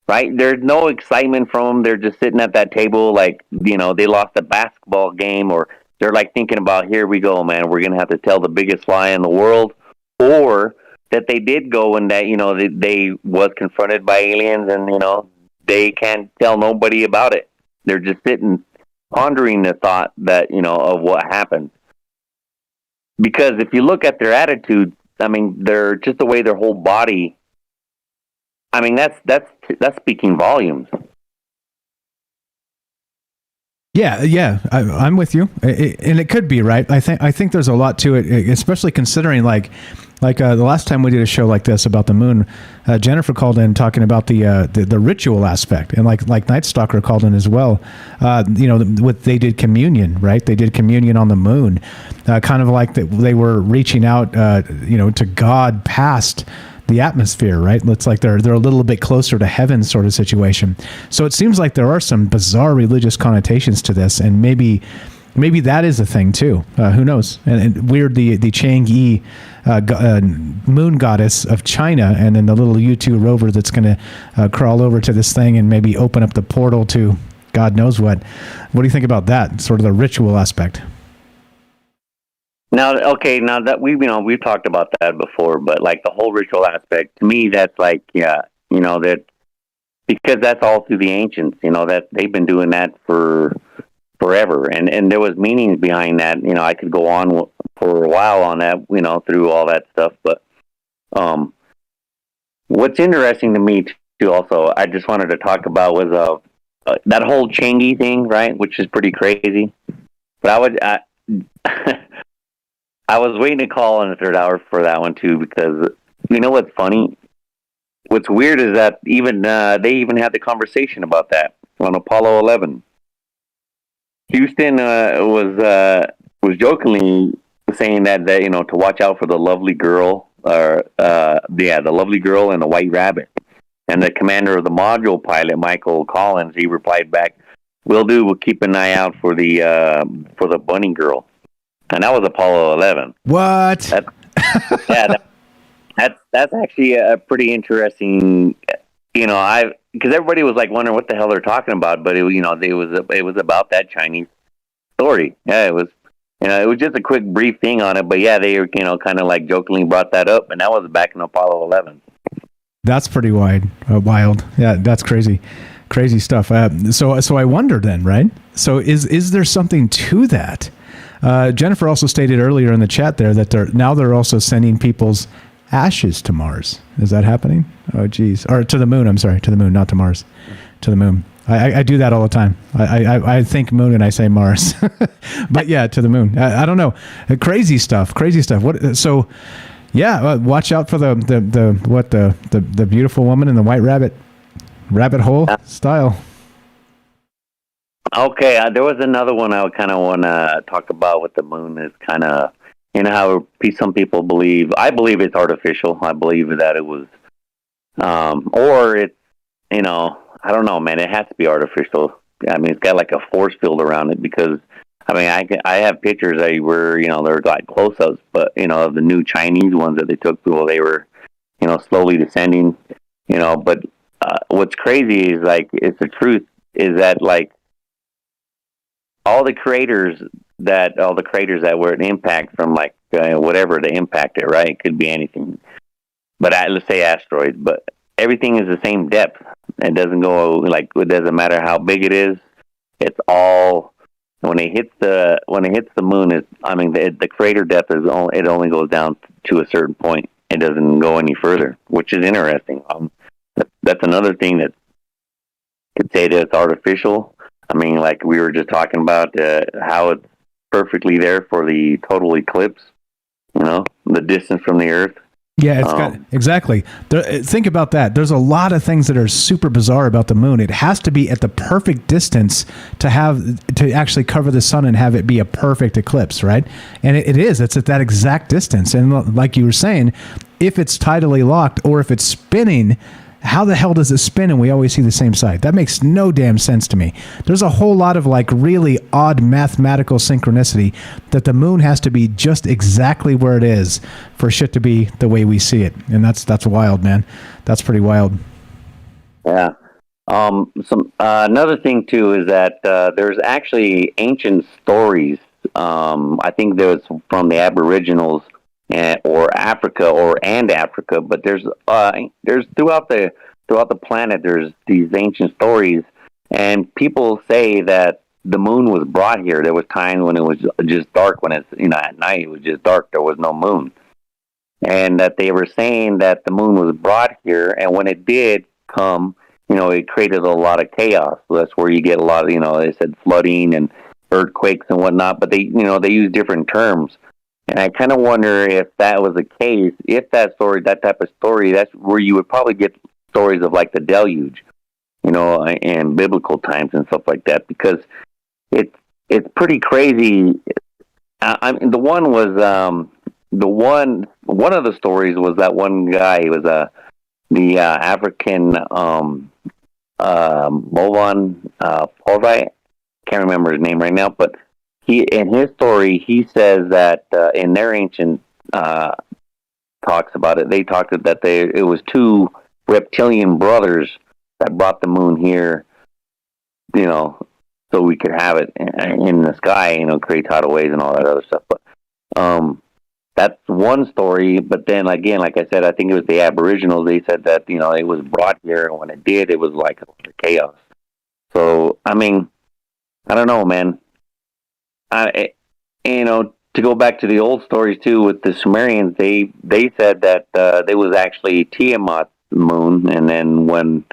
Right? There's no excitement from them. They're just sitting at that table like, they lost a basketball game, or they're like thinking about, here we go, man, we're going to have to tell the biggest lie in the world, or that they did go and that, they was confronted by aliens and, they can't tell nobody about it. They're just sitting, pondering the thought that, of what happened. Because if you look at their attitude, I mean, they're just the way their whole body, I mean, that's speaking volumes. Yeah, I'm with you, and it could be right. I think there's a lot to it, especially considering like the last time we did a show like this about the moon, Jennifer called in talking about the ritual aspect, and like Night Stalker called in as well. They did communion, right? They did communion on the moon, kind of like they were reaching out, to God past the atmosphere, right? It's like they're a little bit closer to heaven sort of situation. So it seems like there are some bizarre religious connotations to this, and maybe that is a thing too. Who knows? And weird, the Chang'e moon goddess of China, and then the little U-2 rover that's going to crawl over to this thing and maybe open up the portal to God knows what. What do you think about that? Sort of the ritual aspect. Now that we've talked about that before, but like the whole ritual aspect, to me, that's like, that because that's all through the ancients, that they've been doing that for forever. And there was meanings behind that. I could go on for a while on that, through all that stuff. But what's interesting to me too, also, I just wanted to talk about was that whole Changi thing, right? Which is pretty crazy. But I was waiting to call in the third hour for that one too, because you know what's funny? What's weird is that even they even had the conversation about that on Apollo 11. Houston was jokingly saying that to watch out for the lovely girl, the lovely girl and the white rabbit. And the commander of the module pilot, Michael Collins, he replied back, "Will do. We'll keep an eye out for the bunny girl." And that was Apollo 11. What? That's actually a pretty interesting. Because everybody was like wondering what the hell they're talking about, but it was about that Chinese story. Yeah, it was. It was just a quick brief thing on it, but yeah, they kind of like jokingly brought that up, and that was back in Apollo 11. That's pretty wild. Yeah, that's crazy stuff. So I wonder then, right? So is there something to that? Jennifer also stated earlier in the chat there that they're also sending people's ashes to Mars. Is that happening? Oh, geez. Or to the moon. I'm sorry, to the moon, not to Mars. To the moon. I do that all the time. I think moon and I say Mars. But yeah, to the moon. I don't know. Crazy stuff. What? So, yeah. Watch out for the beautiful woman in the white rabbit hole style. Okay, there was another one I kind of want to talk about with the moon. Is kind of how some people believe. I believe it's artificial. I believe that it was, or it's I don't know, man. It has to be artificial. I mean, it's got like a force field around it because, I mean, I have pictures where they're like close-ups, but of the new Chinese ones that they took, well, they were, slowly descending, But what's crazy is it's the truth is that like all the craters that were an impact from like whatever the impact it, right? It could be anything, but let's say asteroids, but everything is the same depth. It doesn't go it doesn't matter how big it is. It's all when it hits the moon. The crater depth it only goes down to a certain point. It doesn't go any further, which is interesting. That's another thing that could say that it's artificial. I mean, like we were just talking about how it's perfectly there for the total eclipse. The distance from the Earth. Yeah, exactly. Think about that. There's a lot of things that are super bizarre about the moon. It has to be at the perfect distance to actually cover the sun and have it be a perfect eclipse, right? And it is. It's at that exact distance. And like you were saying, if it's tidally locked or if it's spinning, how the hell does it spin and we always see the same side? That makes no damn sense to me. There's a whole lot of like really odd mathematical synchronicity that the moon has to be just exactly where it is for shit to be the way we see it. And that's wild, man. That's pretty wild. Yeah. Another thing too is that there's actually ancient stories. I think there's from the Aboriginals or Africa and Africa, but there's throughout the planet there's these ancient stories, and people say that the moon was brought here. There was times when it was just dark, when it's at night it was just dark. There was no moon, and that they were saying that the moon was brought here, and when it did come, it created a lot of chaos. So that's where you get a lot of they said flooding and earthquakes and whatnot, but they they use different terms. And I kind of wonder if that was the case, if that type of story, that's where you would probably get stories of like the deluge, and biblical times and stuff like that, because it's pretty crazy. The one was one of the stories was that one guy. He was the African Movan Povai. Can't remember his name right now, but. In his story, he says that in their ancient talks about it, they talked that it was two reptilian brothers that brought the moon here, so we could have it in the sky, create tidal waves and all that other stuff. But that's one story. But then again, like I said, I think it was the Aboriginals. They said that it was brought here, and when it did, it was like chaos. So I mean, I don't know, man. To go back to the old stories too, with the Sumerians, they said that there was actually Tiamat's moon, and then when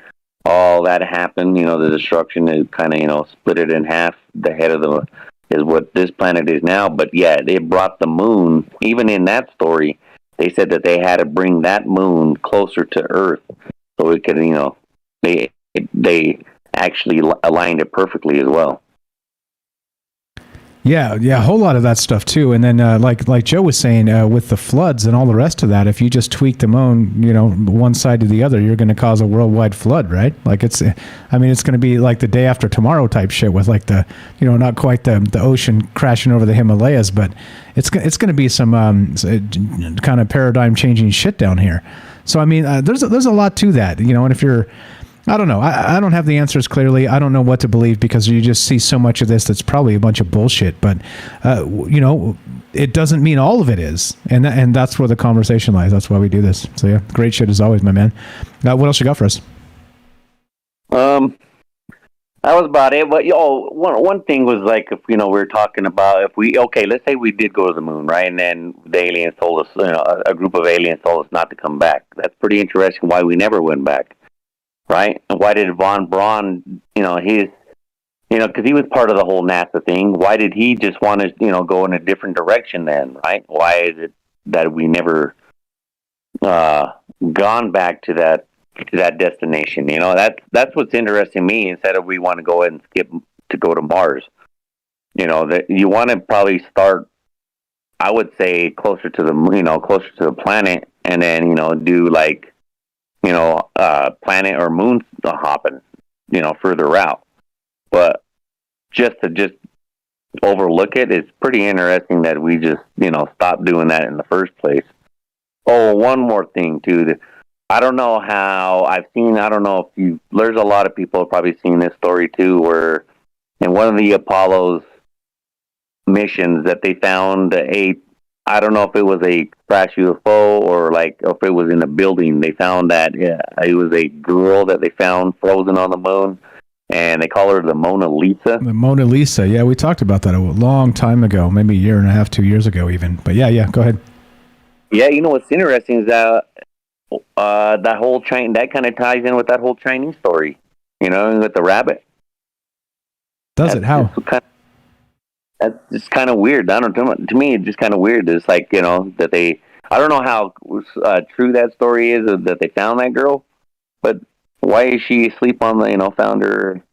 all that happened, the destruction is kind of, split it in half. The head of is what this planet is now. But yeah, it brought the moon, even in that story, they said that they had to bring that moon closer to Earth so it could, they actually aligned it perfectly as well. Yeah, a whole lot of that stuff too. And then, like Joe was saying, with the floods and all the rest of that, if you just tweak the moon, one side to the other, you're going to cause a worldwide flood, right? Like it's going to be like the day after tomorrow type shit with like the, not quite the ocean crashing over the Himalayas, but it's going to be some kind of paradigm changing shit down here. So I mean, there's a lot to that, and if you're, I don't know. I don't have the answers clearly. I don't know what to believe because you just see so much of this that's probably a bunch of bullshit. But, it doesn't mean all of it is. And that's where the conversation lies. That's why we do this. So, yeah, great shit as always, my man. What else you got for us? That was about it. But, one thing was like, if, we were talking about let's say we did go to the moon, right? And then the aliens told us, a group of aliens told us not to come back. That's pretty interesting why we never went back. Right? And why did Von Braun, because he was part of the whole NASA thing, why did he just want to, go in a different direction then, right? Why is it that we never gone back to that destination? That's what's interesting to me, instead of we want to go ahead and skip to go to Mars. That you want to probably start, I would say, closer to the planet, and then, do like, planet or moon hopping, further out. But just to overlook it, it's pretty interesting that we just, stopped doing that in the first place. Oh, one more thing too. I don't know if there's a lot of people have probably seen this story too, where in one of the Apollo's missions that they found I don't know if it was a crash UFO or if it was in a building. They found that it was a girl that they found frozen on the moon, and they call her the Mona Lisa. The Mona Lisa, yeah, we talked about that a long time ago, maybe a year and a half, 2 years ago even. But yeah, go ahead. Yeah, what's interesting is that that whole that kind of ties in with that whole Chinese story, with the rabbit. How? That's just kind of weird. I don't know. To me, it's just kind of weird. It's like, that they... I don't know how true that story is, that they found that girl, but why is she asleep on the, found her,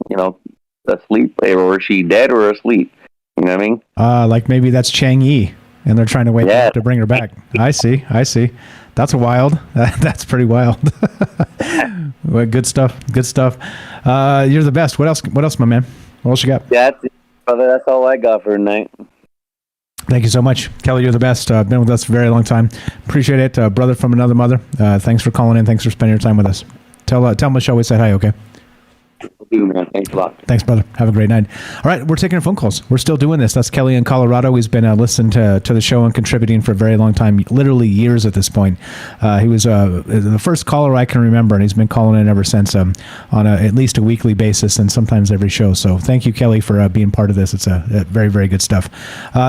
asleep, or is she dead or asleep? You know what I mean? Like maybe that's Chang'e, and they're trying to wake her up to bring her back. I see. That's wild. That's pretty wild. Well, good stuff. You're the best. What else, my man? What else you got? Yeah, that's it, brother. That's all I got for tonight. Thank you so much, Kelly. You're the best. Been with us for a very long time. Appreciate it, brother from another mother. Thanks for calling in. Thanks for spending your time with us. Tell Michelle we said hi, okay? You, man. Thanks a lot. Thanks, brother. Have a great night. All right, we're taking phone calls. We're still doing this. That's Kelly in Colorado. He's been listening to the show and contributing for a very long time, literally years at this point. He was the first caller I can remember, and he's been calling in ever since on at least a weekly basis and sometimes every show. So thank you, Kelly, for being part of this. It's a very, very good stuff.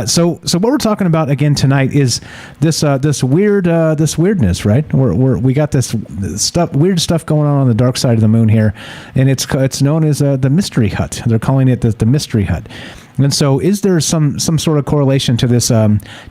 So what we're talking about again tonight is this weirdness, right? We got this weird stuff going on the dark side of the moon here, and it's known as the Mystery Hut. They're calling it the Mystery Hut. And so is there some sort of correlation to this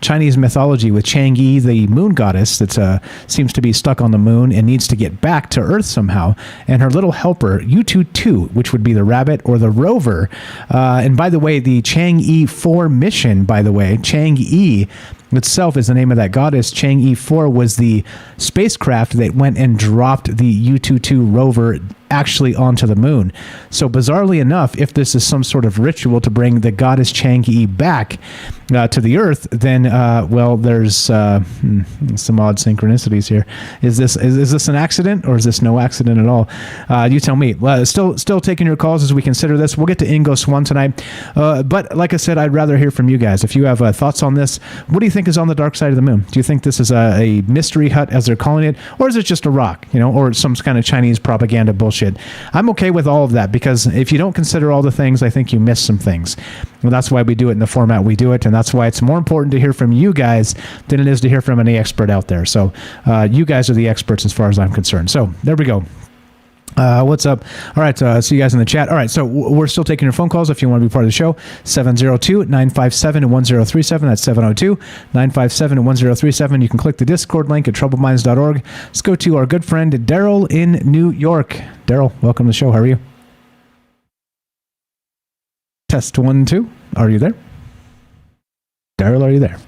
Chinese mythology with Chang'e, the moon goddess that seems to be stuck on the moon and needs to get back to Earth somehow, and her little helper, U-22, which would be the rabbit or the rover. And by the way, the Chang'e 4 mission, Chang'e itself is the name of that goddess. Chang'e 4 was the spacecraft that went and dropped the U-22 rover actually onto the moon. So bizarrely enough, if this is some sort of ritual to bring the goddess Chang'e back to the Earth, then there's some odd synchronicities here. Is this an accident, or is this no accident at all? You tell me. Still taking your calls as we consider this. We'll get to Ingo Swan tonight, but like I said, I'd rather hear from you guys. If you have thoughts on this, what do you think is on the dark side of the moon? Do you think this is a mystery hut, as they're calling it, or is it just a rock, or some kind of Chinese propaganda bullshit? I'm okay with all of that, because if you don't consider all the things, I think you miss some things. Well, that's why we do it in the format we do it, and that's why it's more important to hear from you guys than it is to hear from any expert out there. So you guys are the experts as far as I'm concerned. So there we go. What's up? All right, see you guys in the chat. All right, so we're still taking your phone calls if you want to be part of the show. 702-957-1037. That's 702-957-1037. You can click the Discord link at troubledminds.org. Let's go to our good friend Daryl in New York. Daryl, welcome to the show. How are you? Test 1, 2. Are you there? Daryl, are you there?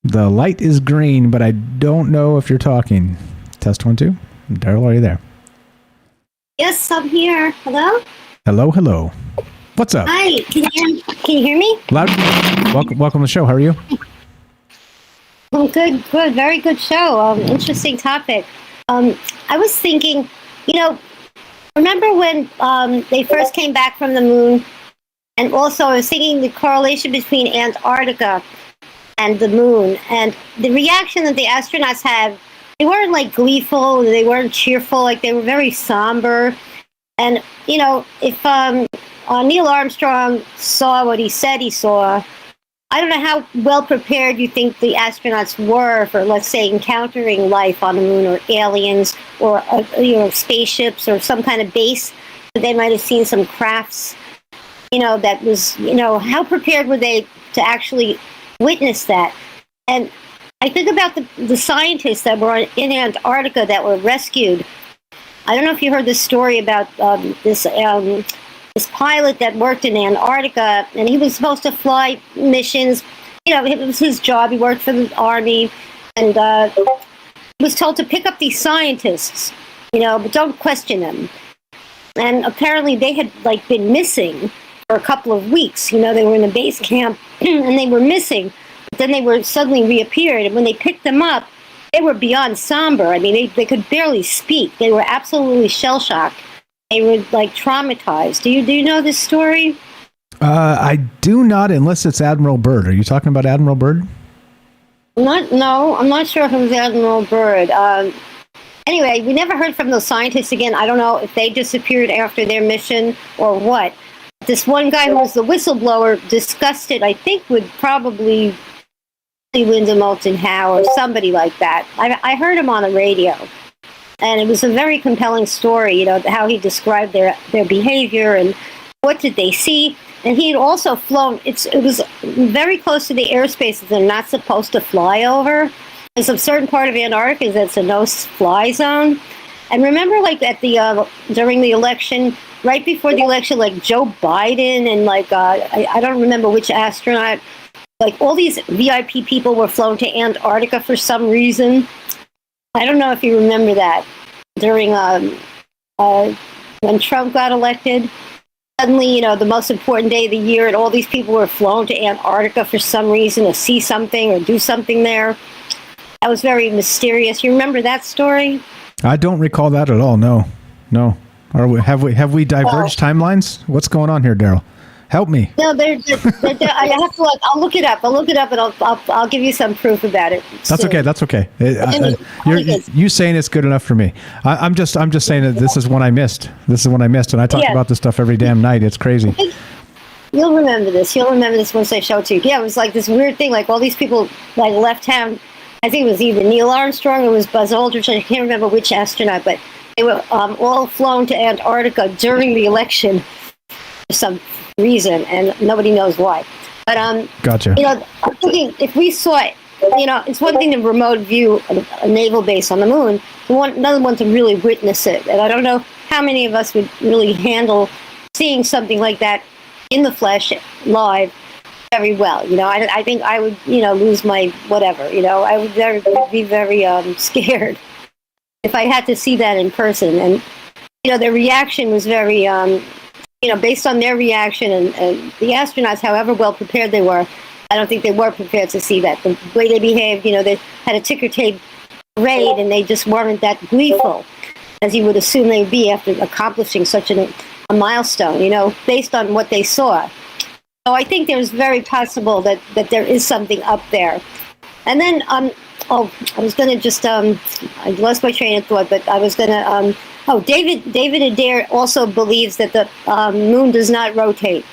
The light is green, but I don't know if you're talking. Test 1, 2. Daryl, are you there? Yes, I'm here. Hello? Hello, hello. What's up? Hi. Can you hear me? Loud. Welcome to the show. How are you? Oh, good. Very good show. Interesting topic. I was thinking, remember when they first came back from the moon? And also I was thinking the correlation between Antarctica and the moon, and the reaction that the astronauts had, they weren't like gleeful, they weren't cheerful, like they were very somber. And if Neil Armstrong saw what he said he saw, I don't know how well prepared you think the astronauts were for, let's say, encountering life on the moon, or aliens, or spaceships, or some kind of base that they might have seen, some crafts, that was, how prepared were they to actually witness that? And I think about the scientists that were in Antarctica that were rescued. I don't know if you heard this story about this pilot that worked in Antarctica, and he was supposed to fly missions. It was his job. He worked for the Army, and he was told to pick up these scientists, but don't question them. And apparently they had been missing for a couple of weeks. They were in a base camp and they were missing, but then they were suddenly reappeared. And when they picked them up, they were beyond somber. I mean, they could barely speak. They were absolutely shell-shocked. They were traumatized. Do you know this story? I do not, unless it's Admiral Byrd. Are you talking about Admiral Byrd? No, I'm not sure if it was Admiral Byrd. Anyway, we never heard from those scientists again. I don't know if they disappeared after their mission or what. This one guy who was the whistleblower discussed it, I think, with probably Linda Moulton Howe or somebody like that. I heard him on the radio, and it was a very compelling story, how he described their behavior and what did they see. And he had also flown, it was very close to the airspace that they're not supposed to fly over. There's a certain part of Antarctica that's a no-fly zone. And remember, at the during the election, right before the election, Joe Biden and I don't remember which astronaut, all these VIP people were flown to Antarctica for some reason. I don't know if you remember that during when Trump got elected. Suddenly, the most important day of the year, and all these people were flown to Antarctica for some reason to see something or do something there. That was very mysterious. You remember that story? I don't recall that at all. No. Have we diverged timelines? What's going on here, Daryl? Help me. No, I have to look. I'll look it up. And I'll give you some proof about it. That's okay. You saying it's good enough for me. I'm just saying that this is one I missed. And I talk about this stuff every damn night. It's crazy. You'll remember this. Once I show it to you. Yeah, it was this weird thing. All these people left town. I think it was either Neil Armstrong or it was Buzz Aldrin. I can't remember which astronaut, but they were all flown to Antarctica during the election for some reason, and nobody knows why. But gotcha. I'm thinking if we saw it, it's one thing to remote view a naval base on the moon, another one to really witness it. And I don't know how many of us would really handle seeing something like that in the flesh live very well. I think I would, lose my whatever. I would be very scared if I had to see that in person. And their reaction was very, based on their reaction and the astronauts, however well prepared they were, I don't think they were prepared to see that. The way they behaved, they had a ticker tape parade, and they just weren't that gleeful as you would assume they'd be after accomplishing such a milestone. Based on what they saw. So I think there's very possible that there is something up there. And then, I was going to just, I lost my train of thought, but I was going to, David Adair also believes that the moon does not rotate.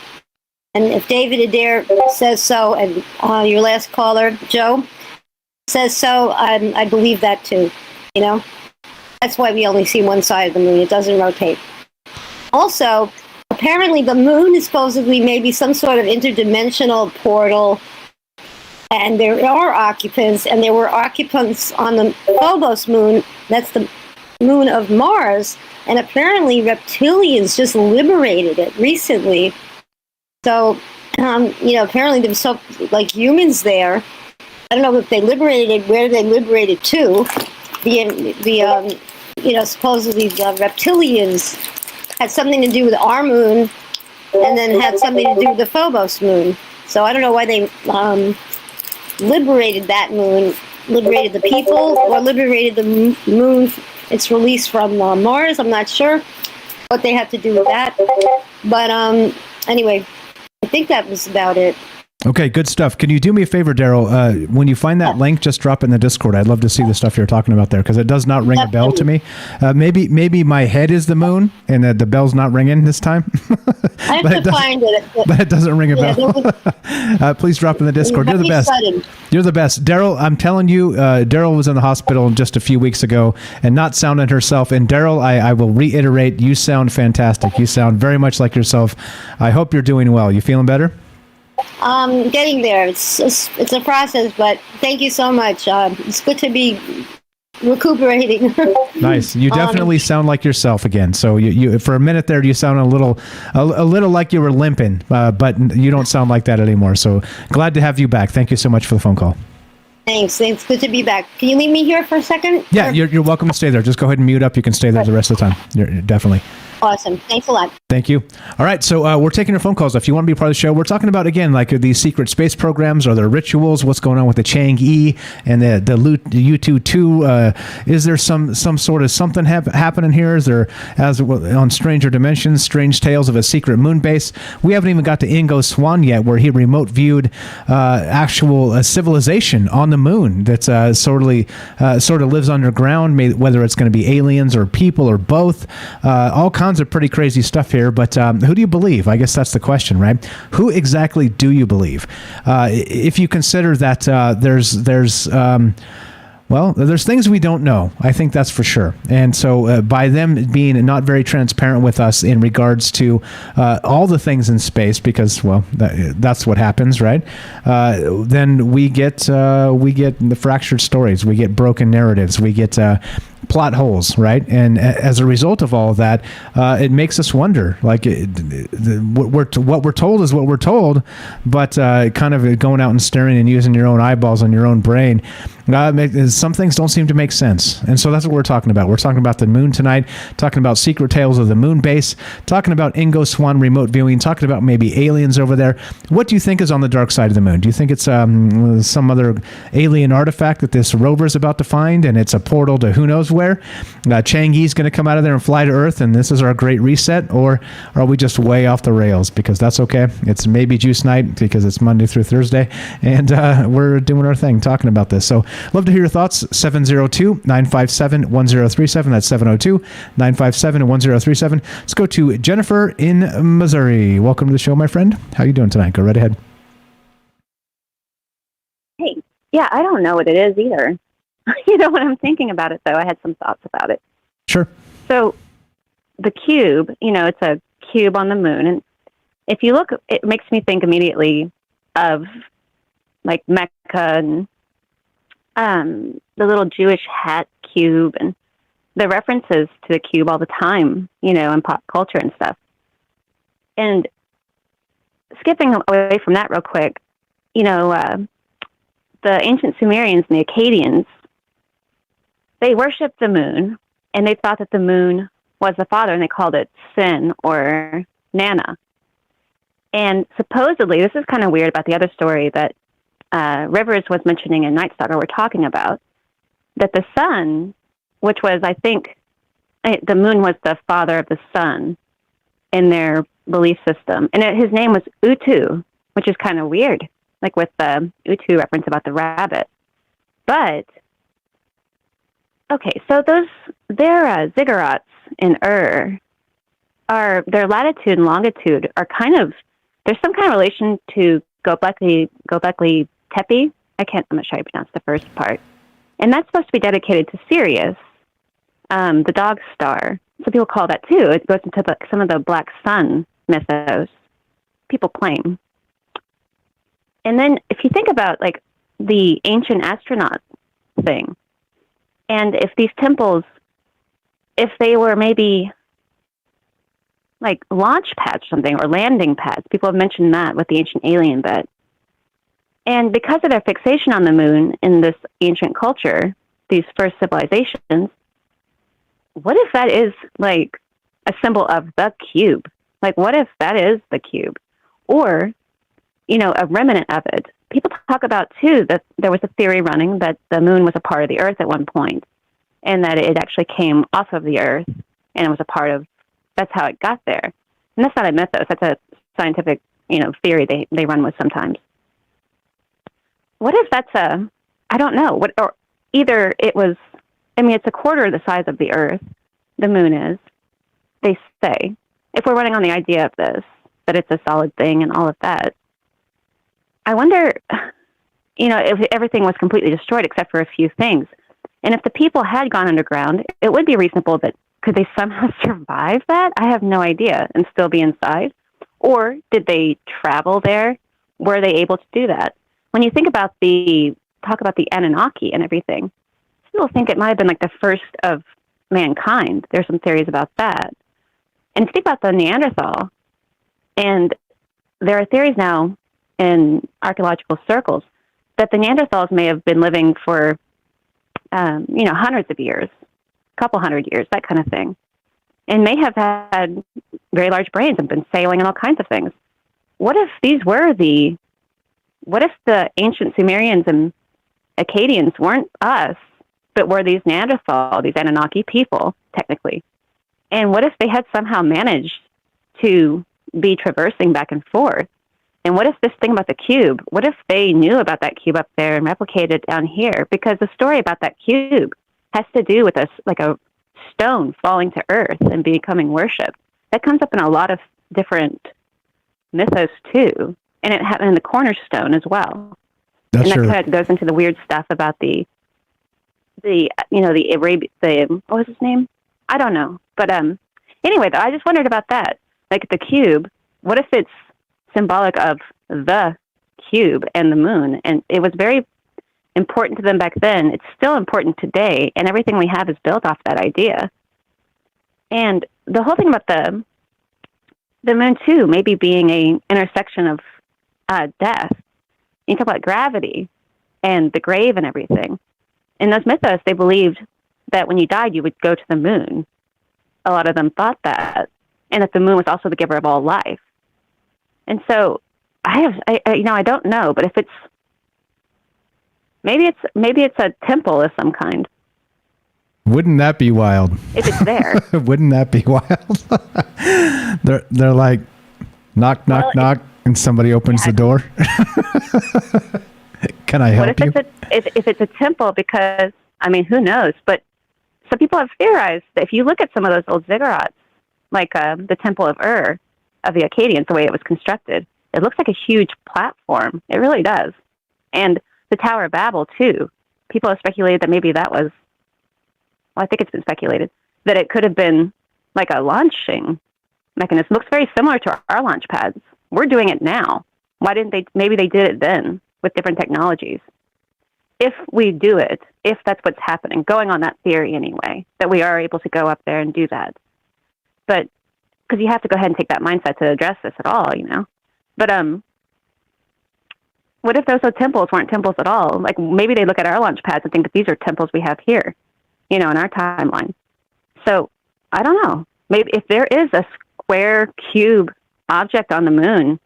And if David Adair says so, and your last caller, Joe, says so, I believe that too. You know, that's why we only see one side of the moon. It doesn't rotate. Also, apparently the moon is supposedly maybe some sort of interdimensional portal, and there are occupants, and there were occupants on the Phobos moon. That's the moon of Mars, and apparently reptilians just liberated it recently. So, apparently there's so like humans there. I don't know if they liberated, where they liberated to. Supposedly the reptilians had something to do with our moon, and then had something to do with the Phobos moon. So I don't know why they liberated that moon, liberated the people, or liberated the moon. It's released from Mars. I'm not sure what they had to do with that. But anyway, I think that was about it. Okay, good stuff. Can you do me a favor, Daryl? When you find that link, just drop it in the Discord. I'd love to see the stuff you're talking about there, because it does not ring a bell to me. Maybe my head is the moon, and the bell's not ringing this time. I have to find it. But it doesn't ring a bell. Please drop it in the Discord. You're the best. Sudden. You're the best. Daryl, I'm telling you, Daryl was in the hospital just a few weeks ago and not sounding herself. And Daryl, I will reiterate, you sound fantastic. You sound very much like yourself. I hope you're doing well. You feeling better? Getting there. It's a process, but thank you so much. It's good to be recuperating. Nice. You definitely sound like yourself again. So you for a minute there, you sound a little like you were limping, but you don't sound like that anymore. So glad to have you back. Thank you so much for the phone call. Thanks. It's good to be back. Can you leave me here for a second? Yeah, you're welcome to stay there. Just go ahead and mute up. You can stay there the rest of the time. You're definitely. Awesome. Thanks a lot. Thank you. All right, so we're taking your phone calls. If you want to be part of the show, we're talking about, again, like these secret space programs. Are there rituals? What's going on with the Chang'e and the U-22? Is there some sort of something happening here? Is there, as on Stranger Dimensions, strange tales of a secret moon base? We haven't even got to Ingo Swann yet, where he remote viewed actual civilization on the moon that sort of lives underground, whether it's going to be aliens or people or both. All kinds of pretty crazy stuff here, but who do you believe? I guess that's the question, right? Who exactly do you believe? If you consider that there's things we don't know. I think that's for sure. And so by them being not very transparent with us in regards to all the things in space, because, well, that's what happens, right? Then we get the fractured stories. We get broken narratives. We get plot holes, right? And as a result of all of that, it makes us wonder, like, what we're told is what we're told, but kind of going out and staring and using your own eyeballs on your own brain, some things don't seem to make sense. And so that's what we're talking about. We're talking about the moon tonight, talking about secret tales of the moon base, talking about Ingo Swann remote viewing, talking about maybe aliens over there. What do you think is on the dark side of the moon? Do you think it's some other alien artifact that this rover is about to find, and it's a portal to who knows where? Chang'e's going to come out of there and fly to Earth, and this is our great reset? Or are we just way off the rails? Because that's okay. It's maybe juice night because it's Monday through Thursday, and we're doing our thing talking about this. So love to hear your thoughts. 702-957-1037. That's 702-957-1037. Let's go to Jennifer in Missouri. Welcome to the show, my friend. How you doing tonight? Go right ahead. Hey, yeah, I don't know what it is either. You know, when I'm thinking about it, though, I had some thoughts about it. Sure. So the cube, it's a cube on the moon. And if you look, it makes me think immediately of, like, Mecca and the little Jewish hat cube and the references to the cube all the time, in pop culture and stuff. And skipping away from that real quick, the ancient Sumerians and the Akkadians, they worshipped the moon, and they thought that the moon was the father, and they called it Sin or Nana. And supposedly, this is kind of weird about the other story that Rivers was mentioning in Night Stalker we're talking about, that the sun, which was, I think, the moon was the father of the sun in their belief system. And his name was Utu, which is kind of weird, like with the Utu reference about the rabbit. But, okay, so their ziggurats in their latitude and longitude are kind of, there's some kind of relation to Göbekli Tepe. I'm not sure how you pronounce the first part. And that's supposed to be dedicated to Sirius, the dog star. Some people call that too. It goes into some of the Black Sun mythos, people claim. And then if you think about like the ancient astronaut thing, and if these temples, if they were maybe like launch pads or something, or landing pads, people have mentioned that with the ancient alien bit. And because of their fixation on the moon in this ancient culture, these first civilizations, what if that is like a symbol of the cube? Like, what if that is the cube? Or, you know, a remnant of it. People talk about, too, that there was a theory running that the moon was a part of the Earth at one point, and that it actually came off of the Earth, and it was a part of, that's how it got there. And that's not a mythos, that's a scientific, you know, theory they run with sometimes. What if that's I don't know, or either it was, I mean, it's a quarter of the size of the Earth, the moon is, they say. If we're running on the idea of this, that it's a solid thing and all of that, I wonder, you know, if everything was completely destroyed except for a few things. And if the people had gone underground, it would be reasonable that, could they somehow survive that? I have no idea, and still be inside. Or did they travel there? Were they able to do that? When you think about talk about the Anunnaki and everything, people think it might have been like the first of mankind. There's some theories about that. And think about the Neanderthal, and there are theories now in archaeological circles that the Neanderthals may have been living for, you know, hundreds of years, a couple hundred years, that kind of thing, and may have had very large brains and been sailing and all kinds of things. What if these were what if the ancient Sumerians and Akkadians weren't us, but were these Neanderthal, these Anunnaki people, technically? And what if they had somehow managed to be traversing back and forth? And what if this thing about the cube, what if they knew about that cube up there and replicated it down here? Because the story about that cube has to do with like a stone falling to earth and becoming worshipped. That comes up in a lot of different mythos too. And it happened in the cornerstone as well. That's and that true. kind of goes into the weird stuff about the what was his name? I don't know. But anyway, though, I just wondered about that. Like the cube, what if it's symbolic of the cube and the moon? And it was very important to them back then. It's still important today, and everything we have is built off that idea. And the whole thing about the moon, too, maybe being a intersection of death. You talk about gravity and the grave and everything. In those mythos, they believed that when you died, you would go to the moon. A lot of them thought that, and that the moon was also the giver of all life. And so, I don't know, but if it's maybe it's a temple of some kind. Wouldn't that be wild? If it's there. Wouldn't that be wild? they're like, knock, knock, and somebody opens the door. Can I help you? If it's a temple? Because, I mean, who knows? But some people have theorized that if you look at some of those old ziggurats, like the Temple of Ur, of the Akkadians, the way it was constructed, it looks like a huge platform. It really does. And the Tower of Babel, too. People have speculated that maybe that was, well, I think it's been speculated, that it could have been like a launching mechanism. It looks very similar to our launch pads. We're doing it now. Why didn't they? Maybe they did it then with different technologies. If we do it, if that's what's happening, going on that theory anyway, that we are able to go up there and do that. But, because you have to go ahead and take that mindset to address this at all, you know. But, what if those temples weren't temples at all? Like, maybe they look at our launch pads and think that these are temples we have here, you know, in our timeline. So, I don't know. Maybe if there is a square cube object on the moon,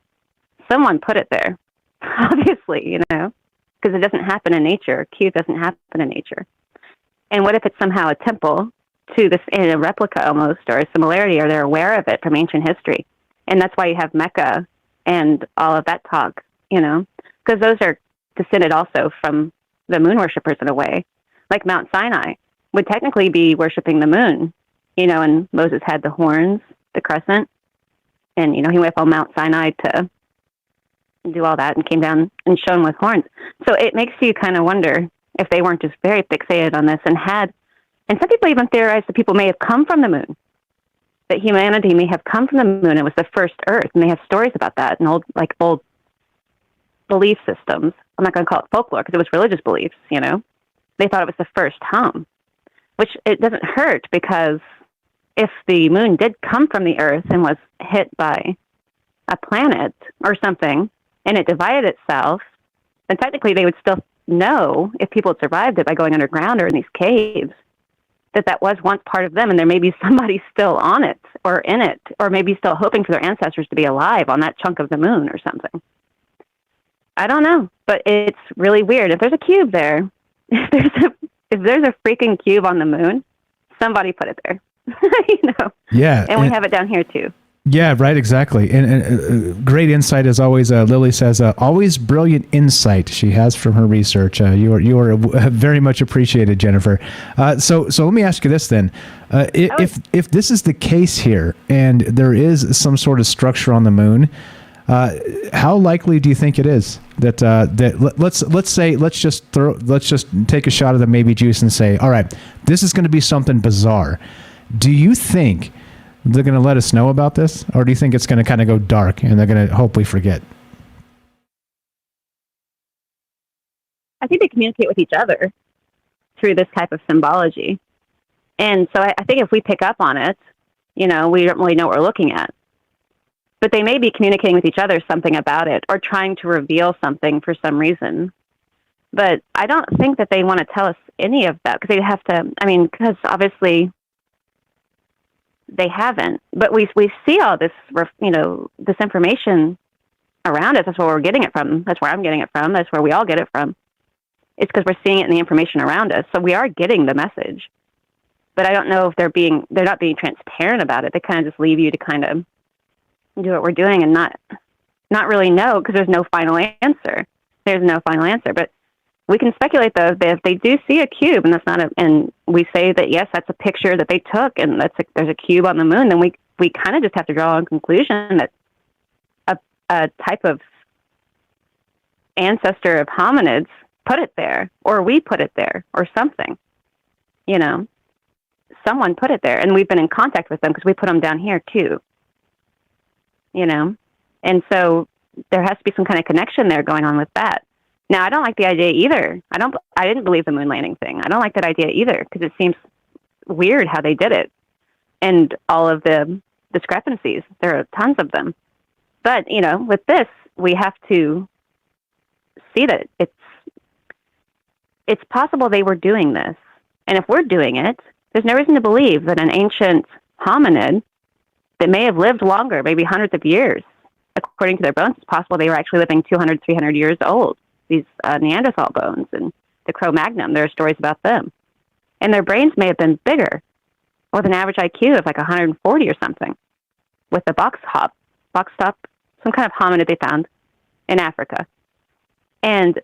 someone put it there, obviously, you know, because it doesn't happen in nature. A cube doesn't happen in nature. And what if it's somehow a temple to this, in a replica almost, or a similarity, or they're aware of it from ancient history? And that's why you have Mecca and all of that talk, you know, because those are descended also from the moon worshippers in a way. Like Mount Sinai would technically be worshiping the moon, you know, and Moses had the horns, the crescent, and, you know, he went up on Mount Sinai to do all that and came down and shone with horns. So it makes you kind of wonder, if they weren't just very fixated on this and some people even theorize that people may have come from the moon, that humanity may have come from the moon. It was the first Earth, and they have stories about that and old belief systems. I'm not going to call it folklore because it was religious beliefs, you know. They thought it was the first home, which it doesn't hurt, because if the moon did come from the Earth and was hit by a planet or something and it divided itself, then technically they would still know, if people had survived it by going underground or in these caves, that was once part of them, and there may be somebody still on it or in it, or maybe still hoping for their ancestors to be alive on that chunk of the moon or something. I don't know, but it's really weird. If there's a cube there, if there's a freaking cube on the moon, somebody put it there. You know? Yeah. And we have it down here too. Yeah, right, exactly. And great insight as always. Lily says, always brilliant insight she has from her research. You are very much appreciated, Jennifer. So let me ask you this then. If this is the case here and there is some sort of structure on the moon, how likely do you think it is that let's just take a shot of the maybe juice and say, all right, this is going to be something bizarre. Do you think they're going to let us know about this, or do you think it's going to kind of go dark and they're going to hope we forget? I think they communicate with each other through this type of symbology. And so I think if we pick up on it, you know, we don't really know what we're looking at. But they may be communicating with each other something about it, or trying to reveal something for some reason. But I don't think that they want to tell us any of that, because they'd have to, because obviously they haven't. But we see all this, you know, this information around us. That's where we're getting it from. That's where I'm getting it from. That's where we all get it from. It's because we're seeing it in the information around us. So we are getting the message. But I don't know if they're not being transparent about it. They kind of just leave you to kind of do what we're doing and not really know, because there's no final answer. There's no final answer. But we can speculate, though, that if they do see a cube, and and we say that, yes, that's a picture that they took, and there's a cube on the moon, then we kind of just have to draw a conclusion that a type of ancestor of hominids put it there, or we put it there, or something. You know, someone put it there, and we've been in contact with them because we put them down here too. You know, and so there has to be some kind of connection there going on with that. Now, I don't like the idea either. I didn't believe the moon landing thing. I don't like that idea either, because it seems weird how they did it, and all of the discrepancies. There are tons of them. But, you know, with this, we have to see that it's possible they were doing this. And if we're doing it, there's no reason to believe that an ancient hominid that may have lived longer, maybe hundreds of years, according to their bones, it's possible they were actually living 200, 300 years old. These Neanderthal bones and the Cro-Magnon, there are stories about them. And their brains may have been bigger, with an average IQ of like 140 or something, with the box top, some kind of hominid they found in Africa. And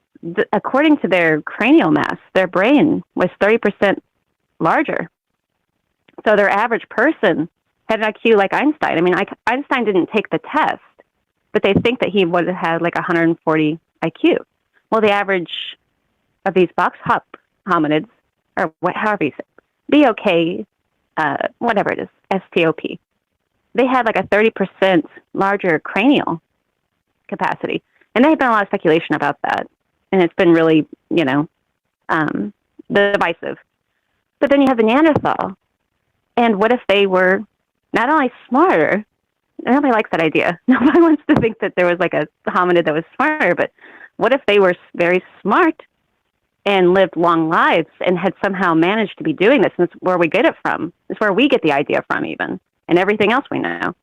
according to their cranial mass, their brain was 30% larger. So their average person had an IQ like Einstein. Einstein didn't take the test, but they think that he would have had like 140 IQ. Well, the average of these box hop hominids, or however you say it, BOK, whatever it is, STOP, they had like a 30% larger cranial capacity. And there had been a lot of speculation about that. And it's been really, you know, divisive. But then you have the Neanderthal. And what if they were not only smarter, nobody likes that idea. Nobody wants to think that there was like a hominid that was smarter, but what if they were very smart and lived long lives and had somehow managed to be doing this? And that's where we get it from. It's where we get the idea from even, and everything else we know.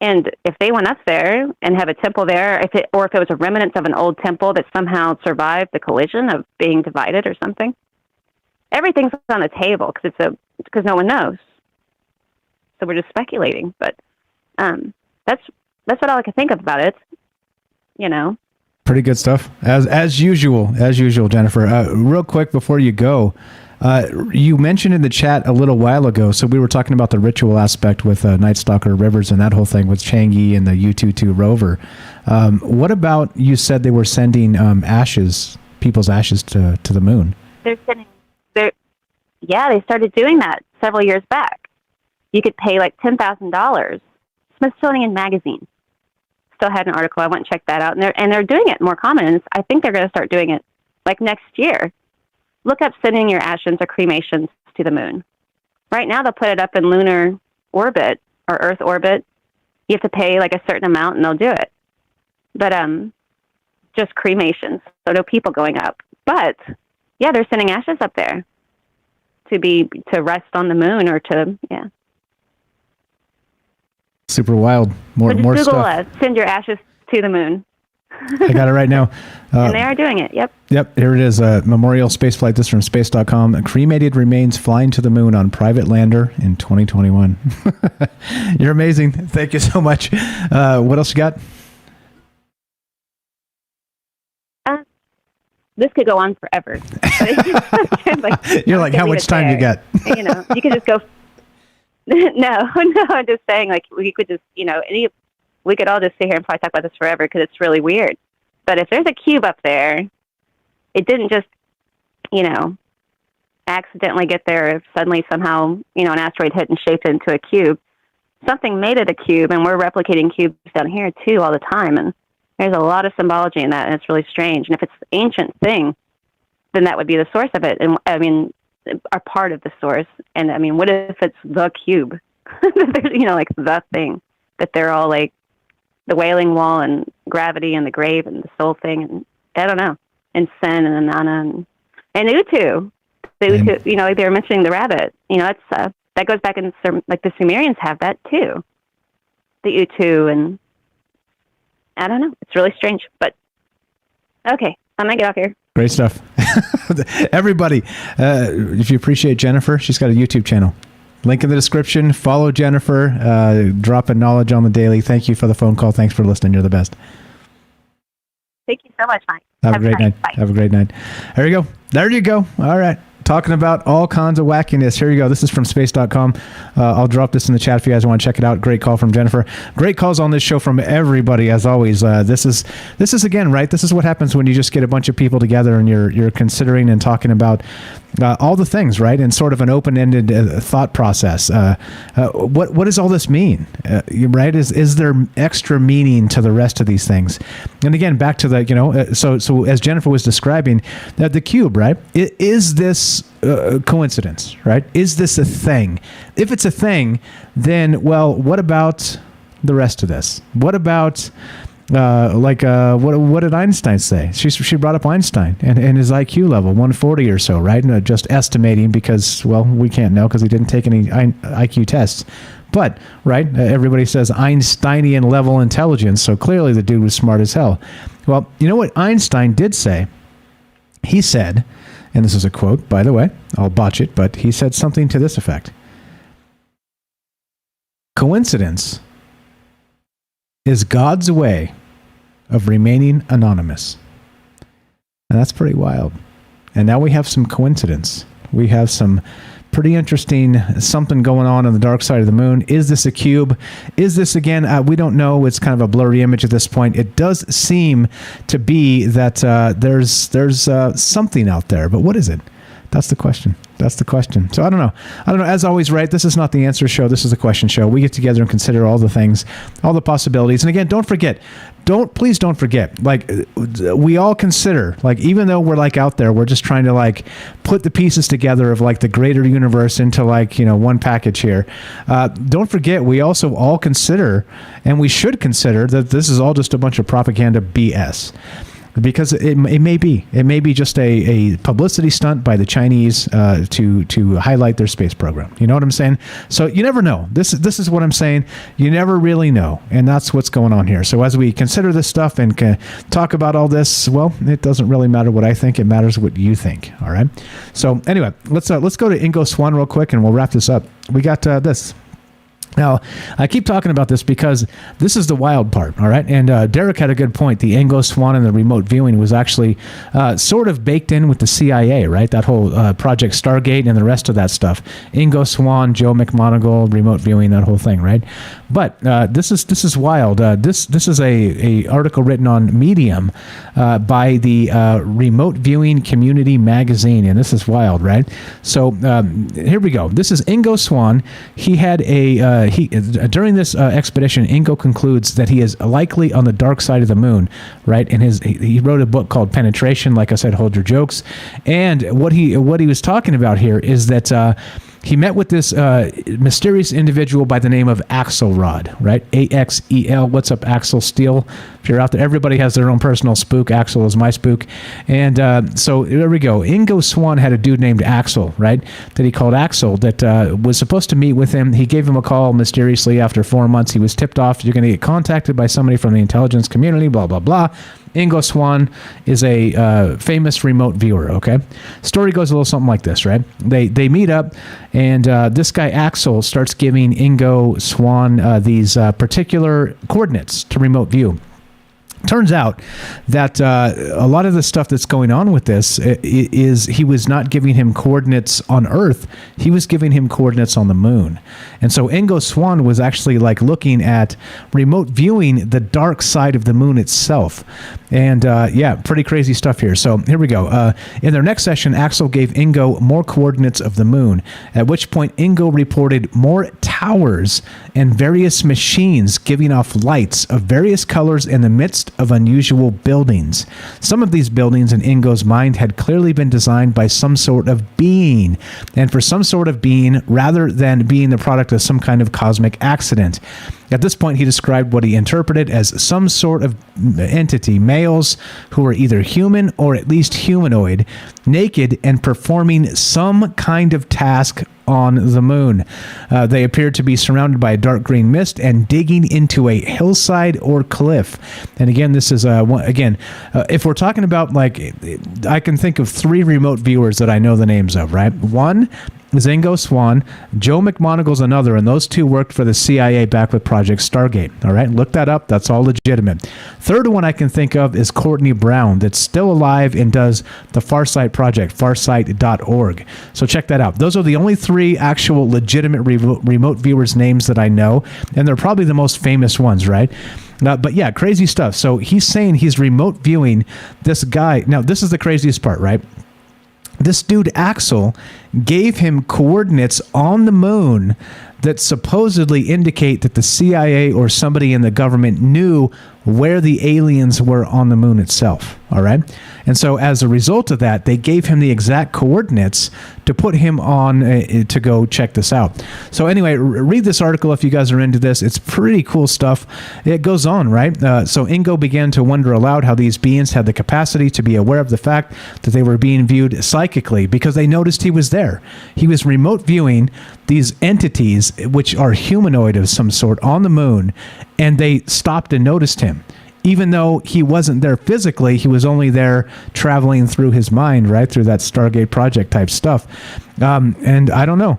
And if they went up there and have a temple there, or if it was a remnant of an old temple that somehow survived the collision of being divided or something, everything's on the table because no one knows. So we're just speculating, but that's what all I can think of about it. You know. Pretty good stuff, as usual, Jennifer. Real quick before you go, you mentioned in the chat a little while ago. So we were talking about the ritual aspect with Night Stalker Rivers and that whole thing with Changi and the U-22 Rover. What about, you said they were sending ashes people's ashes to the moon. They started doing that several years back. You could pay like $10,000. Smithsonian Magazine still had an article. I went and checked that out, and they're doing it more common. And I think they're going to start doing it like next year. Look up sending your ashes or cremations to the moon. Right now, they'll put it up in lunar orbit or Earth orbit. You have to pay like a certain amount, and they'll do it. But just cremations, so no people going up. But yeah, they're sending ashes up there to rest on the moon or to Super wild. More Google stuff. Send your ashes to the moon. I got it right now. And they are doing it. Yep. Yep. Here it is. Memorial spaceflight. This is from space.com. Cremated remains flying to the moon on private lander in 2021. You're amazing. Thank you so much. What else you got? This could go on forever. You're like, how much time you got? You could just go. No, I'm just saying, like, we could just, we could all just sit here and probably talk about this forever because it's really weird. But if there's a cube up there, it didn't just, accidentally get there if suddenly somehow, an asteroid hit and shaped it into a cube. Something made it a cube, and we're replicating cubes down here, too, all the time. And there's a lot of symbology in that, and it's really strange. And if it's an ancient thing, then that would be the source of it. And, are part of the source. And what if it's the cube? Like the thing that they're all like the Wailing Wall and gravity and the grave and the soul thing. And I don't know. And Sen and Anana and Utu. The Utu, like they were mentioning the rabbit. That's that goes back in like the Sumerians have that too. The Utu, and I don't know. It's really strange, but okay. I'm gonna get off here. Great stuff. Everybody, if you appreciate Jennifer, she's got a YouTube channel. Link in the description. Follow Jennifer. Dropping knowledge on the daily. Thank you for the phone call. Thanks for listening. You're the best. Thank you so much, Mike. Have a great night. Bye. Have a great night. There you go. There you go. All right. Talking about all kinds of wackiness. Here you go. This is from space.com. I'll drop this in the chat if you guys want to check it out. Great call from Jennifer. Great calls on this show from everybody, as always. This is again, right? This is what happens when you just get a bunch of people together and you're considering and talking about all the things, right? And sort of an open-ended thought process. What does all this mean? Right? Is there extra meaning to the rest of these things? And again, back to the, so as Jennifer was describing, the cube, right? Is this coincidence, right? Is this a thing? If it's a thing, then, well, what about the rest of this? What about what did Einstein say? She brought up Einstein and his IQ level, 140 or so, right? And just estimating because, well, we can't know because he didn't take any IQ tests. But, right, everybody says Einsteinian level intelligence, so clearly the dude was smart as hell. Well, you know what Einstein did say? He said, and this is a quote, by the way, I'll botch it, but he said something to this effect. Coincidence is God's way of remaining anonymous. And that's pretty wild. And now we have some coincidence. We have some pretty interesting something going on the dark side of the moon. Is this a cube? Is this, again, we don't know. It's kind of a blurry image at this point. It does seem to be that there's something out there. But what is it? That's the question. That's the question. So I don't know. As always, right? This is not the answer show. This is the question show. We get together and consider all the things, all the possibilities. And again, please don't forget. Like, we all consider, like, even though we're like out there, we're just trying to like put the pieces together of like the greater universe into like, one package here. Don't forget, we also all consider, and we should consider, that this is all just a bunch of propaganda BS. Because it may be just a publicity stunt by the Chinese to highlight their space program. You know what I'm saying? So you never know. This is what I'm saying. You never really know, and that's what's going on here. So as we consider this stuff and talk about all this, well, it doesn't really matter what I think. It matters what you think. All right. So anyway, let's go to Ingo Swan real quick, and we'll wrap this up. We got this. Now, I keep talking about this because this is the wild part, all right? And Derek had a good point. The Ingo Swann and the remote viewing was actually sort of baked in with the CIA, right? That whole Project Stargate and the rest of that stuff. Ingo Swann, Joe McMoneagle, remote viewing, that whole thing, right? But this is wild. This is a article written on Medium by the Remote Viewing Community Magazine, and this is wild, right? So here we go. This is Ingo Swann. He had during this expedition, Ingo concludes that he is likely on the dark side of the moon, right? And he wrote a book called Penetration. Like I said, hold your jokes. And what he was talking about here is that he met with this mysterious individual by the name of Axelrod, right? A-X-E-L. What's up, Axel Steele? If you're out there, everybody has their own personal spook. Axel is my spook. And so there we go. Ingo Swann had a dude named Axel, right? That he called Axel that was supposed to meet with him. He gave him a call mysteriously after 4 months. He was tipped off. You're going to get contacted by somebody from the intelligence community, blah, blah, blah. Ingo Swann is a famous remote viewer, okay? Story goes a little something like this, right? They meet up, and this guy Axel starts giving Ingo Swann these particular coordinates to remote view. Turns out that a lot of the stuff that's going on with this is he was not giving him coordinates on Earth. He was giving him coordinates on the moon. And so Ingo Swann was actually like looking at remote viewing the dark side of the moon itself. And yeah, pretty crazy stuff here. So here we go. In their next session, Axel gave Ingo more coordinates of the moon, at which point Ingo reported more towers and various machines giving off lights of various colors in the midst of unusual buildings. Some of these buildings in Ingo's mind had clearly been designed by some sort of being, and for some sort of being rather than being the product of some kind of cosmic accident. At this point, he described what he interpreted as some sort of entity, males who were either human or at least humanoid, naked and performing some kind of task on the moon. They appeared to be surrounded by a dark green mist and digging into a hillside or cliff. And again, this is if we're talking about, like, I can think of 3 remote viewers that I know the names of, right? One is Ingo Swann. Joe McMoneagle's another, and those two worked for the CIA back with Project Stargate. All right, look that up. That's all legitimate. Third one I can think of is Courtney Brown, that's still alive and does the Farsight Project, farsight.org. So check that out. Those are the only 3 actual legitimate remote viewers' names that I know, and they're probably the most famous ones, right? But yeah, crazy stuff. So he's saying he's remote viewing this guy. Now, this is the craziest part, right? This dude, Axel, gave him coordinates on the moon that supposedly indicate that the CIA or somebody in the government knew where the aliens were on the moon itself. All right. And so as a result of that, they gave him the exact coordinates to put him on to go check this out. So anyway, read this article if you guys are into this. It's pretty cool stuff. It goes on, right? So Ingo began to wonder aloud how these beings had the capacity to be aware of the fact that they were being viewed psychically, because they noticed he was there. He was remote viewing these entities, which are humanoid of some sort, on the moon, and they stopped and noticed him. Even though he wasn't there physically, he was only there traveling through his mind, right? Through that Stargate Project type stuff. And I don't know.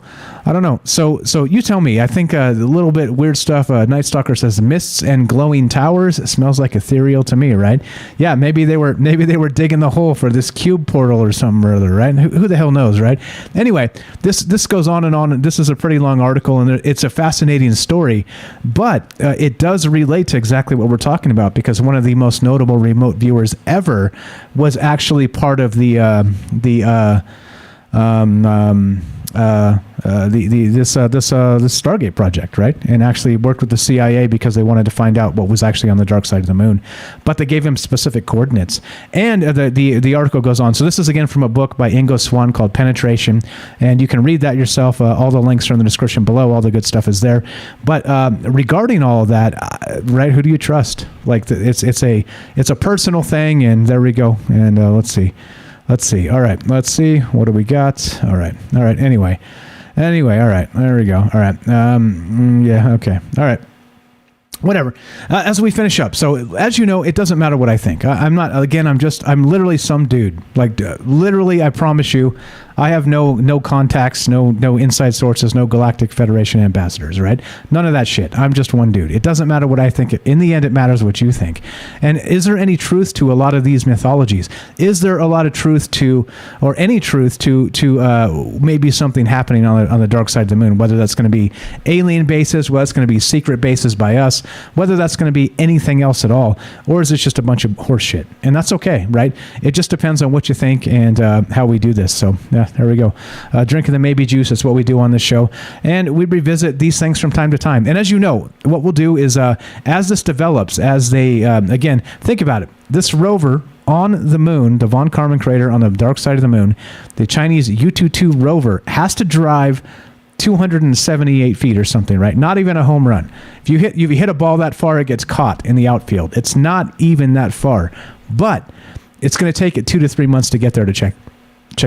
So you tell me. I think a little bit weird stuff. Night Stalker says mists and glowing towers. It smells like ethereal to me, right? Yeah, maybe they were digging the hole for this cube portal or something or other, right? Who the hell knows, right? Anyway, this goes on and on. This is a pretty long article, and it's a fascinating story, but it does relate to exactly what we're talking about, because one of the most notable remote viewers ever was actually part of this Stargate project, right? And actually worked with the CIA because they wanted to find out what was actually on the dark side of the moon. But they gave him specific coordinates. And the article goes on. So this is again from a book by Ingo Swann called Penetration, and you can read that yourself. All the links are in the description below. All the good stuff is there. But regarding all of that, right? Who do you trust? Like it's a personal thing. And there we go. And let's see. All right. Let's see. What do we got? All right. Anyway. All right. There we go. All right. Yeah. Okay. All right. Whatever. As we finish up. So as you know, it doesn't matter what I think. I'm literally some dude. Like literally, I promise you, I have no contacts, no inside sources, no Galactic Federation ambassadors, right? None of that shit. I'm just one dude. It doesn't matter what I think. In the end, it matters what you think. And is there any truth to a lot of these mythologies? Is there a lot of truth to, or any truth to maybe something happening on the dark side of the moon? Whether that's going to be alien bases, whether it's going to be secret bases by us, whether that's going to be anything else at all, or is it just a bunch of horse shit? And that's okay, right? It just depends on what you think and how we do this. So yeah, there we go. Drinking the maybe juice. That's what we do on this show, and we revisit these things from time to time. And as you know, what we'll do is as this develops, as they again, think about it. This rover on the moon, the Von Karman crater on the dark side of the moon, the Chinese U-22 rover has to drive 278 feet or something, right? Not even a home run. If you hit a ball that far, it gets caught in the outfield. It's not even that far, but it's going to take it 2 to 3 months to get there to check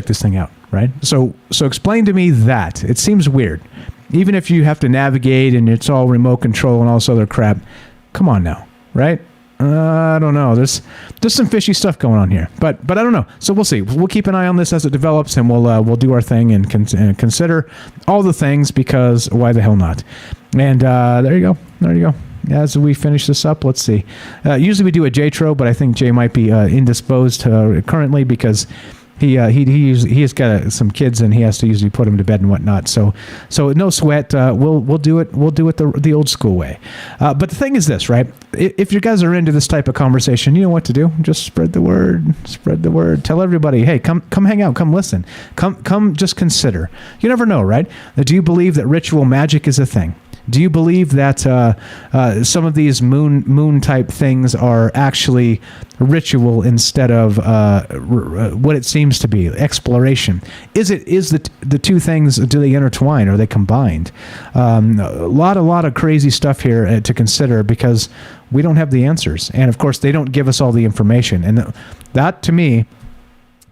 this thing out, right? So explain to me that. It seems weird. Even if you have to navigate and it's all remote control and all this other crap, come on now, right? I don't know. There's some fishy stuff going on here, but I don't know. So we'll see. We'll keep an eye on this as it develops, and we'll do our thing and consider all the things, because why the hell not? And there you go. As we finish this up, let's see. Usually we do a J-tro, but I think Jay might be indisposed currently because he has got some kids and he has to usually put them to bed and whatnot. So no sweat. We'll do it. We'll do it the old school way. But the thing is this, right? If you guys are into this type of conversation, you know what to do. Just spread the word. Spread the word. Tell everybody, hey, come hang out. Come listen. Come just consider. You never know, right? Do you believe that ritual magic is a thing? Do you believe that some of these moon type things are actually ritual instead of what it seems to be, exploration? Is the two things, do they intertwine? Are they combined? A lot of crazy stuff here to consider, because we don't have the answers, and of course they don't give us all the information, and that to me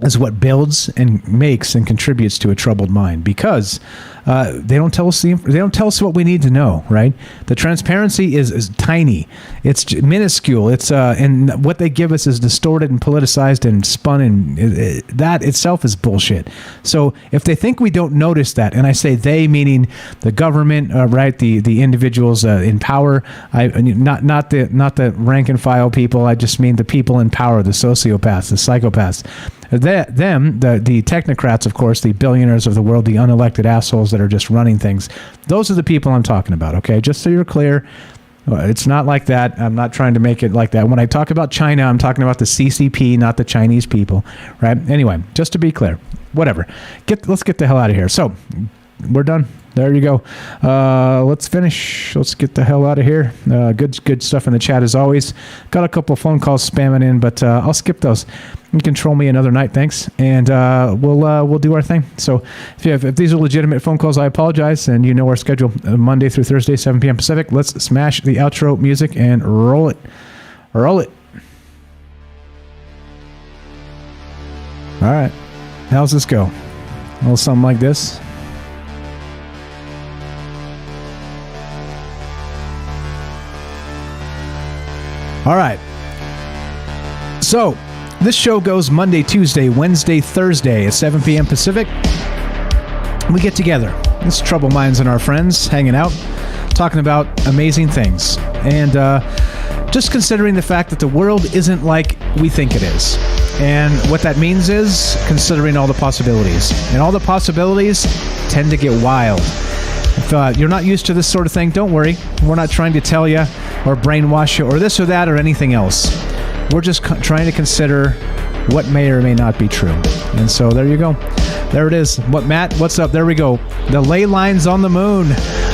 is what builds and makes and contributes to a troubled mind, because they don't tell us what we need to know, right? The transparency is tiny, it's minuscule, it's and what they give us is distorted and politicized and spun, and that itself is bullshit. So if they think we don't notice that, and I say they meaning the government, right, the individuals in power, not the rank and file people, I just mean the people in power, the sociopaths, the psychopaths. The technocrats, of course, the billionaires of the world, the unelected assholes that are just running things. Those are the people I'm talking about, okay? Just so you're clear, it's not like that. I'm not trying to make it like that. When I talk about China, I'm talking about the CCP, not the Chinese people, right? Anyway, just to be clear, whatever. Let's get the hell out of here. So, we're done. There you go. Let's finish. Let's get the hell out of here. Good stuff in the chat as always. Got a couple of phone calls spamming in, but I'll skip those. You can troll me another night, thanks, and we'll do our thing. So if these are legitimate phone calls, I apologize, and you know our schedule: Monday through Thursday, 7 p.m. Pacific. Let's smash the outro music and roll it. Roll it. All right. How's this go? A little something like this. All right. So, this show goes Monday, Tuesday, Wednesday, Thursday at 7 p.m. Pacific. We get together. It's Trouble Minds and our friends hanging out, talking about amazing things. And just considering the fact that the world isn't like we think it is. And what that means is considering all the possibilities. And all the possibilities tend to get wild. If you're not used to this sort of thing, don't worry. We're not trying to tell you or brainwash you or this or that or anything else. We're just trying to consider what may or may not be true. And so there you go. There it is. Matt, what's up? There we go. The ley lines on the moon.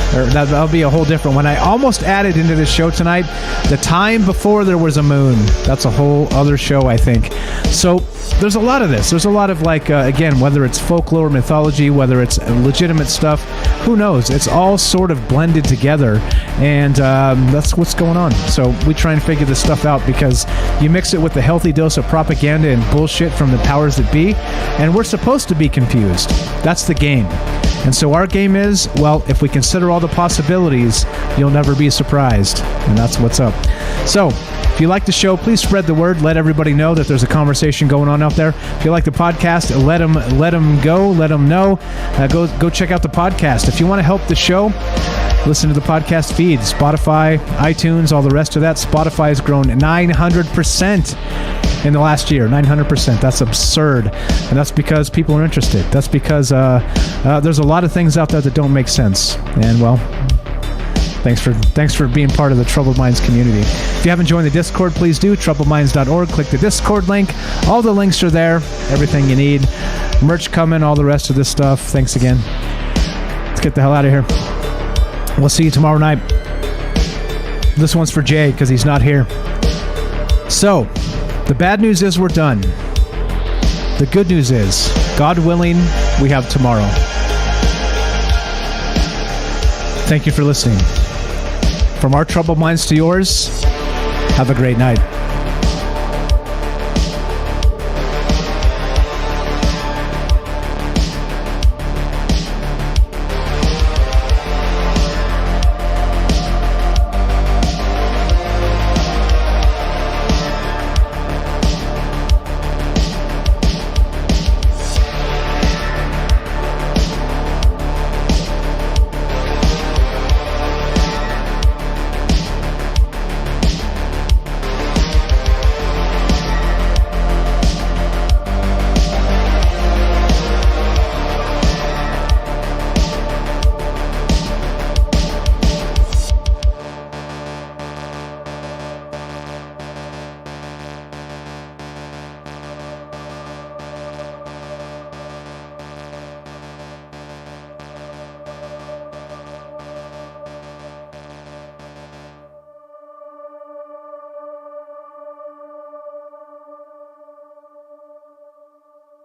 That'll be a whole different one. I almost added into this show tonight the time before there was a moon. That's a whole other show, I think. So there's a lot of this. There's a lot of again, whether it's folklore, mythology, whether it's legitimate stuff, who knows? It's all sort of blended together, and that's what's going on. So we try and figure this stuff out, because you mix it with a healthy dose of propaganda and bullshit from the powers that be, and we're supposed to be confused. That's the game. And so our game is, well, if we consider all the possibilities, you'll never be surprised. And that's what's up. So, if you like the show, please spread the word. Let everybody know that there's a conversation going on out there. If you like the podcast, let them go. Let them know. Go check out the podcast. If you want to help the show, listen to the podcast feed. Spotify, iTunes, all the rest of that. Spotify has grown 900% in the last year. 900%. That's absurd. And that's because people are interested. That's because there's a lot of things out there that don't make sense. And, well, thanks for being part of the Troubled Minds community. If you haven't joined the Discord, please do. troubledminds.org. Click the Discord link. All the links are there. Everything you need. Merch coming, all the rest of this stuff. Thanks again. Let's get the hell out of here. We'll see you tomorrow night. This one's for Jay because he's not here. So, the bad news is we're done. The good news is, God willing, we have tomorrow. Thank you for listening. From our troubled minds to yours, have a great night.